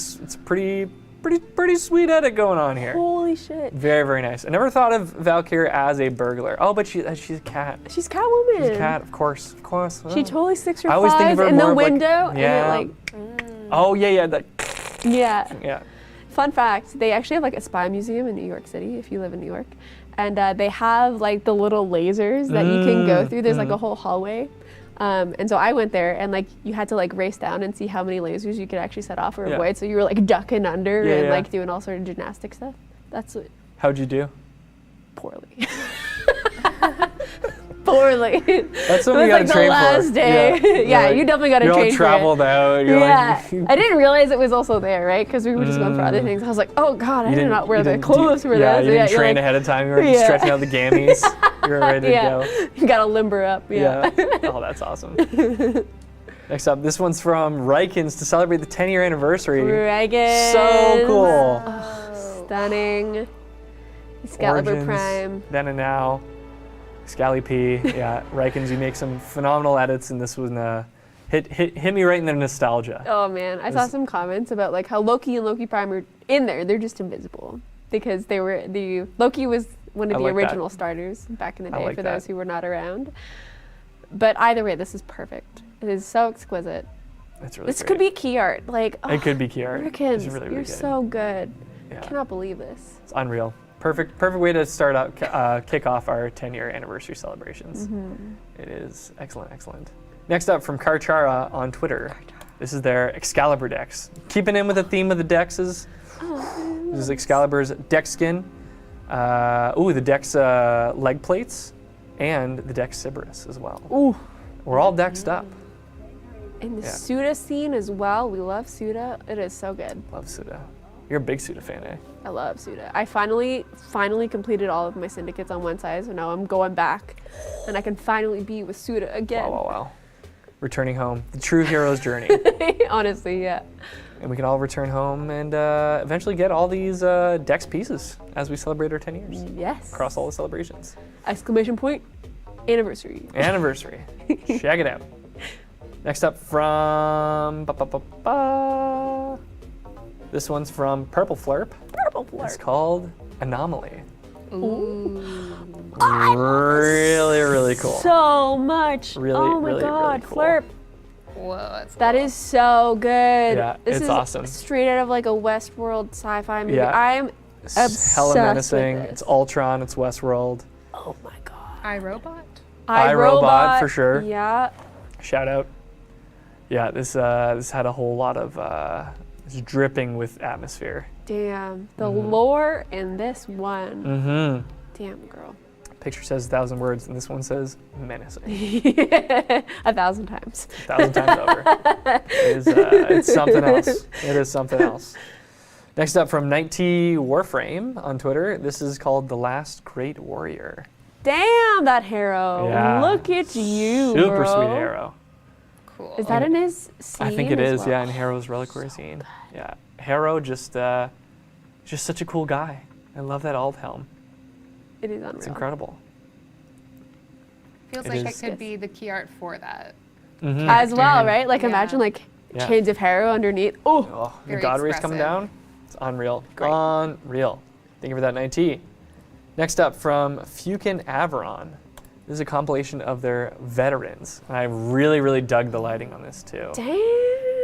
sweet edit going on here. Holy shit. Very, very nice. I never thought of Valkyrie as a burglar. Oh, but she's a cat. She's Catwoman. She's a cat, of course, of course. She totally sticks her I always think of claws her in the more of like- window yeah. and it Oh yeah, that. yeah. Yeah. Fun fact, they actually have like a spy museum in New York City if you live in New York. And they have like the little lasers that you can go through. There's like a whole hallway. And so I went there and like you had to like race down and see how many lasers you could actually set off or Yeah. avoid. So you were like ducking under Yeah, and yeah. like doing all sort of gymnastic stuff. That's what, How'd you do? poorly. Poorly. That's It what was we gotta like the train last for. day. Yeah, You're you definitely gotta you're train all for it. traveled out. You're Yeah, like, I didn't realize it was also there, right? Because we were just going for other things. I was like, oh god, I did not wear the clothes for yeah, this. you didn't you're train like, ahead of time. You were Yeah. stretching out the gammies. You were ready to yeah, go. you gotta limber up. Yeah. Oh, that's awesome. Next up, this one's from Rykins to celebrate the 10-year anniversary. Reagan. So cool. Stunning. Excalibur Origins, Prime. Then and Now. Scally P. Yeah, Rykins, you make some phenomenal edits, and this one hit me right in the nostalgia. Oh man, I saw some comments about like how Loki and Loki Prime are in there. They're just invisible because Loki was one of I the like that. original starters back in the I day like for that. those who were not around. But either way, this is perfect. It is so exquisite. That's really This great. could be key art. Like, It could be key art. Rykins, It's really, really you're good. so good. Yeah. I cannot believe this. It's unreal. Perfect way to start out, kick off our 10-year anniversary celebrations. Mm-hmm. It is excellent. Next up from Karchara on Twitter. This is their Excalibur Dex. Keeping in with the theme of the Dexes. This is Excalibur's Dex skin. The Dex leg plates, and the Dex Sybaris as well. Ooh. We're all dexed up. And the Yeah. Suda scene as well. We love Suda. It is so good. Love Suda. You're a big Suda fan, eh? I love Suda. I finally completed all of my syndicates on one side, so now I'm going back, and I can finally be with Suda again. Wow. Returning home. The true hero's journey. Honestly, yeah. And we can all return home and eventually get all these Dex pieces as we celebrate our 10 years. Yes. Across all the celebrations. Exclamation point. Anniversary. Anniversary. Check it out. Next up from... This one's from Purple Flurp. Purple It's Flurp. called Anomaly. Ooh. Really cool. So much. Really, oh my really, God, really cool. Flurp. Whoa, That is so good. Yeah, this it's is awesome. straight out of like a Westworld sci-fi movie. Yeah. I'm It's obsessed hella with menacing. this. It's Ultron. It's Westworld. Oh my God. iRobot? iRobot for sure. Yeah. Shout out. Yeah, this had a whole lot of it's dripping with atmosphere. Damn. The lore in this one. Mm-hmm. Damn, girl. Picture says 1,000 words, and this one says menacing. 1,000 times. 1,000 times over. It's something else. It is something else. Next up from Night T Warframe on Twitter. This is called The Last Great Warrior. Damn, that hero. Yeah. Look at you, Super bro. sweet arrow. Cool. Is that in his scene? I think it as is, well? yeah, in Harrow's reliquary scene. Yeah, Harrow just such a cool guy. I love that alt helm. It is unreal. It's incredible. Feels It like is. it could be the key art for that. Mm-hmm. As well, Mhm. right? Like Yeah. imagine like Yeah. chains of Harrow underneath. Oh, Oh, the Very God Rays coming expressive. down. It's unreal. Great. Unreal. Thank you for that, 9T. Next up from Fukin Averon. This is a compilation of their veterans. And I really, really dug the lighting on this too. damn.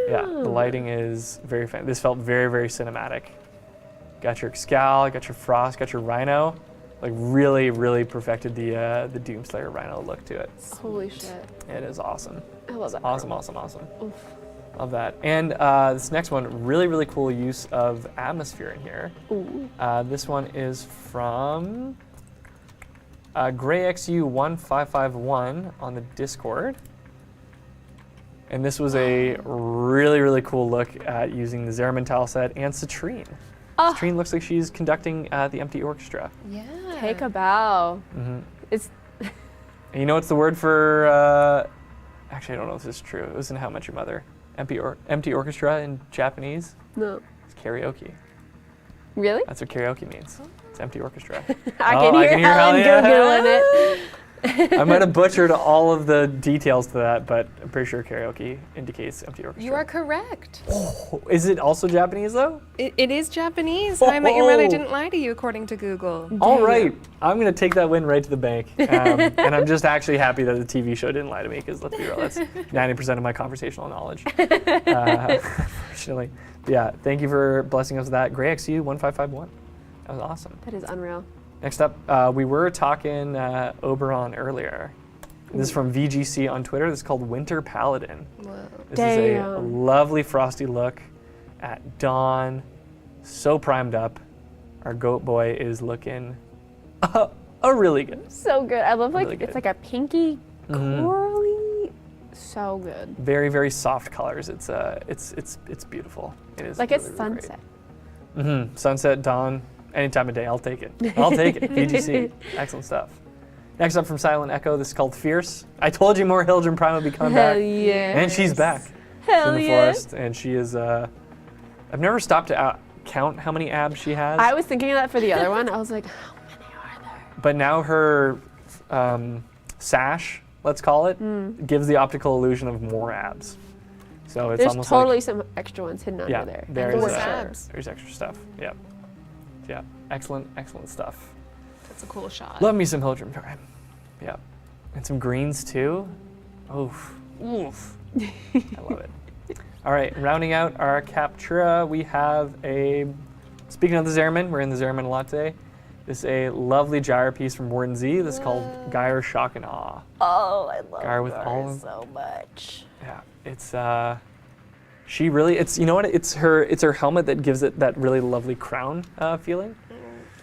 Yeah, the lighting is very fan. This felt very, very cinematic. Got your Excal, got your Frost, got your Rhino. Like really, really perfected the Doomslayer Rhino look to it. Holy shit. It is awesome. I love that. Awesome. Oof. Love that. And this next one, really, really cool use of atmosphere in here. Ooh. This one is from GrayXU1551 on the Discord. And this was a really, really cool look at using the Zeraman tile set and Citrine. Oh. Citrine looks like she's conducting the Empty Orchestra. Yeah. Take a bow. Mm-hmm. It's And you know what's the word for, actually I don't know if this is true. It was in How I Met Your Mother. Empty Orchestra in Japanese. no. It's karaoke. Really? That's what karaoke means. It's empty orchestra. I Oh, can hear Helen yeah. Gilgil in it. I might have butchered all of the details to that, but I'm pretty sure karaoke indicates empty orchestra. You are correct. Oh, is it also Japanese though? It is Japanese. How I Met Your Mother didn't lie to you, according to Google. All right, I'm gonna take that win right to the bank, and I'm just actually happy that the TV show didn't lie to me, because let's be real, that's 90% of my conversational knowledge. Unfortunately, yeah. Thank you for blessing us with that. GrayXU1551. That was awesome. That is unreal. Next up, we were talking Oberon earlier. This is from VGC on Twitter. This is called Winter Paladin. Whoa. This is a Damn. lovely frosty look at dawn. So primed up. Our goat boy is looking really good. So good. I love like Really it's good. like a pinky, Mhm. corally. So good. Very, very soft colors. It's beautiful. It is Like really, it's really sunset. great. Mhm. Sunset, dawn, any time of day. I'll take it. I'll take it. VGC. Excellent stuff. Next up from Silent Echo, this is called Fierce. I told you more Hildren Prime would be coming Hell back. yeah. And she's back. Hell in the yeah. forest, and she is. I've never stopped to count how many abs she has, I was thinking of that for the other one. I was like, how many are there? but now her sash, let's call it, gives the optical illusion of more abs. So it's There's almost totally like, some extra ones hidden yeah, under there. there's More For abs. sure. there's extra stuff. Yep. Yeah. Excellent stuff. That's a cool shot. Love me some Hildren Prime. Yep. And some greens too. Oof. Oof. I love it. All right, rounding out our Captura, we have speaking of the Zeraman, we're in the Zeraman a lot today. This is a lovely gyre piece from Warden Z. This is called Gyre Shock and Awe. Oh, I love Gyre with her all of- so much. Yeah, it's she really, it's, you know what, it's her helmet that gives it that really lovely crown feeling.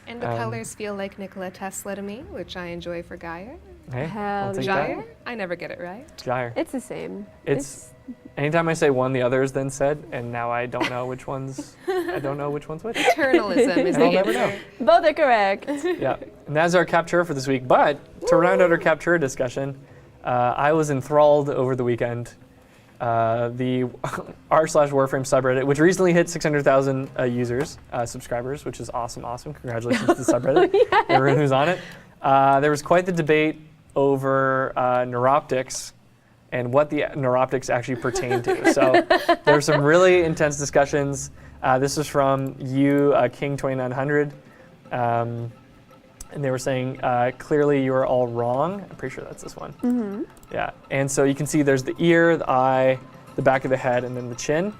And the colors feel like Nikola Tesla to me, which I enjoy for Gyre. Hey, Hell I'll take yeah. Gyre? I never get it right. that. Gyre. It's the same. It's anytime I say one, the other is then said, and now I don't know which one's I don't know which one's which. Eternalism is And I'll the never know. answer. Both are correct. Yeah, and that's our CAPTURA for this week. But to round out our CAPTURA discussion, I was enthralled over the weekend. The r/Warframe subreddit, which recently hit 600,000 users, subscribers, which is awesome. Congratulations to the subreddit, everyone who's on it. There was quite the debate over neuroptics and what the neuroptics actually pertain to. So there were some really intense discussions. This is from King2900. And they were saying, clearly you are all wrong. I'm pretty sure that's this one. Mm-hmm. Yeah, and so you can see there's the ear, the eye, the back of the head, and then the chin.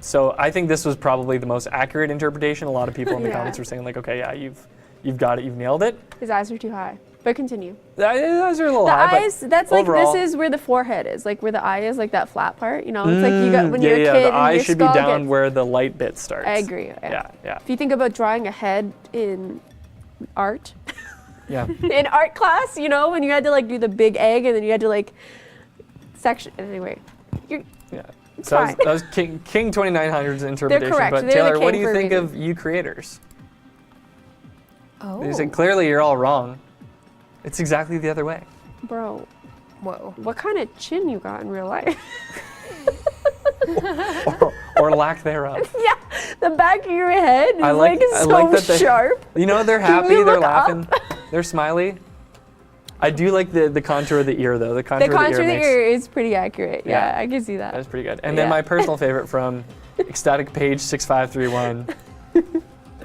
So I think this was probably the most accurate interpretation. A lot of people in the Yeah. comments were saying like, okay, yeah, you've got it, you've nailed it. His eyes are too high. But continue. The eyes are a little The high, eyes, that's like, overall- this is where the forehead is, like where the eye is, like that flat part, you know? It's like you got, when yeah, you're a yeah, kid the and eye your should be skull down gets- where the light bit starts. I agree. Yeah, yeah, If you think about drawing a head in art, yeah. in art class, you know, when you had to like do the big egg and then you had to like section, anyway. You're, Yeah. It's So fine. that was King 2900's interpretation. correct. But They're the Taylor, what do king you for a think reason. of you creators? Oh. They said clearly you're all wrong. It's exactly the other way. bro, Whoa. what kind of chin you got in real life? or lack thereof. Yeah, the back of your head is I like so that they, sharp. You know, they're Can happy, you they're look up? laughing, they're smiley. I do like the contour of the ear though. The contour, The contour of of the the makes, ear is pretty accurate. Yeah, Yeah. I can see that. That's pretty good. And then Yeah. my personal favorite from Ecstatic Page 6531.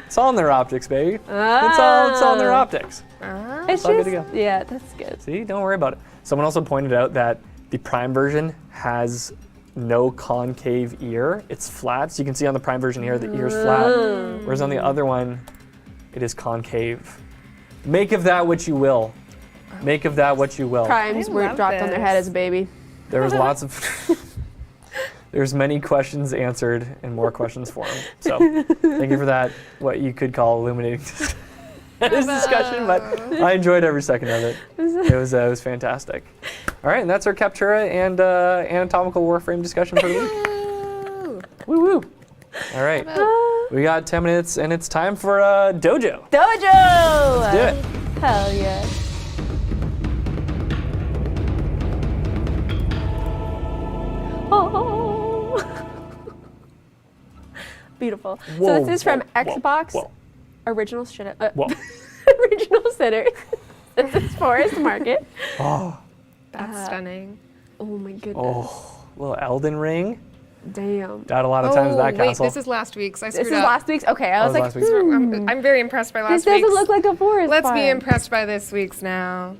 It's all in their optics, baby. It's all in their optics. Ah. It's all good just, to go. yeah, that's good. See, don't worry about it. Someone also pointed out that the Prime version has no concave ear. It's flat. So you can see on the Prime version here, the ear's flat. Whereas on the other one, it is concave. Make of that what you will. Make of that what you will. Primes I were love dropped on their head this. as a baby. There was lots of, there's many questions answered and more questions formed. So thank you for that, what you could call illuminating this discussion, but I enjoyed every second of it. It was fantastic. All right, and that's our CAPTURA and anatomical Warframe discussion for the week. Woo. Woo woo. All right, we got 10 minutes and it's time for Dojo. Dojo! Let's do it. Hell yeah. Oh. Beautiful. Whoa, so this is from whoa, Xbox whoa, Original Shit. whoa. Original Sitter. This is Forest Market. Oh, That's stunning. Oh my goodness. oh, little Elden Ring. Damn. Died a lot of times in that wait, castle. this is last week's. I This screwed is up. last week's? Okay, I was That like, was last week's. I'm very impressed by this last doesn't week's. look like a forest Let's farm. be impressed by this week's now.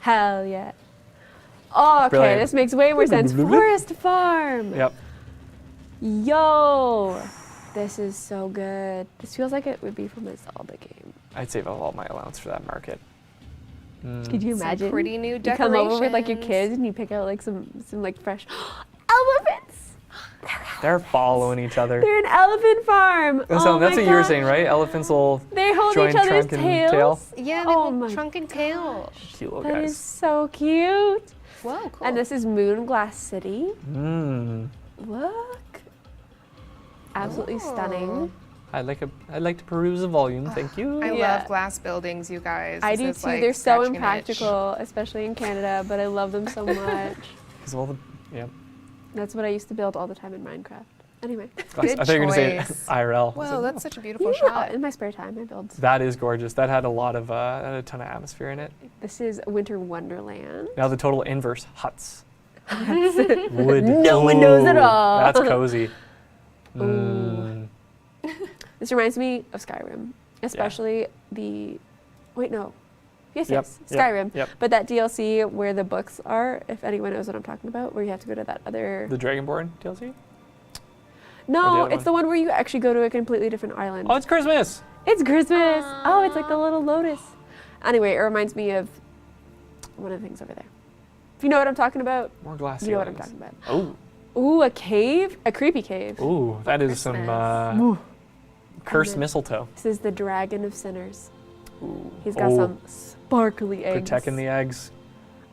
Hell yeah. Oh, okay, Brilliant. this makes way more sense. Forest Farm. Yep. Yo, this is so good. This feels like it would be from a Zelda game. I'd save up all my allowance for that market. Could you Some imagine? pretty new You decorations. come over with like your kids and you pick out like some like fresh elephants. They're following each other. They're an elephant farm. So Oh that's my what you were gosh. saying, right? Elephants will They hold join each other's trunk and tails. tail. Yeah, they Oh hold my trunk and tail. Cute little That is guys. so cute. Whoa, cool. And this is Moonglass City. Mmm. Look. Absolutely stunning. I'd like to peruse the volume, thank you. I Yeah. love glass buildings, you guys. I This do is too. like They're so scratching an itch. impractical, especially in Canada, but I love them so much. Because of all the, yeah. That's what I used to build all the time in Minecraft. Anyway. I thought you were going to say choice. IRL. I was Whoa, like, that's such a beautiful Yeah, shot. in my spare time, I build. that is gorgeous. That had a lot of, had a ton of atmosphere in it. This is Winter Wonderland. Now the total inverse, huts. Wood. No windows at Ooh, all. That's cozy. Ooh. Mm. This reminds me of Skyrim, especially the. Wait, no. Yes, Yep, yes, yep, Skyrim. yep. But that DLC where the books are, if anyone knows what I'm talking about, where you have to go to that other. The Dragonborn DLC? No, other it's the one where you actually go to a completely different island. Oh, it's Christmas! It's Christmas. Oh, it's like the little lotus. Anyway, it reminds me of one of the things over there. If you know what I'm talking about, More glass you know what I'm ceilings. talking about. Oh. Ooh, a cave, a creepy cave. Ooh, that is some Ooh. cursed And then- mistletoe. This is the dragon of sinners. Ooh. He's got some sparkly eggs. Protecting the eggs.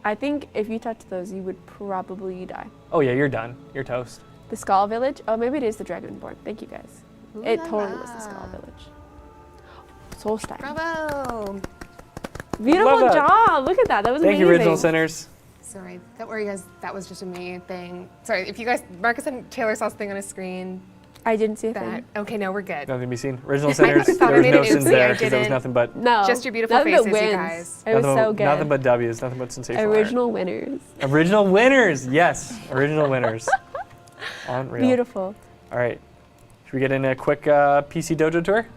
I think if you touch those, you would probably die. Oh yeah, you're done. You're toast. The Skull Village. Oh, maybe it is the Dragonborn. Thank you guys. Ooh It la totally la. was the Skull Village. Solstein. Bravo. Beautiful Love that. job. Look at that. That was Thank amazing. you, Original Sinners. Sorry, don't worry guys, that was just a me thing. Sorry, if you guys, Marcus and Taylor saw something on a screen I didn't see a that, thing. okay, no, we're good. Nothing to be seen. Original Sinners. thought There I was made no an sins oopsie, there I because there was didn't. nothing but No. Just your beautiful nothing but faces, you wins. guys. It was nothing, so good. nothing but W's. Nothing but sensational. Original winners. Art. Original winners. Yes, original winners. Unreal. Beautiful. All right. Should we get in a quick PC Dojo tour?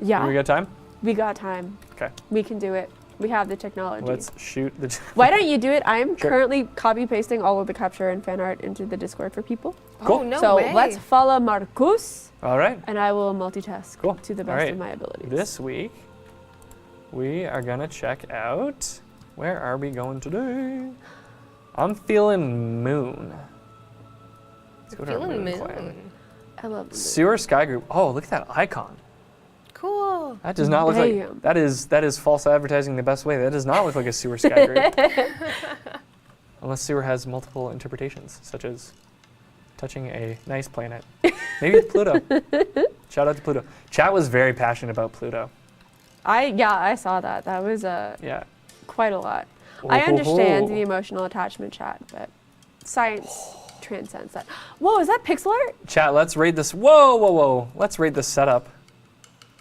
Yeah. We got time? We got time. Okay. We can do it. We have the technology. Let's shoot the. Why don't you do it? I am Sure. currently copy pasting all of the capture and fan art into the Discord for people. Cool. Oh, no so way. let's follow Marcus, All right. and I will multitask Cool. to the All best right. of my abilities. This week, we are gonna check out. Where are we going today? I'm feeling Moon. Let's go to our Feeling Moon clan. moon. I love the Sewer Sky Group. Oh, look at that icon. Cool. That does not look like Damn. that is false advertising the best way. That does not look like a Sewer Sky Group. Unless Sewer has multiple interpretations, such as touching a nice planet. Maybe it's Pluto. Shout out to Pluto. Chat was very passionate about Pluto. I saw that. That was Yeah. quite a lot. I understand Oh. the emotional attachment chat, but science transcends that. Whoa, is that pixel art? Chat, let's rate this. Whoa, whoa, whoa. Let's rate this setup.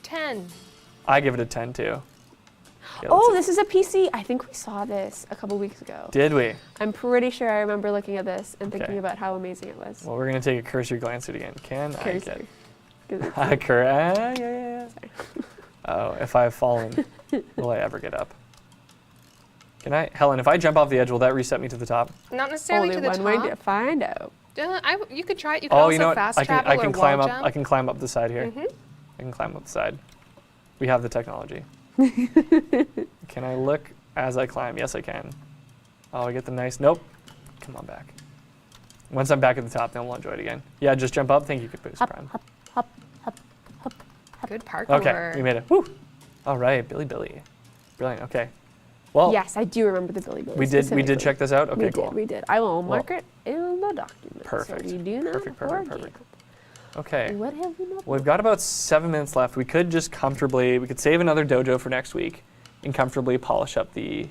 10. I give it a 10 too. Okay, Oh, let's this is a PC. I think we saw this a couple weeks ago. see. Did we? I'm pretty sure I remember looking at this and thinking Okay. about how amazing it was. Well, we're gonna take a cursory glance at it again. Can I Cursor. get 'Cause it's- yeah. Oh, if I have fallen, will I ever get up? Can I, Helen? If I jump off the edge, will that reset me to the top? Not necessarily Only to the one top. way to find out. You could try it. You could Oh, also you know what? fast I can travel or climb wall up. jump. I can climb up the side here. Mhm. I can climb up the side. We have the technology. Can I look as I climb? Yes, I can. Oh, I get the nice. Nope. Come on back. Once I'm back at the top, then we'll enjoy it again. Yeah, just jump up. Thank you, Caboose Prime. Good parkour. Okay, we made it. Woo! All right, Billy. Brilliant. Okay. Well, Yes, I do remember the Billy Billy. we did specifically. check this out. Okay, we cool. We did. I will mark Well, it in the document. perfect. So you do not Perfect. forget. Okay. What have we not? Well, we've got about 7 minutes left. We could just comfortably, we could save another dojo for next week and comfortably polish up the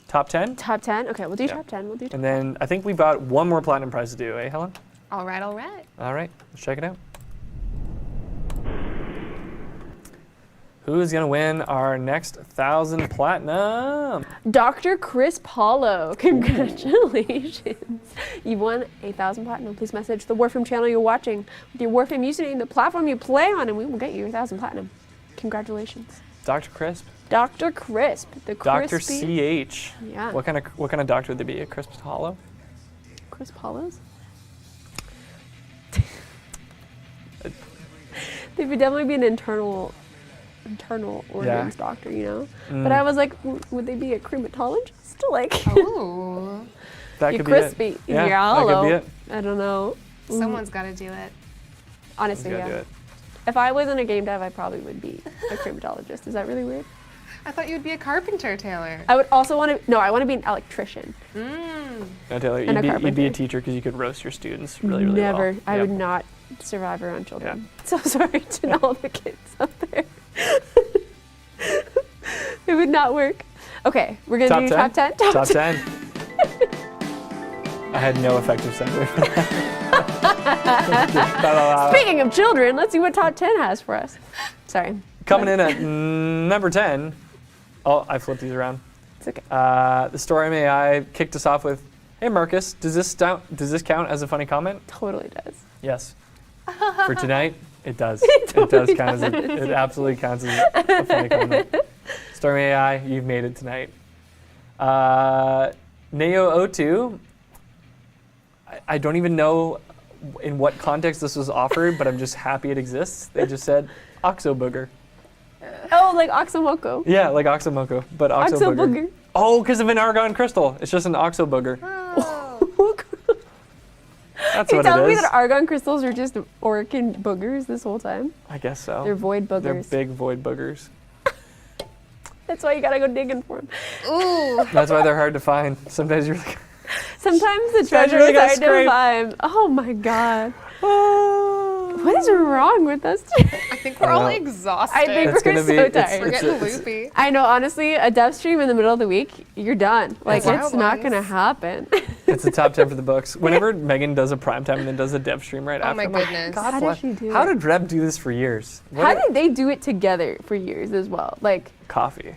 top 10. Top 10? Okay, we'll do Yeah. top 10. We'll do top And then I think we've got one more platinum prize to do, eh, Helen? All right, all right. All right, let's check it out. Who's going to win our next 1,000 platinum? Dr. Chris Paulo, congratulations. You won 1,000 platinum. Please message the Warframe channel you're watching with your Warframe username, the platform you play on, and we will get you your 1,000 platinum. Congratulations. Dr. Crisp? Dr. Crisp, the Dr. crispy. CH. Yeah. What kind of doctor would they be? A Crisp Hollow? Chris Paulos? They would definitely be an internal organs doctor, you know? But I was like, would they be a crematorist? Like, Ooh. That you're could crispy. be it. Yeah, You're that hollow. could be it. I don't know. Someone's got to do it. Honestly, Let's go yeah. do it. If I wasn't a game dev, I probably would be a crematorist. Is that really weird? I thought you would be a carpenter, Taylor. I would also want to, no, I want to be an electrician. No, Taylor, And a you'd be a carpenter. teacher because you could roast your students really, really well. Never. I Yep. would not survive around children. So sorry to all the kids out there. It would not work. Okay, we're going to do top 10? Top 10. I had no effective segue for that. Speaking of children, let's see what top 10 has for us. Sorry. Coming in at number 10. Oh, I flipped these around. It's okay. The Storm AI kicked us off with, "Hey Marcus, does this count as a funny comment?" Totally does. Yes. For tonight, it does. totally It does count as it absolutely counts as a funny comment. Storm AI, you've made it tonight. Neo02, I don't even know in what context this was offered, but I'm just happy it exists. They just said, Oxo booger. Oh, like Oxomoko. Yeah, like Oxomoko, but Oxo booger. Booger. Oh, because of an argon crystal. It's just an Oxo booger. That's You're what it telling me is. that argon crystals are just orkin boogers this whole time? I guess so. They're void boogers. They're big void boogers. That's why you gotta go digging for them. Ooh. That's why they're hard to find. Sometimes you're like, Sometimes the Sometimes treasure you really is gotta hard to scrape. find. Oh my god. What is wrong with us? I think we're all know. exhausted. I think It's we're gonna so be- it's- tired. we're it's- getting it's- loopy. I know, honestly, a Devstream in the middle of the week, you're done. Like, Wild it's not ones. gonna happen. it's the top 10 for the books. Whenever Megan does a primetime and then does a dev stream right Oh after, my I'm like, goodness. God How did bless- she do How it? did Reb do this for years? What How a- did they do it together for years as well? Like, Coffee.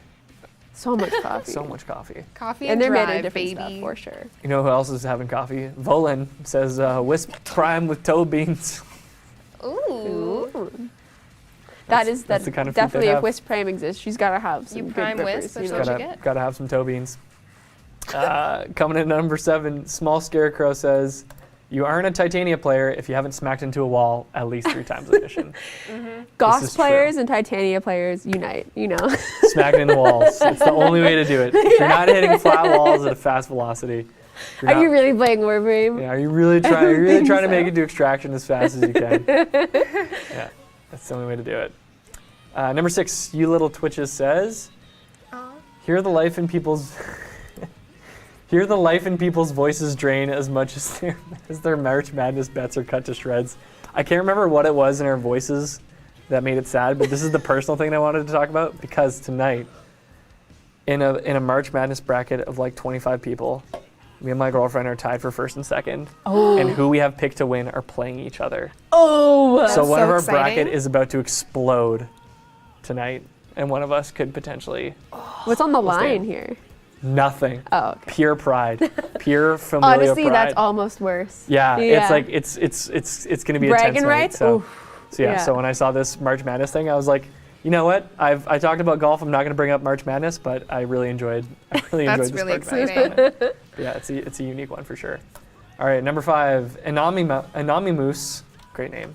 so much coffee. So much coffee. Coffee And and they're made drive, of different baby. stuff, for sure. You know who else is having coffee? Volan says Wisp Prime with toe beans. Ooh. That's the kind of food definitely they if have. Wisp Prime exists, she's gotta have some You good prime grippers, Wisp, you that's know? what you get. Gotta have some toe beans. Coming in at number 7, Small Scarecrow says, you aren't a Titania player if you haven't smacked into a wall at least 3 times a mission. This Goss is players and Titania players unite, you know? Smacking in the walls. It's the only way to do it. If you're not hitting flat walls at a fast velocity, you're Are not- you really playing Warframe? Yeah, are you really trying? Are you really think trying to so. make it to extraction as fast as you can? Yeah, that's the only way to do it. Number 6, you little twitches says, hear the life in people's hear the life in people's voices drain as much as their March Madness bets are cut to shreds. I can't remember what it was in our voices that made it sad, but this is the personal thing I wanted to talk about because tonight, in a March Madness bracket of like 25 people, me and my girlfriend are tied for first and second, and who we have picked to win are playing each other. Oh! So one so of our exciting. bracket is about to explode tonight, and one of us could potentially What's on the stand. line here? nothing. Oh, okay. Pure pride, pure familial Honestly, pride. that's almost worse. Yeah, Yeah. it's like it's gonna be Bragging intense tonight, rights? So, Oof. so yeah, Yeah. so when I saw this March Madness thing, I was like, you know what? I talked about golf. I'm not gonna bring up March Madness, but I really enjoyed That's this really March Madness exciting. tournament. Yeah, it's a unique one for sure. All right, number 5, Anami Moose, great name,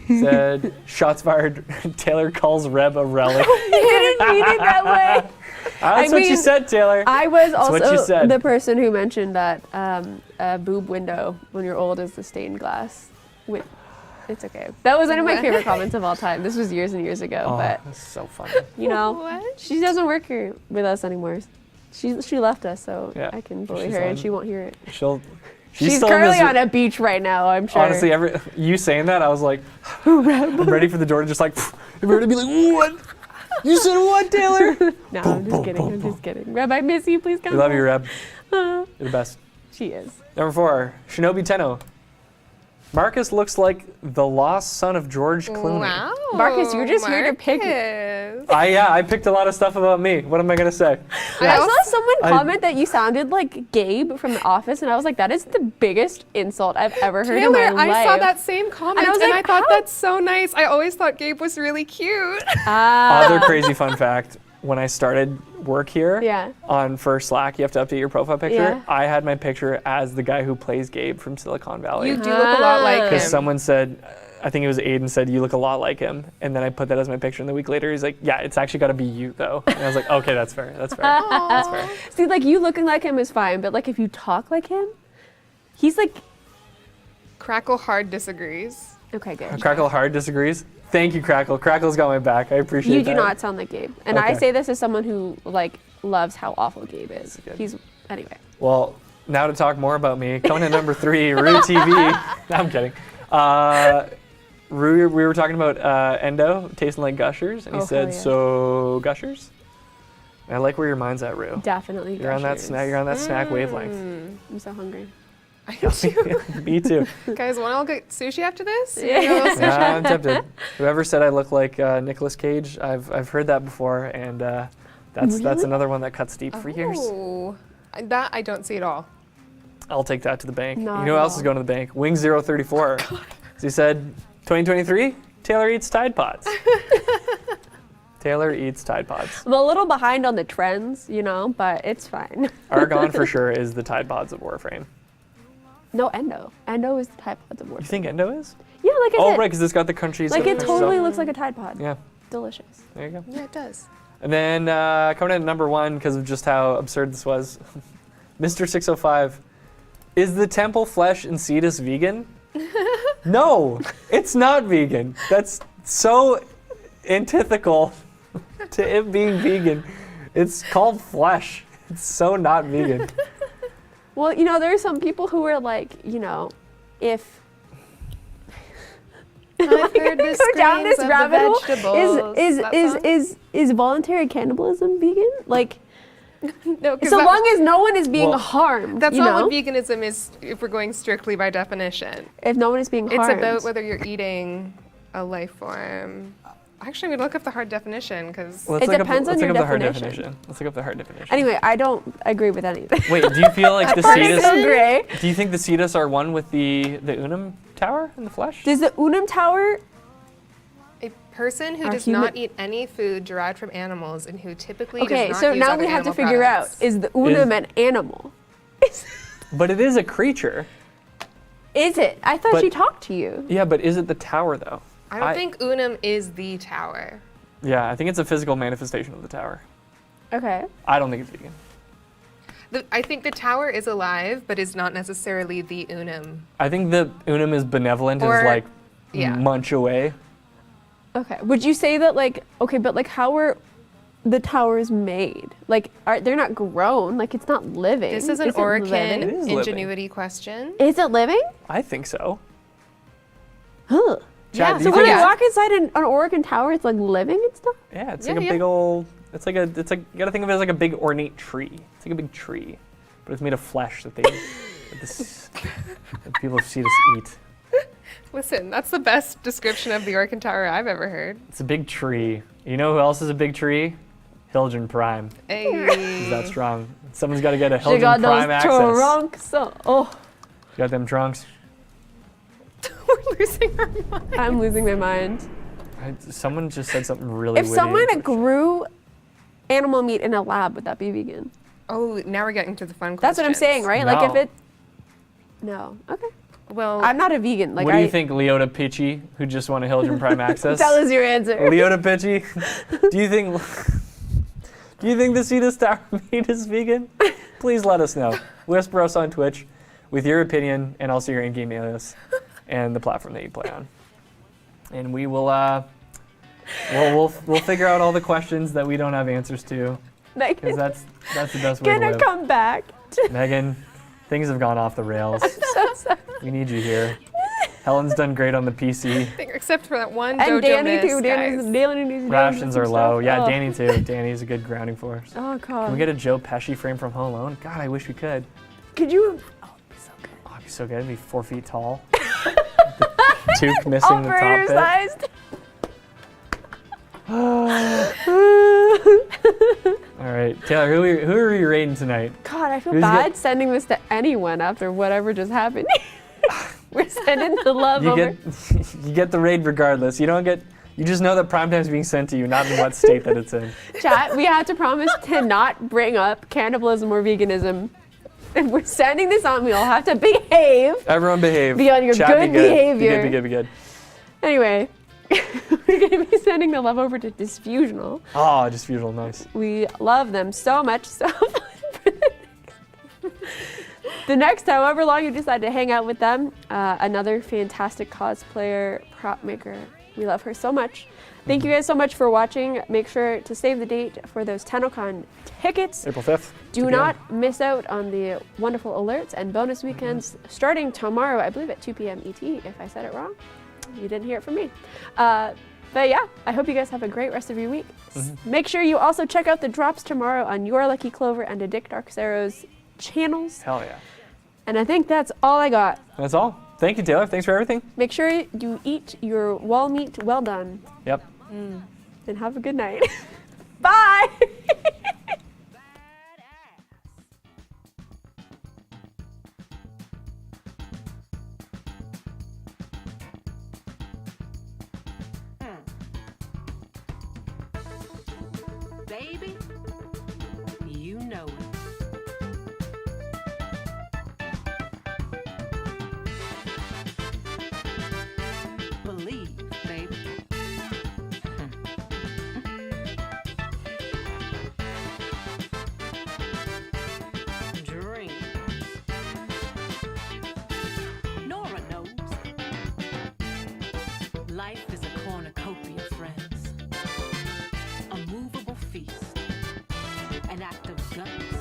said, shots fired, Taylor calls Reb a relic. You didn't mean it that way. That's what you mean, said, Taylor. I was That's what you also said. the person who mentioned that a boob window when you're old is the stained glass. It's okay. That was one of my favorite comments of all time. This was years and years ago, Oh, but that's so funny. you know, What? she doesn't work here with us anymore. She left us, so Yeah. I can bully She's her on- and she won't hear it. She's still currently in this, on a beach right now, I'm sure. honestly, you saying that, I was like, I'm ready for the door to just like, everybody be like, what? You said what, Taylor? No, I'm just kidding. I'm just kidding. Reb, I miss you. Please come We love you, home. Reb. Uh, You're the best. she is. Number 4, Shinobi Tenno. Marcus looks like the lost son of George Clooney. Wow. Marcus, you're just here to pick- Marcus. I picked a lot of stuff about me. What am I gonna say? I also- saw someone I- comment that you sounded like Gabe from The Office, and I was like, that is the biggest insult I've ever heard in my Taylor, life. I saw that same comment And I was and like, I thought how? that's so nice. I always thought Gabe was really cute. Other crazy fun fact: when I started work here, Yeah. for Slack, you have to update your profile picture. Yeah. I had my picture as the guy who plays Gabe from Silicon Valley. You do look a lot like him. Because someone said, I think it was Aiden said, you look a lot like him. And then I put that as my picture. And the week later, he's like, yeah, it's actually got to be you, though. And I was like, okay, that's fair. That's fair. That's fair. See, like, you looking like him is fine, but, like, if you talk like him, he's like, Crackle hard disagrees. okay, good. Crackle hard disagrees. Thank you, Crackle. Crackle's got my back. I appreciate You that. do not sound like Gabe. And I Okay. say this as someone who, like, loves how awful Gabe is. good. He's, anyway. Well, now to talk more about me. Coming in number 3, Rue TV. No, I'm kidding. Rue, we were talking about Endo tasting like Gushers, and he Oh, said, hell yeah. "So Gushers." And I like where your mind's at, Rue. Definitely. You're on that Gushers. snack. You're on that snack wavelength. I'm so hungry. Me too. Guys, want to all get sushi after this? Yeah. You know, sushi? I'm tempted. Whoever said I look like Nicolas Cage, I've heard that before, and that's Really? another one that cuts deep for years. Oh, that I don't see at all. I'll take that to the bank. Not You know who at else is all. going to the bank? Wing 034. So he said, 2023, Taylor eats Tide Pods. Taylor eats Tide Pods. I'm a little behind on the trends, you know, but it's fine. Argon for sure is the Tide Pods of Warframe. No, Endo. Endo is the type of the You word. think Endo is? Yeah, like I Oh, said, right, because it's got the crunchy like it stuff. totally looks like a Tide Pod. Yeah, Delicious. there you go. Yeah, it does. And then coming in at number 1, because of just how absurd this was, Mr. 605, is the temple flesh in Cetus vegan? No, it's not vegan. That's so antithetical to it being vegan. It's called flesh. It's so not vegan. Well, you know, there are some people who are like, you know, if I've heard the go down this screams of rabbit the hole, vegetables. That song? is voluntary cannibalism vegan? Like, No, 'cause so that- long as no one is being Well, harmed. That's you not know? what veganism is if we're going strictly by definition. If no one is being harmed. It's about whether you're eating a life form. Actually, we'd look up the hard definition because Let's It look depends on let's your look up the hard definition. definition. Let's look up the hard definition. Anyway, I don't agree with anything. Wait, do you feel like the Partisan Cetus? gray. Do you think the Cetus are one with the Unum Tower in the flesh? Does the Unum Tower? a person who Are does human- not eat any food derived from animals and who typically Okay, does not so use now other we have to animal figure products. out: is the Unum an animal? But it is a creature. Is it? I thought But- she talked to you. Yeah, but is it the tower though? I don't think Unum is the tower. Yeah, I think it's a physical manifestation of the tower. Okay. I don't think it's vegan. I think the tower is alive, but is not necessarily the Unum. I think the Unum is benevolent and Or- is like yeah. munch away. Okay. Would you say that like okay, but like how are the towers made? Like they're not grown, like it's not living. This is an Is it Orkin living? It is living. ingenuity question. Is it living? I think so. Huh. Chad, do So you when think you yeah. walk inside an Oregon tower, it's like living and stuff? Yeah, it's Yeah, like a yeah. big old. It's like you gotta think of it as like a big ornate tree. It's like a big tree, but it's made of flesh that that people see us eat. Listen, that's the best description of the Orkin Tower I've ever heard. It's a big tree. You know who else is a big tree? Hildren Prime. Is that Hey. strong? Someone's got to get a She Hildren got Prime those access. trunks. Oh, Got them trunks. We're losing our mind. I'm losing my mind. Someone just said something really If witty. someone grew animal meat in a lab, would that be vegan? Oh, now we're getting to the fun That's what I'm questions. saying, right? Like if No. it. No. Okay. Well, I'm not a vegan. Like what do you think, Leota Pitchy, who just won a Hildren Prime access? Tell us your answer. Leota Pitchy, do you think the Cetus Tower meat is vegan? Please let us know. Whisper us on Twitch with your opinion and also your in-game alias and the platform that you play on. And we will we'll figure out all the questions that we don't have answers to, Like, because that's the best way to gonna live. come back. Megan, things have gone off the rails. So sorry. We need you here. Helen's done great on the PC. except for that one And dojo Danny miss, too. guys. Danny needs to Rations do are some low. stuff. Yeah, Oh. Danny too. Danny's a good grounding force. Oh god. Can we get a Joe Pesci frame from Home Alone? God, I wish we could. Could you? Oh, it'd be so good. Oh, it'd be so good. It'd be 4 feet tall. The toque missing the Operator top sized. All right, Taylor, who are we rating tonight? God, I feel Who's bad get- sending this to anyone after whatever just happened. We're sending the love You over. get you get the raid regardless. You don't get. You just know that Primetime's being sent to you, not in what state that it's in. Chat, we have to promise to not bring up cannibalism or veganism. If we're sending this on, we all have to behave. Everyone behave. Be on your Chat, good be good. behavior. Be good. Be good. Be good. Anyway, we're going to be sending the love over to Disfusional. Oh, just beautiful, nice. We love them so much. So the next however long you decide to hang out with them, another fantastic cosplayer, prop maker. We love her so much. Thank you guys so much for watching. Make sure to save the date for those TennoCon tickets. April 5th. 2 Do p.m. not miss out on the wonderful alerts and bonus weekends starting tomorrow, I believe at 2 p.m. ET. If I said it wrong, you didn't hear it from me. But yeah, I hope you guys have a great rest of your week. Make sure you also check out the drops tomorrow on Your Lucky Clover and Dick Darksarrow's channels. Hell yeah. And I think that's all I got. That's all. Thank you, Taylor. Thanks for everything. Make sure you eat your wall meat well done. Yep. And have a good night. Bye! Baby, you know it. Life is a cornucopia, friends. A movable feast. An act of guts